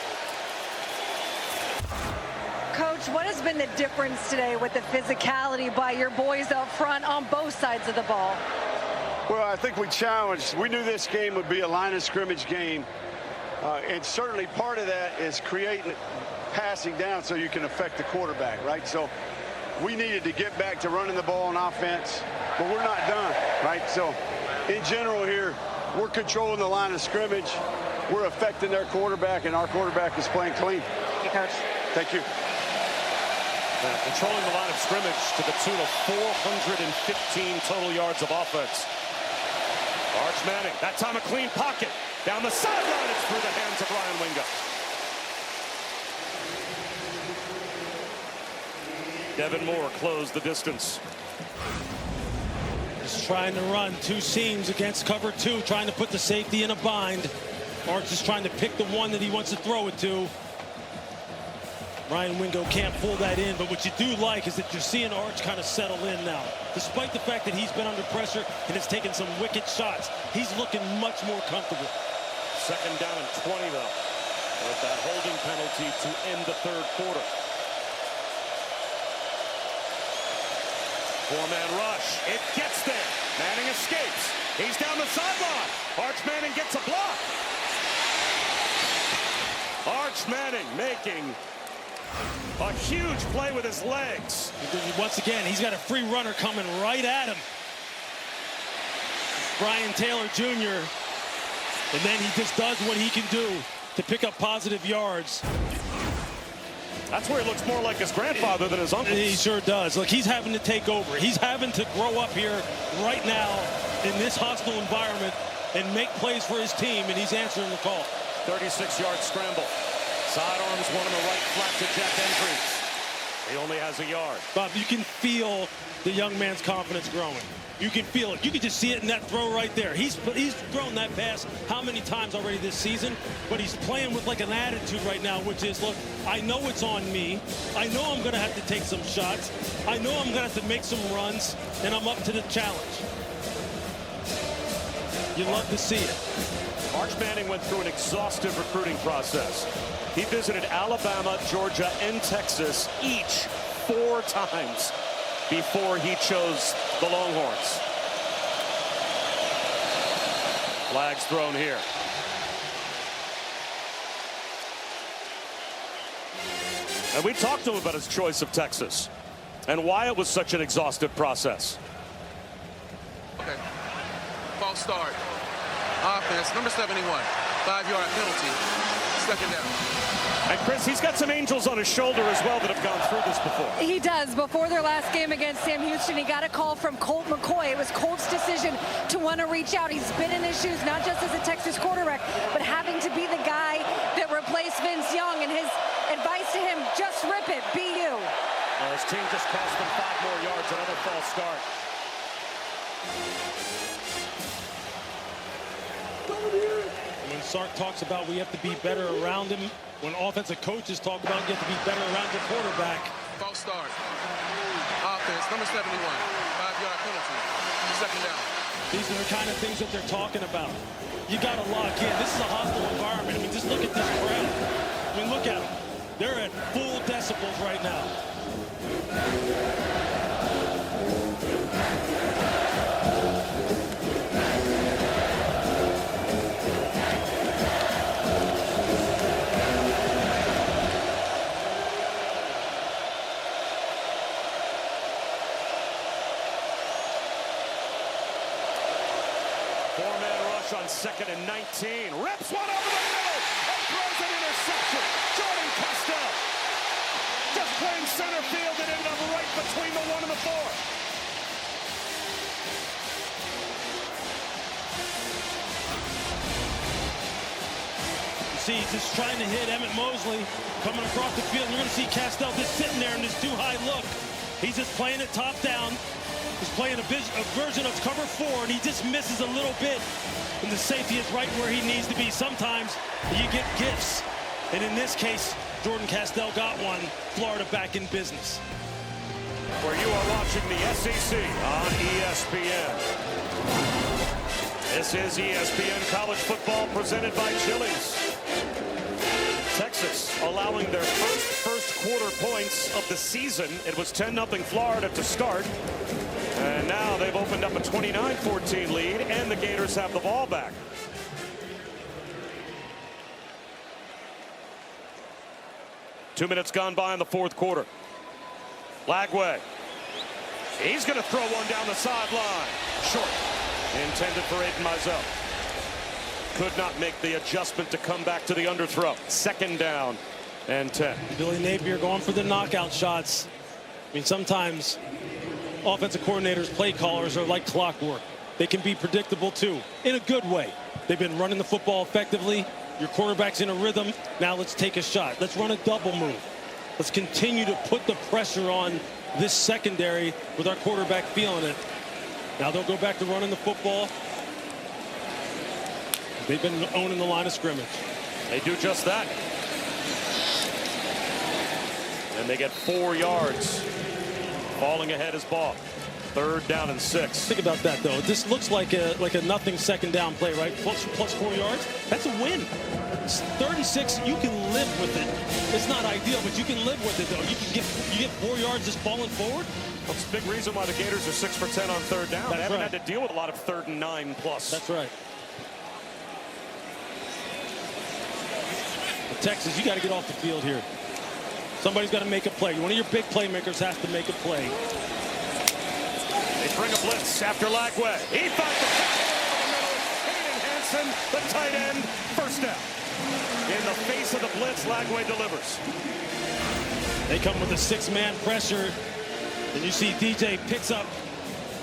Coach, what has been the difference today with the physicality by your boys up front on both sides of the ball? Well, I think we challenged. We knew this game would be a line of scrimmage game. And certainly part of that is creating passing down so you can affect the quarterback, right? So we needed to get back to running the ball on offense, but we're not done, right? So in general here, we're controlling the line of scrimmage. We're affecting their quarterback, and our quarterback is playing clean. Thank you, Coach. Thank you. Controlling the line of scrimmage to the tune of 415 total yards of offense. Arch Manning, that time a clean pocket. Down the sideline, it's through the hands of Ryan Wingo. Devin Moore closed the distance. Just trying to run 2 seams against cover 2, trying to put the safety in a bind. Arch is trying to pick the one that he wants to throw it to. Ryan Wingo can't pull that in, but what you do like is that you're seeing Arch kind of settle in now. Despite the fact that he's been under pressure and has taken some wicked shots, he's looking much more comfortable. Second down and 20, though, with that holding penalty to end the third quarter. 4-man rush. It gets there. Manning escapes. He's down the sideline. Arch Manning gets a block. Arch Manning making a huge play with his legs. Once again, he's got a free runner coming right at him. Brian Taylor Jr. And then he just does what he can do to pick up positive yards. That's where he looks more like his grandfather than his uncle. He sure does. Look, he's having to take over. He's having to grow up here right now in this hostile environment and make plays for his team, and he's answering the call. 36-yard scramble. Sidearms, one on the right, flat to Jack Entries. He only has a yard. Bob, you can feel the young man's confidence growing. You can feel it. You can just see it in that throw right there. He's thrown that pass how many times already this season, but he's playing with like an attitude right now, which is, look, I know it's on me. I know I'm going to have to take some shots. I know I'm going to have to make some runs, and I'm up to the challenge. You love to see it. Arch Manning went through an exhaustive recruiting process. He visited Alabama, Georgia, and Texas each 4 times before he chose the Longhorns. Flags thrown here. And we talked to him about his choice of Texas and why it was such an exhaustive process. Okay. False start. Offense, number 71. 5-yard penalty. Second down. And Chris, he's got some angels on his shoulder as well that have gone through this before. He does. Before their last game against Sam Houston, he got a call from Colt McCoy. It was Colt's decision to want to reach out. He's been in his shoes, not just as a Texas quarterback, but having to be the guy that replaced Vince Young. And his advice to him, just rip it, be you. Well, his team just cost him 5 more yards, another false start. When Sark talks about we have to be better around him, when offensive coaches talk about you have to be better around your quarterback. False start. Offense, number 71. 5-yard penalty. Second down. These are the kind of things that they're talking about. You got to lock in. This is a hostile environment. I mean, just look at this crowd. I mean, look at them. They're at full decibels right now. On 2nd and 19. Rips one over the middle and throws an interception. Jordan Castell just playing center field and ended up right between the 1 and the 4. You see, he's just trying to hit Emmett Mosley coming across the field. And you're going to see Castell just sitting there in this too high look. He's just playing it top down. He's playing a version of cover 4, and he just misses a little bit. And the safety is right where he needs to be. Sometimes you get gifts. And in this case, Jordan Castell got one. Florida back in business. Where you are watching the SEC on ESPN. This is ESPN College Football presented by Chili's. Texas allowing their first quarter points of the season. It was 10-0 Florida to start. And now they've opened up a 29-14 lead, and the Gators have the ball back. Two minutes gone by in the 4th quarter. Lagway. He's going to throw one down the sideline. Short. Intended for Aiden Mizell. Could not make the adjustment to come back to the underthrow. 2nd down and 10. Billy Napier going for the knockout shots. I mean, sometimes offensive coordinators, play callers are like clockwork. They can be predictable too, in a good way. They've been running the football effectively. Your quarterback's in a rhythm. Now let's take a shot. Let's run a double move. Let's continue to put the pressure on this secondary with our quarterback feeling it. Now they'll go back to running the football. They've been owning the line of scrimmage. They do just that. And they get 4 yards. Falling ahead is Ball. 3rd down and 6. Think about that, though. This looks like a nothing 2nd down play, right? Plus 4 yards. That's a win. It's 3rd and 6. You can live with it. It's not ideal, but you can live with it, though. You get 4 yards just falling forward. That's a big reason why the Gators are 6 for 10 on 3rd down. They haven't had to deal with a lot of 3rd and 9 plus. That's right. But Texas, you got to get off the field here. Somebody's got to make a play. One of your big playmakers has to make a play. They bring a blitz after Lagway. He finds the middle. Hayden Hansen, the tight end, 1st down. In the face of the blitz, Lagway delivers. They come with a 6-man pressure. And you see DJ picks up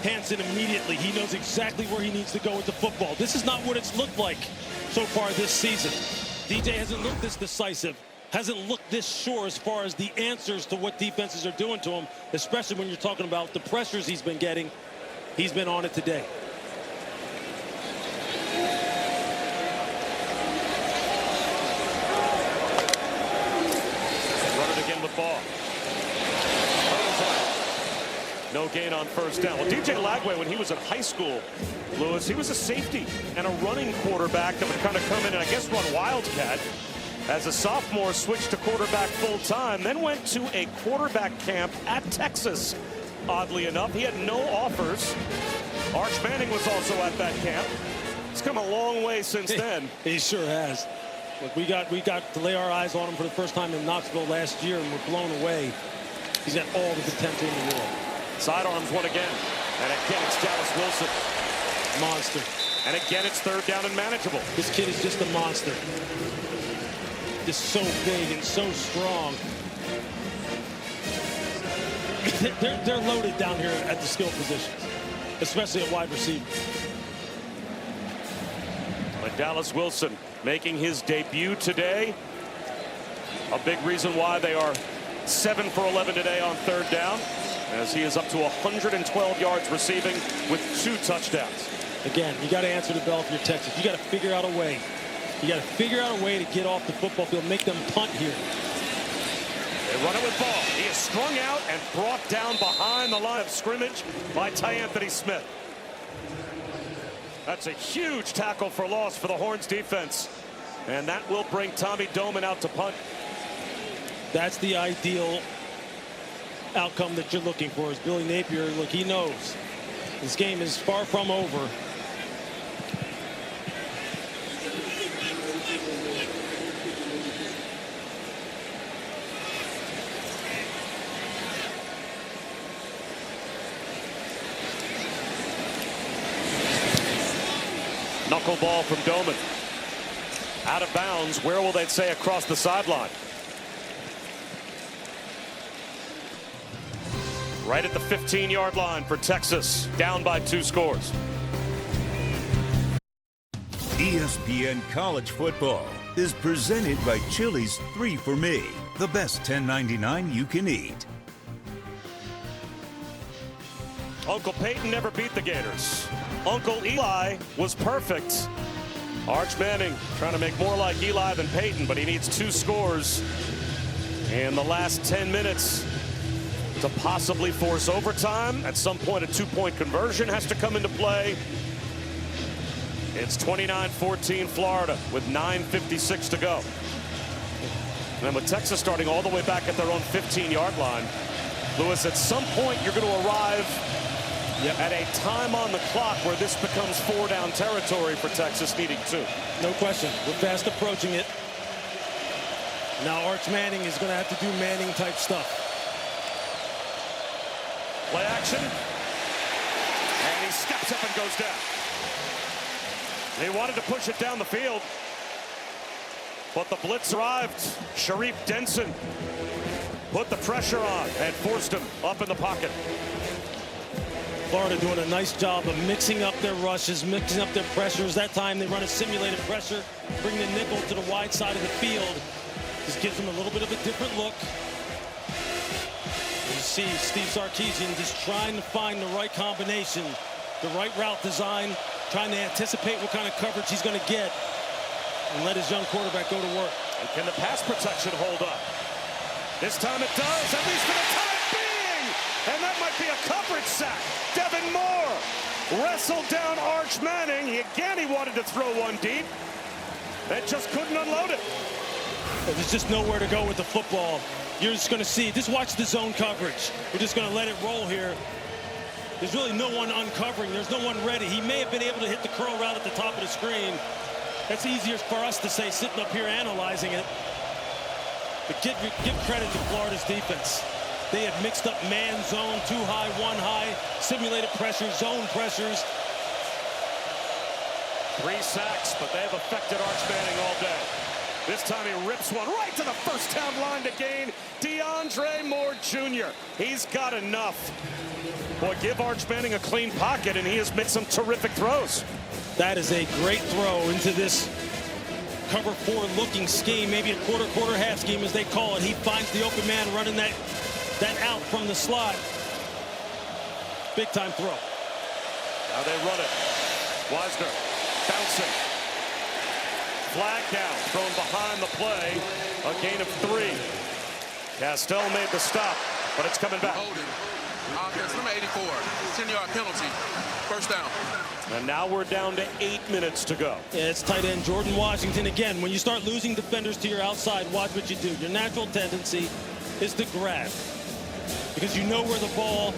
Hansen immediately. He knows exactly where he needs to go with the football. This is not what it's looked like so far this season. DJ hasn't looked this decisive, hasn't looked this sure as far as the answers to what defenses are doing to him, especially when you're talking about the pressures he's been getting. He's been on it today. Run it again with ball. No gain on first down. Well, DJ Lagway, when he was in high school, Lewis, he was a safety and a running quarterback that would kind of come in and I guess run Wildcat. As a sophomore, switched to quarterback full-time, then went to a quarterback camp at Texas. Oddly enough, he had no offers. Arch Manning was also at that camp. He's come a long way since then. He sure has. Look, we got to lay our eyes on him for the first time in Knoxville last year, and we're blown away. He's got all the potential in the world. Sidearms one again. And again, it's Dallas Wilson. Monster. And again, it's third down and manageable. This kid is just a monster. Just so big and so strong. They're loaded down here at the skill positions, especially at wide receiver. But Dallas Wilson making his debut today. A big reason why they are 7 for 11 today on third down, as he is up to 112 yards receiving with 2 touchdowns. Again, you got to answer the bell if you're Texas. You got to figure out a way. You got to figure out a way to get off the football field, make them punt here. They run it with ball. He is strung out and brought down behind the line of scrimmage by Tyanthony Smith. That's a huge tackle for loss for the Horns defense. And that will bring Tommy Doman out to punt. That's the ideal outcome that you're looking for. Is Billy Napier, look, he knows this game is far from over. Knuckleball from Doman. Out of bounds. Where will they say across the sideline? Right at the 15-yard line for Texas. Down by 2 scores. ESPN College Football is presented by Chili's 3 for Me, the best $10.99 you can eat. Uncle Peyton never beat the Gators. Uncle Eli was perfect. Arch Manning trying to make more like Eli than Peyton, but he needs 2 scores in the last 10 minutes to possibly force overtime. At some point, a 2-point conversion has to come into play. It's 29-14 Florida with 9:56 to go. And with Texas starting all the way back at their own 15-yard line, Lewis, at some point you're going to arrive at a time on the clock where this becomes 4-down territory for Texas, needing 2. No question. We're fast approaching it. Now Arch Manning is going to have to do Manning-type stuff. Play action. And he steps up and goes down. He wanted to push it down the field, but the blitz arrived. Sharif Denson put the pressure on and forced him up in the pocket. Florida doing a nice job of mixing up their rushes, mixing up their pressures. That time they run a simulated pressure, bring the nickel to the wide side of the field. Just gives them a little bit of a different look. You see Steve Sarkisian just trying to find the right combination, the right route design, trying to anticipate what kind of coverage he's going to get and let his young quarterback go to work. And can the pass protection hold up? This time it does, at least for the time being. And that might be a coverage sack. Devin Moore wrestled down Arch Manning. He wanted to throw one deep and just couldn't unload it. There's just nowhere to go with the football. You're just going to see, just watch the zone coverage. We're just going to let it roll here. There's really no one uncovering. There's no one ready. He may have been able to hit the curl route at the top of the screen. That's easier for us to say sitting up here analyzing it. But give credit to Florida's defense. They have mixed up man, zone, 2 high, 1 high, simulated pressures, zone pressures. 3 sacks, but they have affected Arch Manning all day. This time he rips one right to the first down line to gain DeAndre Moore Jr. He's got enough. Boy, give Arch Manning a clean pocket, and he has made some terrific throws. That is a great throw into this cover 4 looking scheme, maybe a quarter half scheme as they call it. He finds the open man running that out from the slot. Big time throw. Now they run it. Wisner bouncing. Flag down, thrown behind the play. A gain of 3. Castell made the stop, but it's coming back. Holding. Offense number 84. 10-yard penalty. First down. And now we're down to 8 minutes to go. Yeah, it's tight end Jordan Washington. Again, when you start losing defenders to your outside, watch what you do. Your natural tendency is to grab, because you know where the ball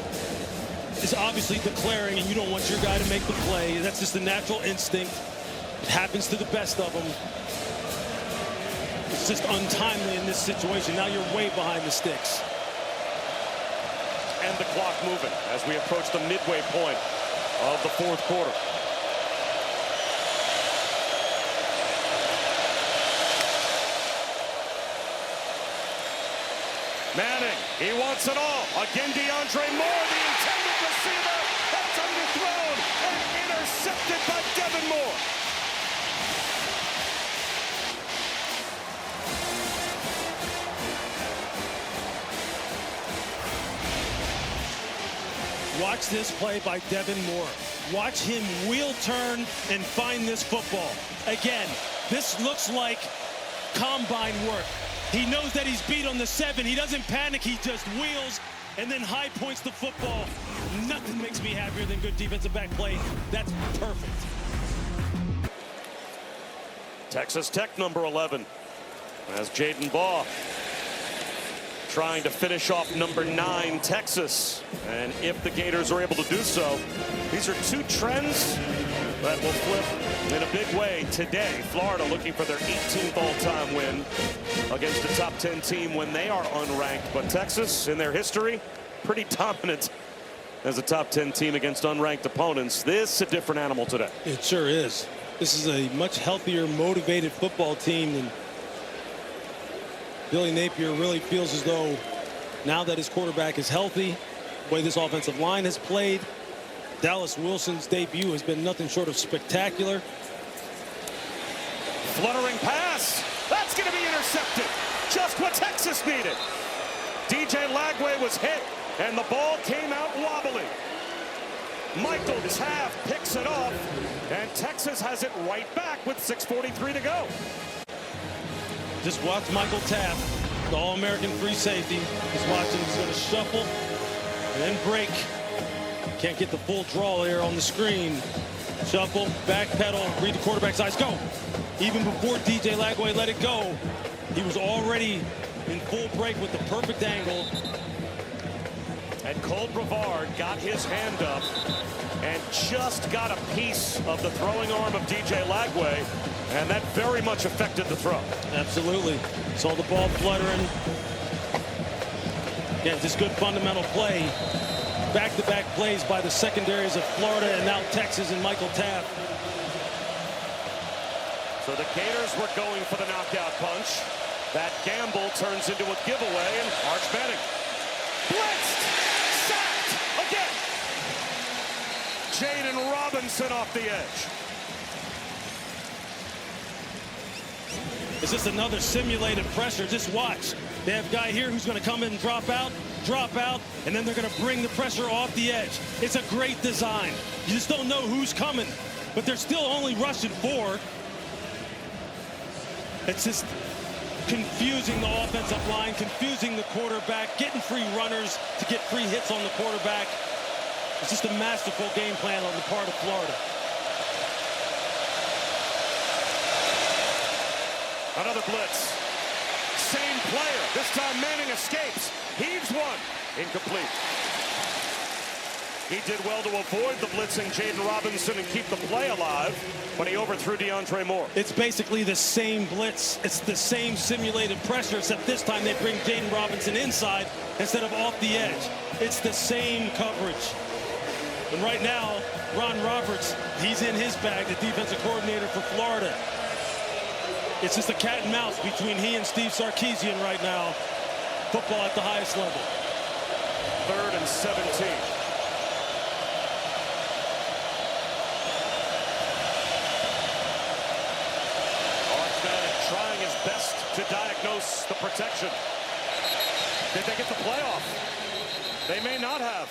is obviously declaring and you don't want your guy to make the play. That's just the natural instinct. It happens to the best of them. It's just untimely in this situation. Now you're way behind the sticks. And the clock moving as we approach the midway point of the 4th quarter. Manning, he wants it all. Again, DeAndre Moore, the intended receiver. That's underthrown and intercepted by Devin Moore. Watch this play by Devin Moore. Watch him wheel turn and find this football. Again, this looks like combine work. He knows that he's beat on the 7. He doesn't panic. He just wheels and then high points the football. Nothing makes me happier than good defensive back play. That's perfect. Texas Tech number 11 as Jaden Baugh trying to finish off number 9 Texas. And if the Gators are able to do so, these are 2 trends that will flip in a big way today. Florida looking for their 18th all-time win against a top 10 team when they are unranked. But Texas, in their history, pretty dominant as a top 10 team against unranked opponents. This is a different animal today. It sure is. This is a much healthier, motivated football team than Billy Napier really feels as though now that his quarterback is healthy, the way this offensive line has played, Dallas Wilson's debut has been nothing short of spectacular. Fluttering pass. That's going to be intercepted. Just what Texas needed. DJ Lagway was hit, and the ball came out wobbly. Michael Taft picks it off, and Texas has it right back with 6:43 to go. Just watch Michael Taft, the All-American free safety. He's watching. He's going to shuffle and then break. Can't get the full draw here on the screen. Shuffle, back pedal, read the quarterback's eyes, go. Even before DJ Lagway let it go, he was already in full break with the perfect angle. And Cole Brevard got his hand up and just got a piece of the throwing arm of DJ Lagway, and that very much affected the throw. Absolutely. Saw the ball fluttering. Again, just good fundamental play. Back-to-back plays by the secondaries of Florida and now Texas and Michael Taft. So the Gators were going for the knockout punch. That gamble turns into a giveaway, and Arch Manning blitzed, sacked again. Jaden Robinson off the edge. Is this another simulated pressure? Just watch. They have a guy here who's going to come in and drop out, and then they're going to bring the pressure off the edge. It's a great design. You just don't know who's coming, but they're still only rushing 4. It's just confusing the offensive line, confusing the quarterback, getting free runners to get free hits on the quarterback. It's just a masterful game plan on the part of Florida. Another blitz. Same player. This time Manning escapes. Heaves one. Incomplete. He did well to avoid the blitzing Jaden Robinson and keep the play alive, but he overthrew DeAndre Moore. It's basically the same blitz. It's the same simulated pressure, except this time they bring Jaden Robinson inside instead of off the edge. It's the same coverage. And right now, Ron Roberts, he's in his bag, the defensive coordinator for Florida. It's just a cat and mouse between he and Steve Sarkisian right now. Football at the highest level. 3rd and 17. Arch Manning best to diagnose the protection. Did they get the playoff? They may not have.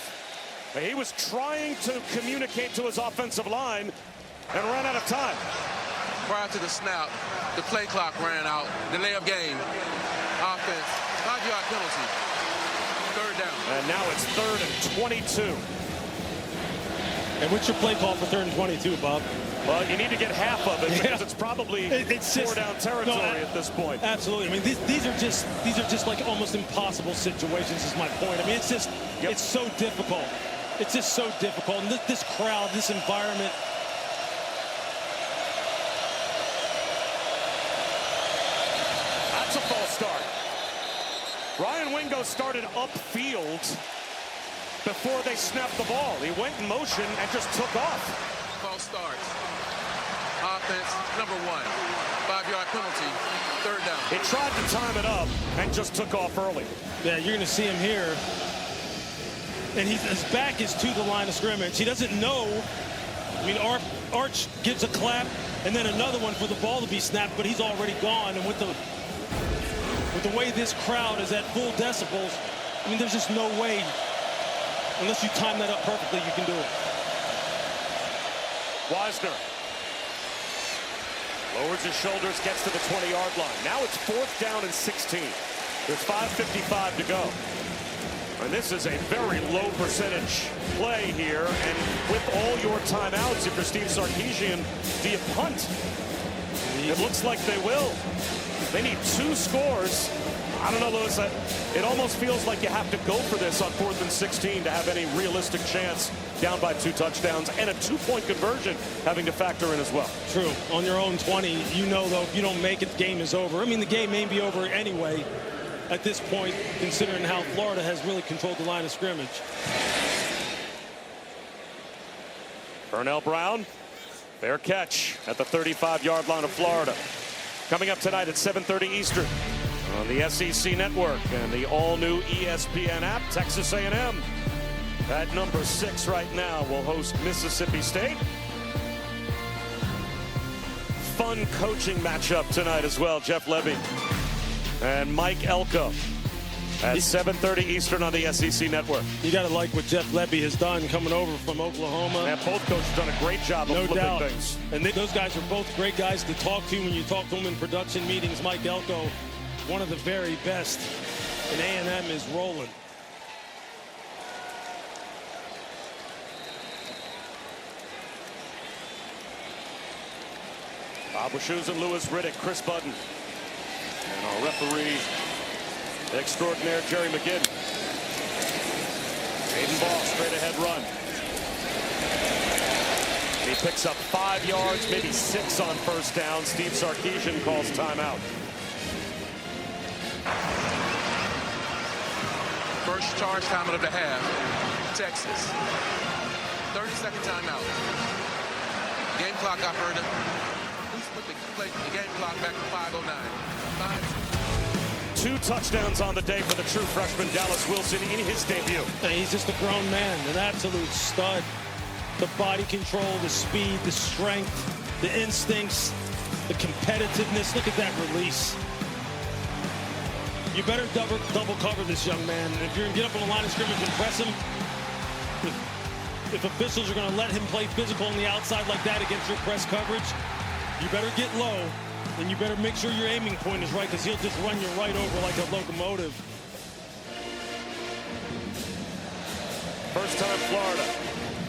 He was trying to communicate to his offensive line and ran out of time. Prior to the snap, the play clock ran out. Delay of game. Offense. 5-yard penalty. Third down. And now it's 3rd and 22. And what's your play call for 3rd and 22, Bob? Well, you need to get half of it because it's probably it's four down territory at this point. Absolutely. I mean, these are just like almost impossible situations. Is my point. I mean, it's just it's so difficult. It's just so difficult. And this crowd, this environment. That's a false start. Ryan Wingo started upfield before they snapped the ball. He went in motion and just took off. False start. Offense, number 1. 5-yard penalty. Third down. He tried to time it up and just took off early. Yeah, you're going to see him here. And his back is to the line of scrimmage. He doesn't know. I mean, Arch gives a clap and then another one for the ball to be snapped, but he's already gone. And with the way this crowd is at full decibels, I mean, there's just no way, unless you time that up perfectly, you can do it. Wisner lowers his shoulders, gets to the 20-yard line. Now it's 4th down and 16. There's 5:55 to go. And this is a very low percentage play here. And with all your timeouts, if you're Steve Sarkisian, do you punt? It looks like they will. They need 2 scores. I don't know, Lewis. It almost feels like you have to go for this on 4th and 16 to have any realistic chance, down by 2 touchdowns and a 2-point conversion having to factor in as well. True. On your own 20, you know, though, if you don't make it, the game is over. I mean, the game may be over anyway at this point, considering how Florida has really controlled the line of scrimmage. Burnell Brown, fair catch at the 35-yard line of Florida. Coming up tonight at 7:30 Eastern on the SEC Network and the all-new ESPN app. Texas A&M at number 6 right now will host Mississippi State. Fun coaching matchup tonight as well. Jeff Lebby and Mike Elko at 7:30 Eastern on the SEC Network. You got to like what Jeff Lebby has done coming over from Oklahoma. And both coaches have done a great job of flipping things. And those guys are both great guys to talk to when you talk to them in production meetings. Mike Elko, one of the very best, and A&M is rolling. Bob Wischusen, Lewis Riddick, Chris Budden, and our referee extraordinaire, Jerry McGinn. Aiden Ball, straight ahead run. He picks up 5 yards, maybe 6 on 1st down. Steve Sarkisian calls timeout. First charge time of the half. Texas. 30-second timeout. Game clock operator. Please put the game clock back to 5:09. 2 touchdowns on the day for the true freshman Dallas Wilson in his debut. And he's just a grown man, an absolute stud. The body control, the speed, the strength, the instincts, the competitiveness. Look at that release. You better double cover this young man. If you're going to get up on the line of scrimmage and press him, if officials are going to let him play physical on the outside like that against your press coverage, you better get low. And you better make sure your aiming point is right, because he'll just run you right over like a locomotive. First time Florida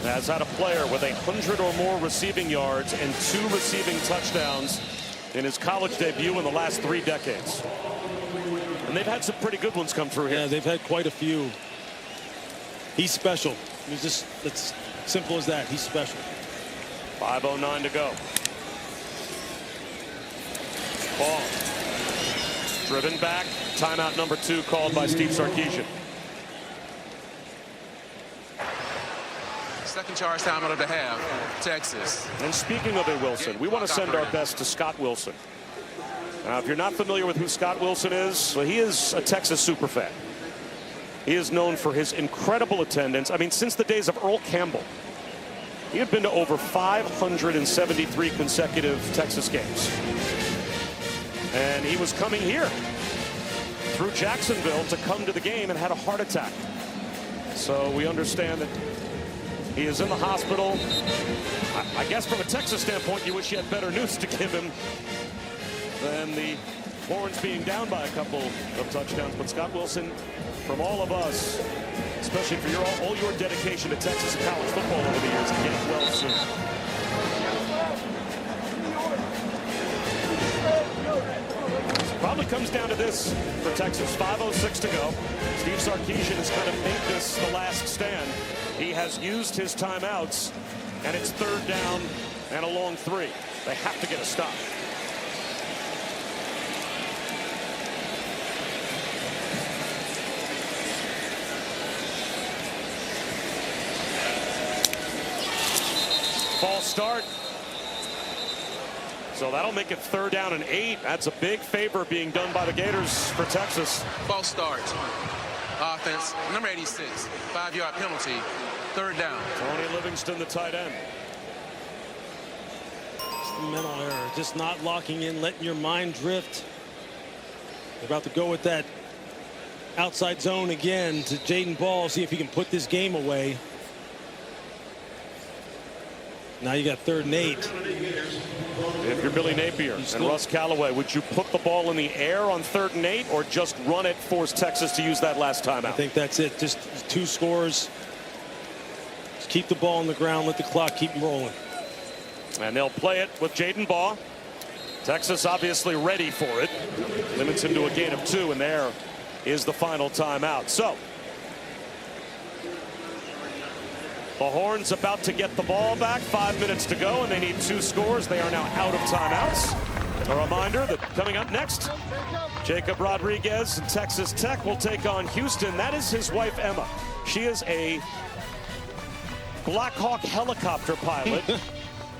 has had a player with 100 or more receiving yards and 2 receiving touchdowns in his college debut in the last 3 decades. And they've had some pretty good ones come through here. Yeah, they've had quite a few. He's special. It's just, it's simple as that. He's special. 5:09 to go. Ball driven back. Timeout number 2 called by Steve Sarkisian. Second charge time out of the half. Texas. And speaking of a Wilson, we want to send our best to Scott Wilson. Now, if you're not familiar with who Scott Wilson is, well, he is a Texas superfan. He is known for his incredible attendance. I mean, since the days of Earl Campbell, he had been to over 573 consecutive Texas games. And he was coming here through Jacksonville to come to the game and had a heart attack. So we understand that he is in the hospital. I guess from a Texas standpoint, you wish you had better news to give him than the Horns being down by a couple of touchdowns. But Scott Wilson, from all of us, especially for all your dedication to Texas and college football over the years, get well soon. Probably comes down to this for Texas. 5:06 to go. Steve Sarkisian has kind of made this the last stand. He has used his timeouts, and it's 3rd down and a long 3. They have to get a stop. False start. So that'll make it 3rd down and 8. That's a big favor being done by the Gators for Texas. False start. Offense, number 86, 5-yard penalty, 3rd down. Tony Livingston, the tight end. Just a mental error, just not locking in, letting your mind drift. They're about to go with that outside zone again to Jaden Ball, see if he can put this game away. Now you got 3rd and 8. If you're Billy Napier and Russ Callaway, would you put the ball in the air on 3rd and 8 or just run it, force Texas to use that last timeout? I think that's it. Just 2 scores. Just keep the ball on the ground, let the clock keep rolling. And they'll play it with Jaden Baugh. Texas obviously ready for it. Limits him to a gain of 2, and there is the final timeout. So the Horns about to get the ball back. 5 minutes to go, and they need 2 scores. They are now out of timeouts. A reminder that coming up next, Jacob Rodriguez and Texas Tech will take on Houston. That is his wife, Emma. She is a Black Hawk helicopter pilot.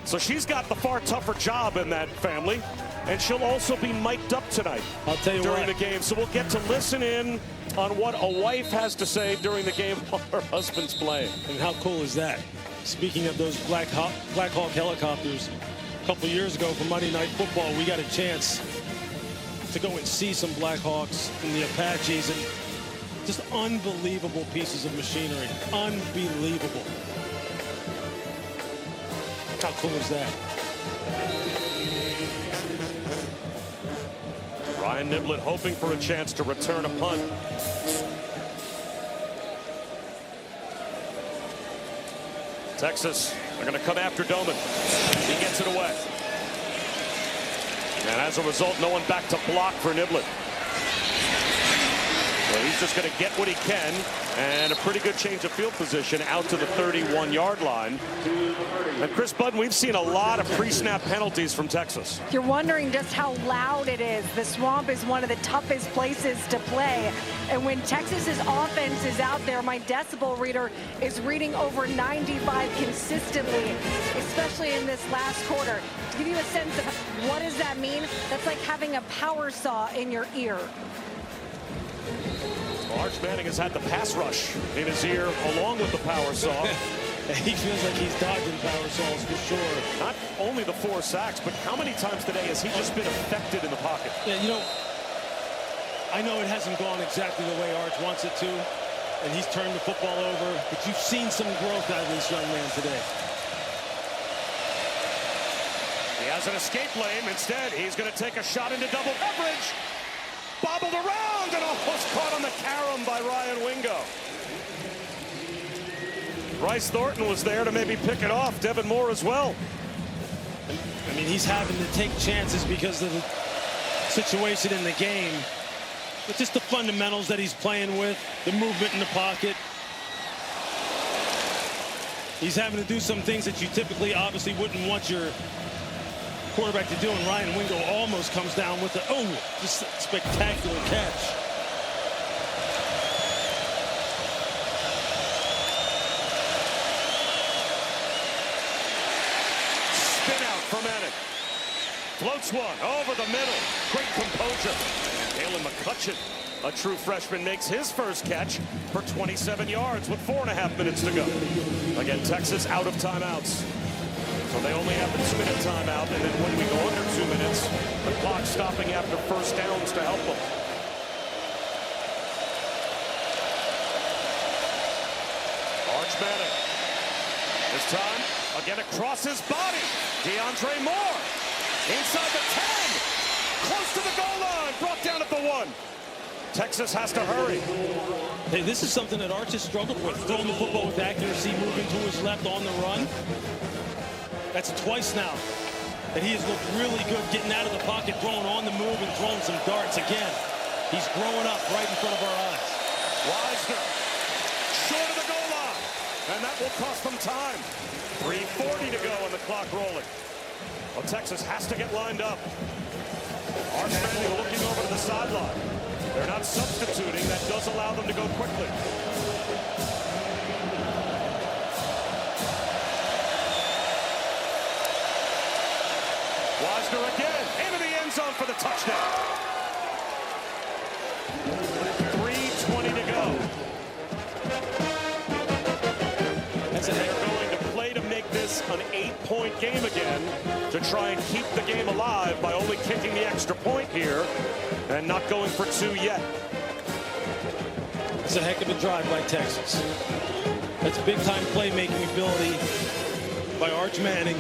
So she's got the far tougher job in that family. And she'll also be mic'd up tonight during the game. So we'll get to listen in on what a wife has to say during the game while her husband's playing. And how cool is that? Speaking of those Black Hawk helicopters, a couple years ago for Monday Night Football, we got a chance to go and see some Black Hawks and the Apaches, and just unbelievable pieces of machinery. Unbelievable. How cool is that? Ryan Niblett hoping for a chance to return a punt. Texas are going to come after Doman. He gets it away. And as a result, no one back to block for Niblett. So he's just going to get what he can, and a pretty good change of field position out to the 31-yard line. And Chris Budden, we've seen a lot of pre-snap penalties from Texas. You're wondering just how loud it is. The Swamp is one of the toughest places to play. And when Texas's offense is out there, my decibel reader is reading over 95 consistently, especially in this last quarter. To give you a sense of what does that mean, that's like having a power saw in your ear. Arch Manning has had the pass rush in his ear along with the power saw. He feels like he's dodging power saws for sure. Not only the 4 sacks, but how many times today has he just been affected in the pocket? Yeah, you know, I know it hasn't gone exactly the way Arch wants it to, and he's turned the football over, but you've seen some growth out of this young man today. He has an escape lane. Instead, he's going to take a shot into double coverage. Bobbled around and almost caught on the carom by Ryan Wingo. Bryce Thornton was there to maybe pick it off. Devin Moore as well. I mean, he's having to take chances because of the situation in the game. But just the fundamentals that he's playing with, the movement in the pocket. He's having to do some things that you typically obviously wouldn't want your quarterback to do, and Ryan Wingo almost comes down with just a spectacular catch. Spin out for Manning. Floats one over the middle. Great composure. Galen McCutcheon, a true freshman, makes his first catch for 27 yards with 4.5 minutes to go. Again, Texas out of timeouts. So they only have the 2-minute timeout, and then when we go under 2 minutes, the clock stopping after first downs to help them. Arch Manning. This time, again across his body. DeAndre Moore. Inside the 10. Close to the goal line. Brought down at the 1. Texas has to hurry. Hey, this is something that Arch has struggled with. Throwing the football with accuracy, moving to his left on the run. That's twice now that he has looked really good getting out of the pocket, throwing on the move and throwing some darts. Again, he's growing up right in front of our eyes. Wisner, short of the goal line, and that will cost them time. 3:40 to go and the clock rolling. Well, Texas has to get lined up. Arch Manning looking over to the sideline. They're not substituting. That does allow them to go quickly. Wisner again into the end zone for the touchdown. 3:20 to go. And they're going to play to make this an 8-point game again to try and keep the game alive by only kicking the extra point here and not going for 2 yet. It's a heck of a drive by Texas. That's big-time playmaking ability by Arch Manning.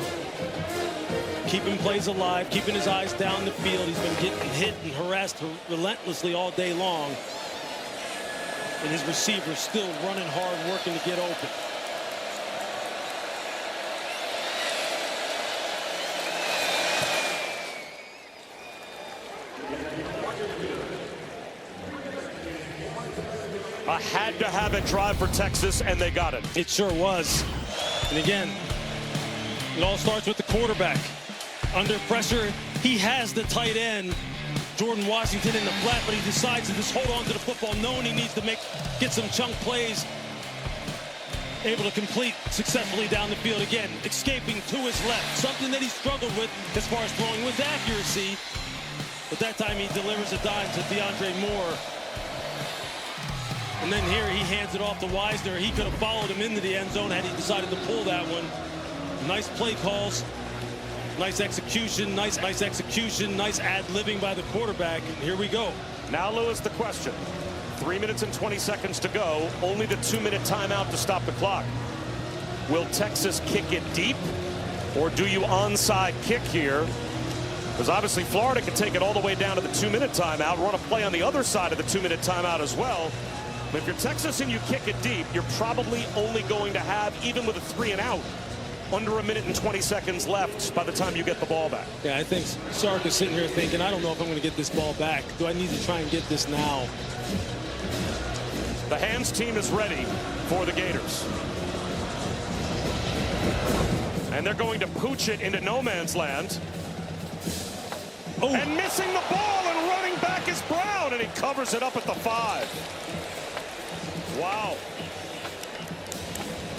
Keeping plays alive, keeping his eyes down the field. He's been getting hit and harassed relentlessly all day long. And his receivers still running hard, working to get open. A had-to-have-it drive for Texas, and they got it. It sure was. And again, it all starts with the quarterback. Under pressure, he has the tight end, Jordan Washington, in the flat, but he decides to just hold on to the football, knowing he needs to get some chunk plays. Able to complete successfully down the field. Again, escaping to his left. Something that he struggled with as far as throwing with accuracy. But that time he delivers a dime to DeAndre Moore. And then here he hands it off to Wisner. He could have followed him into the end zone had he decided to pull that one. Nice play calls. Nice execution, nice execution, nice ad-libbing by the quarterback. And here we go. Now, Lewis, the question. 3 minutes and 20 seconds to go. Only the 2-minute timeout to stop the clock. Will Texas kick it deep, or do you onside kick here? Because obviously Florida can take it all the way down to the 2-minute timeout, run a play on the other side of the 2-minute timeout as well. But if you're Texas and you kick it deep, you're probably only going to have, even with a 3 and out, under 1 minute and 20 seconds left by the time you get the ball back. Yeah, I think Sark is sitting here thinking, I don't know if I'm going to get this ball back. Do I need to try and get this now? The hands team is ready for the Gators. And they're going to pooch it into no man's land. Oh. And missing the ball and running back is Brown, and he covers it up at the 5. Wow.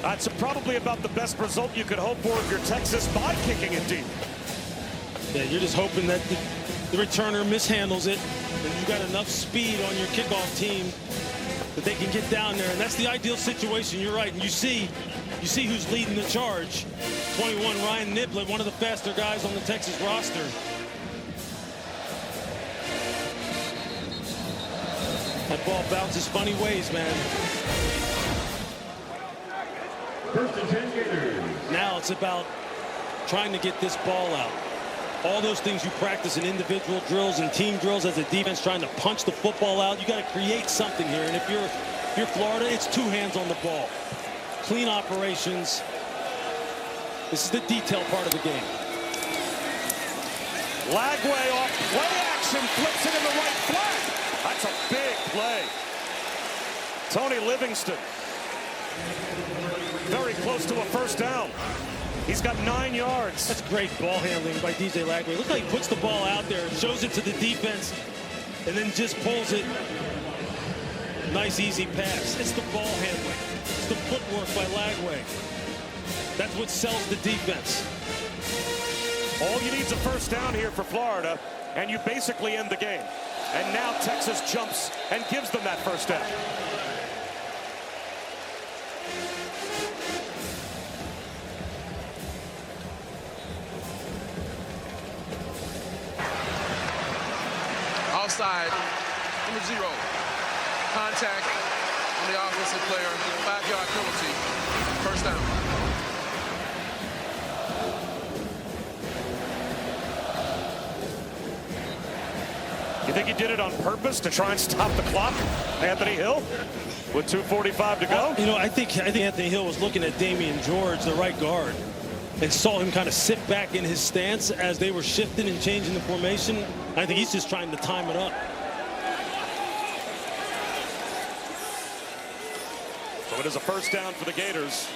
That's probably about the best result you could hope for if you're Texas by kicking it deep. Yeah, you're just hoping that the returner mishandles it, and you've got enough speed on your kickoff team that they can get down there, and that's the ideal situation. You're right, and you see who's leading the charge. 21, Ryan Niblett, one of the faster guys on the Texas roster. That ball bounces funny ways, man. First and 10 Gators. Now it's about trying to get this ball out. All those things you practice in individual drills and team drills as a defense, trying to punch the football out. You got to create something here. And if you're Florida, it's 2 hands on the ball. Clean operations. This is the detail part of the game. Lagway off play action, flips it in the right flat. That's a big play. Tony Livingston. Very close to a first down. He's got 9 yards. That's great ball handling by DJ Lagway. Look how he puts the ball out there, shows it to the defense, and then just pulls it. Nice, easy pass. It's the ball handling. It's the footwork by Lagway. That's what sells the defense. All you need is a first down here for Florida, and you basically end the game. And now Texas jumps and gives them that first down. offside, number 0. Contact on the offensive player, 5-yard penalty, first down. You think he did it on purpose to try and stop the clock, Anthony Hill, with 2:45 to go? You know, I think Anthony Hill was looking at Damian George, the right guard, and saw him kind of sit back in his stance as they were shifting and changing the formation. I think he's just trying to time it up. So it is a first down for the Gators.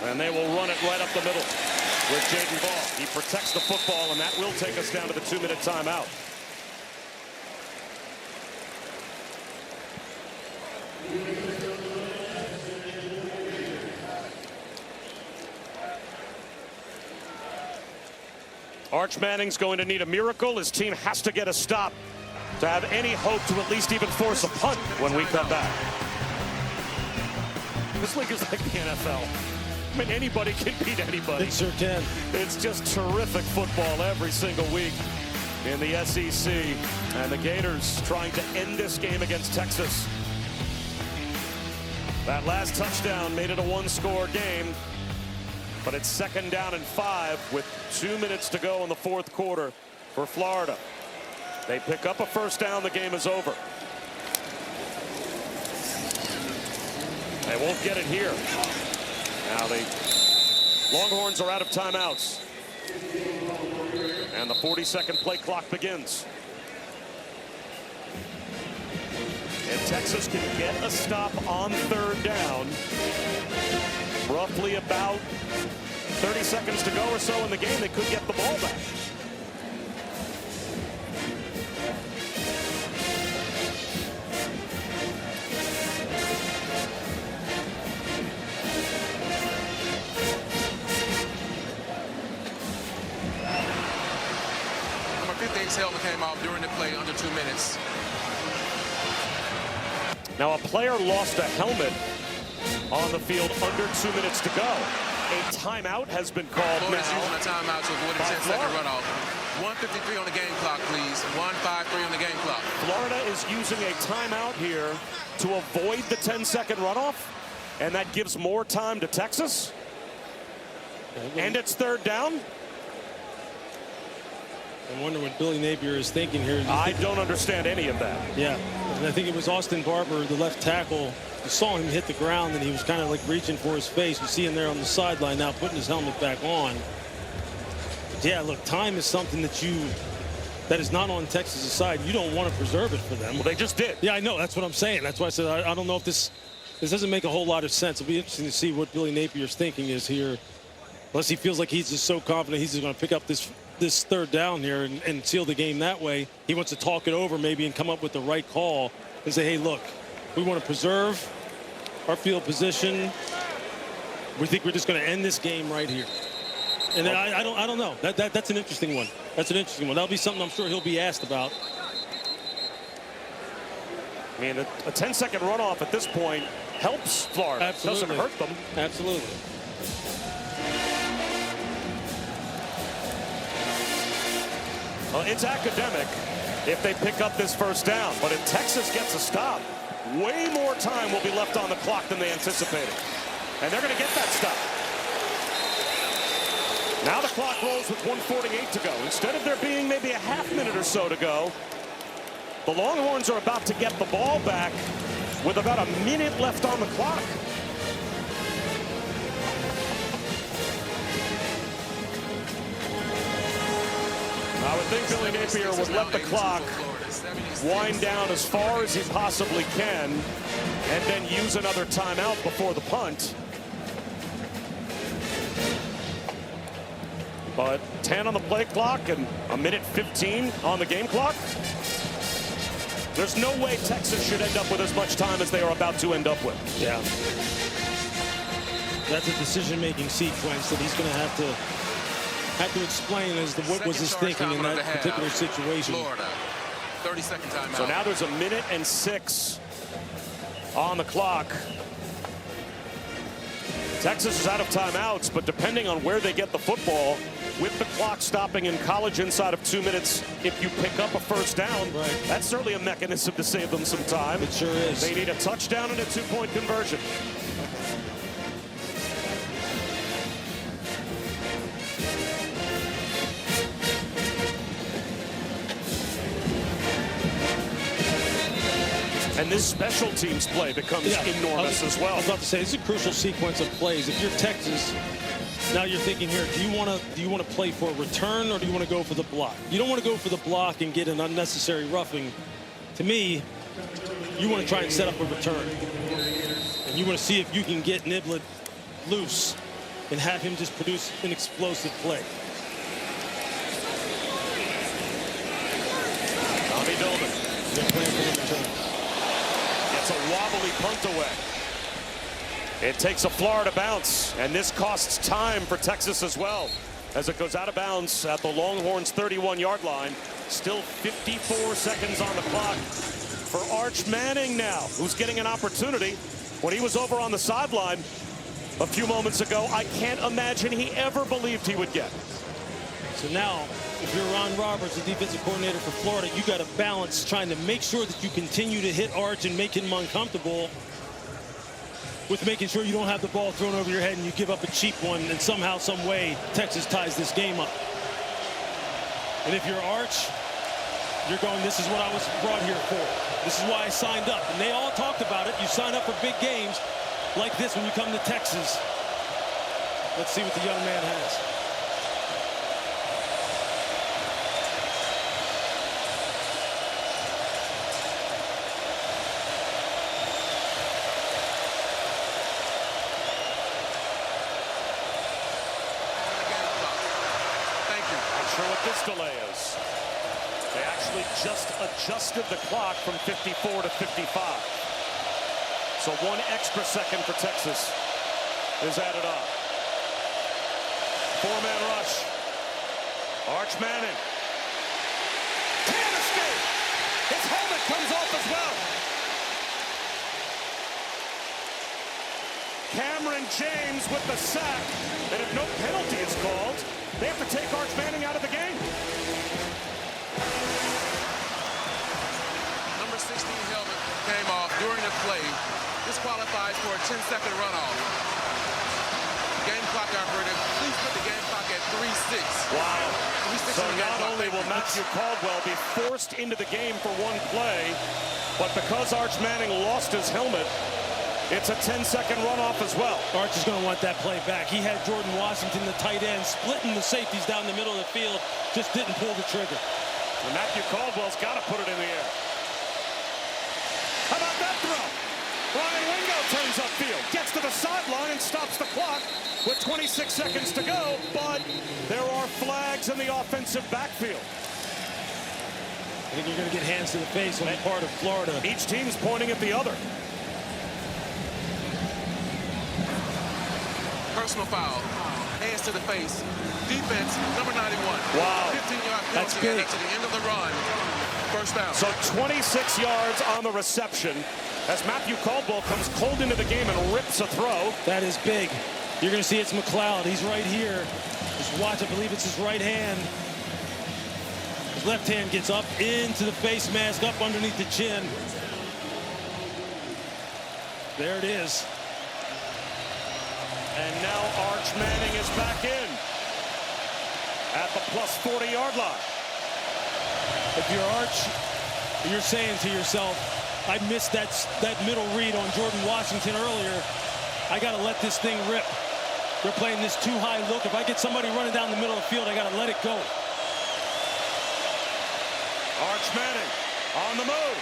And they will run it right up the middle with Jaden Ball. He protects the football, and that will take us down to the 2-minute timeout. Arch Manning's going to need a miracle. His team has to get a stop to have any hope to at least even force a punt when we come back. This league is like the NFL. I mean, anybody can beat anybody. They sure can. It's just terrific football every single week in the SEC. And the Gators trying to end this game against Texas. That last touchdown made it a one-score game. But it's 2nd down and 5 with 2 minutes to go in the 4th quarter for Florida. They pick up a first down, the game is over. They won't get it here. Now the Longhorns are out of timeouts. And the 40-second play clock begins. And Texas can get a stop on 3rd down. Roughly about 30 seconds to go or so in the game. They could get the ball back. Number 15's helmet came off during the play under 2 minutes. Now a player lost a helmet on the field under 2 minutes to go. A timeout has been called now. Florida's using a timeout to avoid a 10-second runoff. 1:53 on the game clock, please. 1:53 on the game clock. Florida is using a timeout here to avoid the 10-second runoff, and that gives more time to Texas. And it's 3rd down. I wonder what Billy Napier is thinking here. I don't understand any of that. Yeah, and I think it was Austin Barber, the left tackle. You saw him hit the ground, and he was kind of like reaching for his face. You see him there on the sideline now putting his helmet back on. But yeah, look, time is something that is not on Texas' side. You don't want to preserve it for them. Well, they just did. Yeah, I know. That's what I'm saying. That's why I said I don't know if this doesn't make a whole lot of sense. It'll be interesting to see what Billy Napier's thinking is here. Unless he feels like he's just so confident he's just going to pick up this 3rd down here and seal the game that way. He wants to talk it over maybe and come up with the right call and say, hey, look, we want to preserve our field position. We think we're just going to end this game right here. And I don't know. That's an interesting one. That's an interesting one. That'll be something I'm sure he'll be asked about. I mean, a 10-second runoff at this point helps Florida. Absolutely. Doesn't hurt them. Absolutely. Well, it's academic if they pick up this first down. But if Texas gets a stop, way more time will be left on the clock than they anticipated. And they're going to get that stop. Now the clock rolls with 1:48 to go. Instead of there being maybe a half minute or so to go, the Longhorns are about to get the ball back with about a minute left on the clock. I would think Billy Napier would let the clock wind down as far as he possibly can and then use another timeout before the punt. But 10 on the play clock and a minute 15 on the game clock. There's no way Texas should end up with as much time as they are about to end up with. Yeah. That's a decision-making sequence that he's going to have to explain as to what was his thinking in that particular situation. Florida, 30-second timeout. So now there's a minute and 6 on the clock. Texas is out of timeouts, but depending on where they get the football, with the clock stopping in college inside of 2 minutes, if you pick up a first down, that's certainly a mechanism to save them some time. It sure is. They need a touchdown and a 2-point conversion. And this special teams play becomes enormous as well. I was about to say, it's a crucial sequence of plays. If you're Texas, now you're thinking here, do you want to play for a return, or do you want to go for the block? You don't want to go for the block and get an unnecessary roughing. To me, you want to try and set up a return. And you want to see if you can get Niblett loose and have him just produce an explosive play. Tommy Dolman. They're playing for the return. It's a wobbly punt away. It takes a Florida bounce, and this costs time for Texas as well, as it goes out of bounds at the Longhorns' 31-yard line. Still 54 seconds on the clock for Arch Manning now, who's getting an opportunity. When he was over on the sideline a few moments ago, I can't imagine he ever believed he would get. So now, if you're Ron Roberts, the defensive coordinator for Florida, you got to balance trying to make sure that you continue to hit Arch and make him uncomfortable with making sure you don't have the ball thrown over your head and you give up a cheap one, and somehow, some way, Texas ties this game up. And if you're Arch, you're going, this is what I was brought here for. This is why I signed up. And they all talked about it. You sign up for big games like this when you come to Texas. Let's see what the young man has. Delay is. They actually just adjusted the clock from 54 to 55. So 1 extra second for Texas is added on. 4-man rush. Arch Manning. Can't escape. His helmet comes off as well. Cameron James with the sack. And if no penalty is called, they have to take Arch Manning out of the game. Number 16 helmet came off during the play. This qualifies for a 10-second runoff. Game clock operator, please put the game clock at 3:06. Wow. So not only will Matthew Caldwell be forced into the game for one play, but because Arch Manning lost his helmet, it's a 10-second runoff as well. Arch is going to want that play back. He had Jordan Washington, the tight end, splitting the safeties down the middle of the field, just didn't pull the trigger. And Matthew Caldwell's got to put it in the air. How about that throw? Ryan Wingo turns upfield, gets to the sideline and stops the clock with 26 seconds to go, but there are flags in the offensive backfield. I think you're going to get hands to the face on the part of Florida. Each team's pointing at the other. Personal foul, hands to the face. Defense, number 91. Wow. 15-yard penalty to the end of the run. First down. So 26 yards on the reception as Matthew Caldwell comes cold into the game and rips a throw. That is big. You're going to see it's McLeod. He's right here. Just watch, I believe it's his right hand. His left hand gets up into the face mask, up underneath the chin. There it is. And now Arch Manning is back in at the plus 40-yard line. If you're Arch, you're saying to yourself, I missed that middle read on Jordan Washington earlier. I got to let this thing rip. They're playing this too high look. If I get somebody running down the middle of the field, I got to let it go. Arch Manning on the move.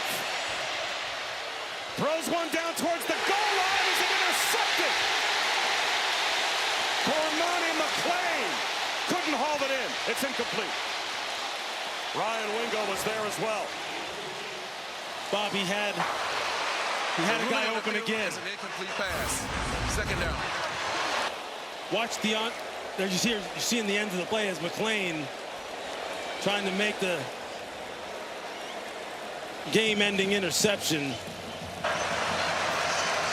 Throws one down towards the goal line. Is it intercepted? Cormani McClain couldn't haul it in. It's incomplete. Ryan Wingo was there as well. Bob, he had a guy open again. An incomplete pass. Second down. Watch there you see in the end of the play as McClain trying to make the game-ending interception.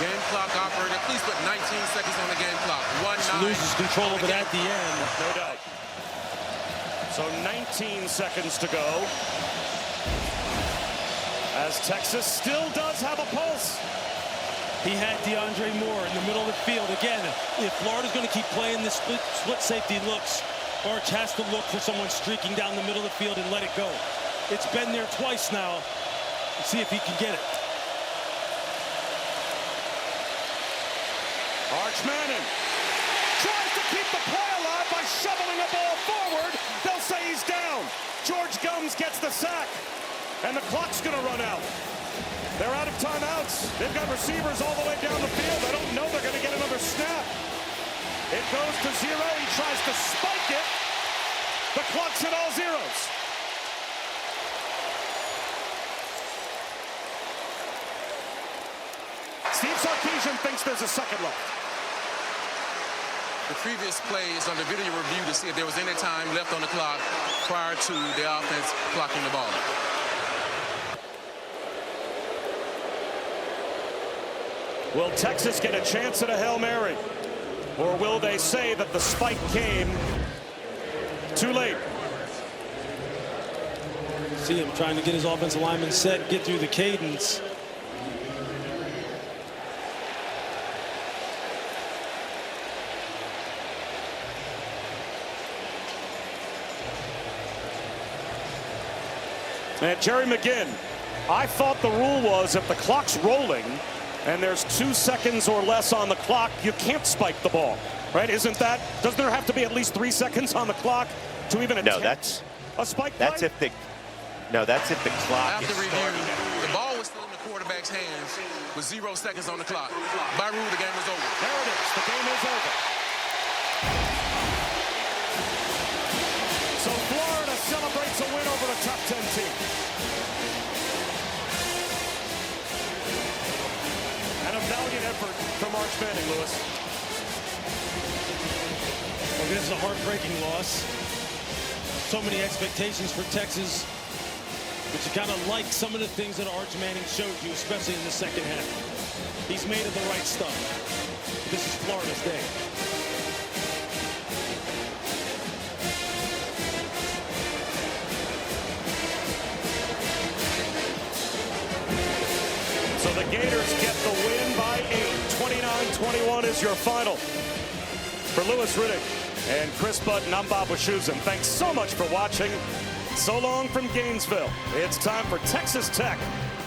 Game clock operator, please put 19 seconds on the game clock. 1-9. Loses control of it at the end. No doubt. So 19 seconds to go. As Texas still does have a pulse. He had DeAndre Moore in the middle of the field. Again, if Florida's going to keep playing this split safety looks, Arch has to look for someone streaking down the middle of the field and let it go. It's been there twice now. Let's see if he can get it. Arch Manning tries to keep the play alive by shoveling a ball forward. They'll say he's down. George Gums gets the sack, and the clock's going to run out. They're out of timeouts. They've got receivers all the way down the field. I don't know they're going to get another snap. It goes to 0. He tries to spike it. The clock's at all zeros. Steve Sarkisian thinks there's a second left. The previous plays on the video review to see if there was any time left on the clock prior to the offense clocking the ball. Will Texas get a chance at a Hail Mary? Or will they say that the spike came too late? See him trying to get his offensive lineman set, get through the cadence. And Jerry McGinn, I thought the rule was if the clock's rolling and there's 2 seconds or less on the clock, you can't spike the ball, right? Isn't that, doesn't there have to be at least 3 seconds on the clock to even attempt a spike play? That's if the clock After is review, starting. the ball was still in the quarterback's hands with 0 seconds on the clock. By rule, the game was over. There it is. The game is over. So Florida celebrates a win over a top 10 team. And a valiant effort from Arch Manning, Lewis. Well, this is a heartbreaking loss. So many expectations for Texas, but you kind of like some of the things that Arch Manning showed you, especially in the second half. He's made of the right stuff. This is Florida's day. So the Gators get the win by 8. 29-21 is your final. For Louis Riddick and Chris Button, I'm Bob Wischusen. Thanks so much for watching. So long from Gainesville. It's time for Texas Tech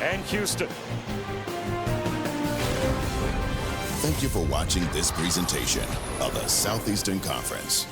and Houston. Thank you for watching this presentation of the Southeastern Conference.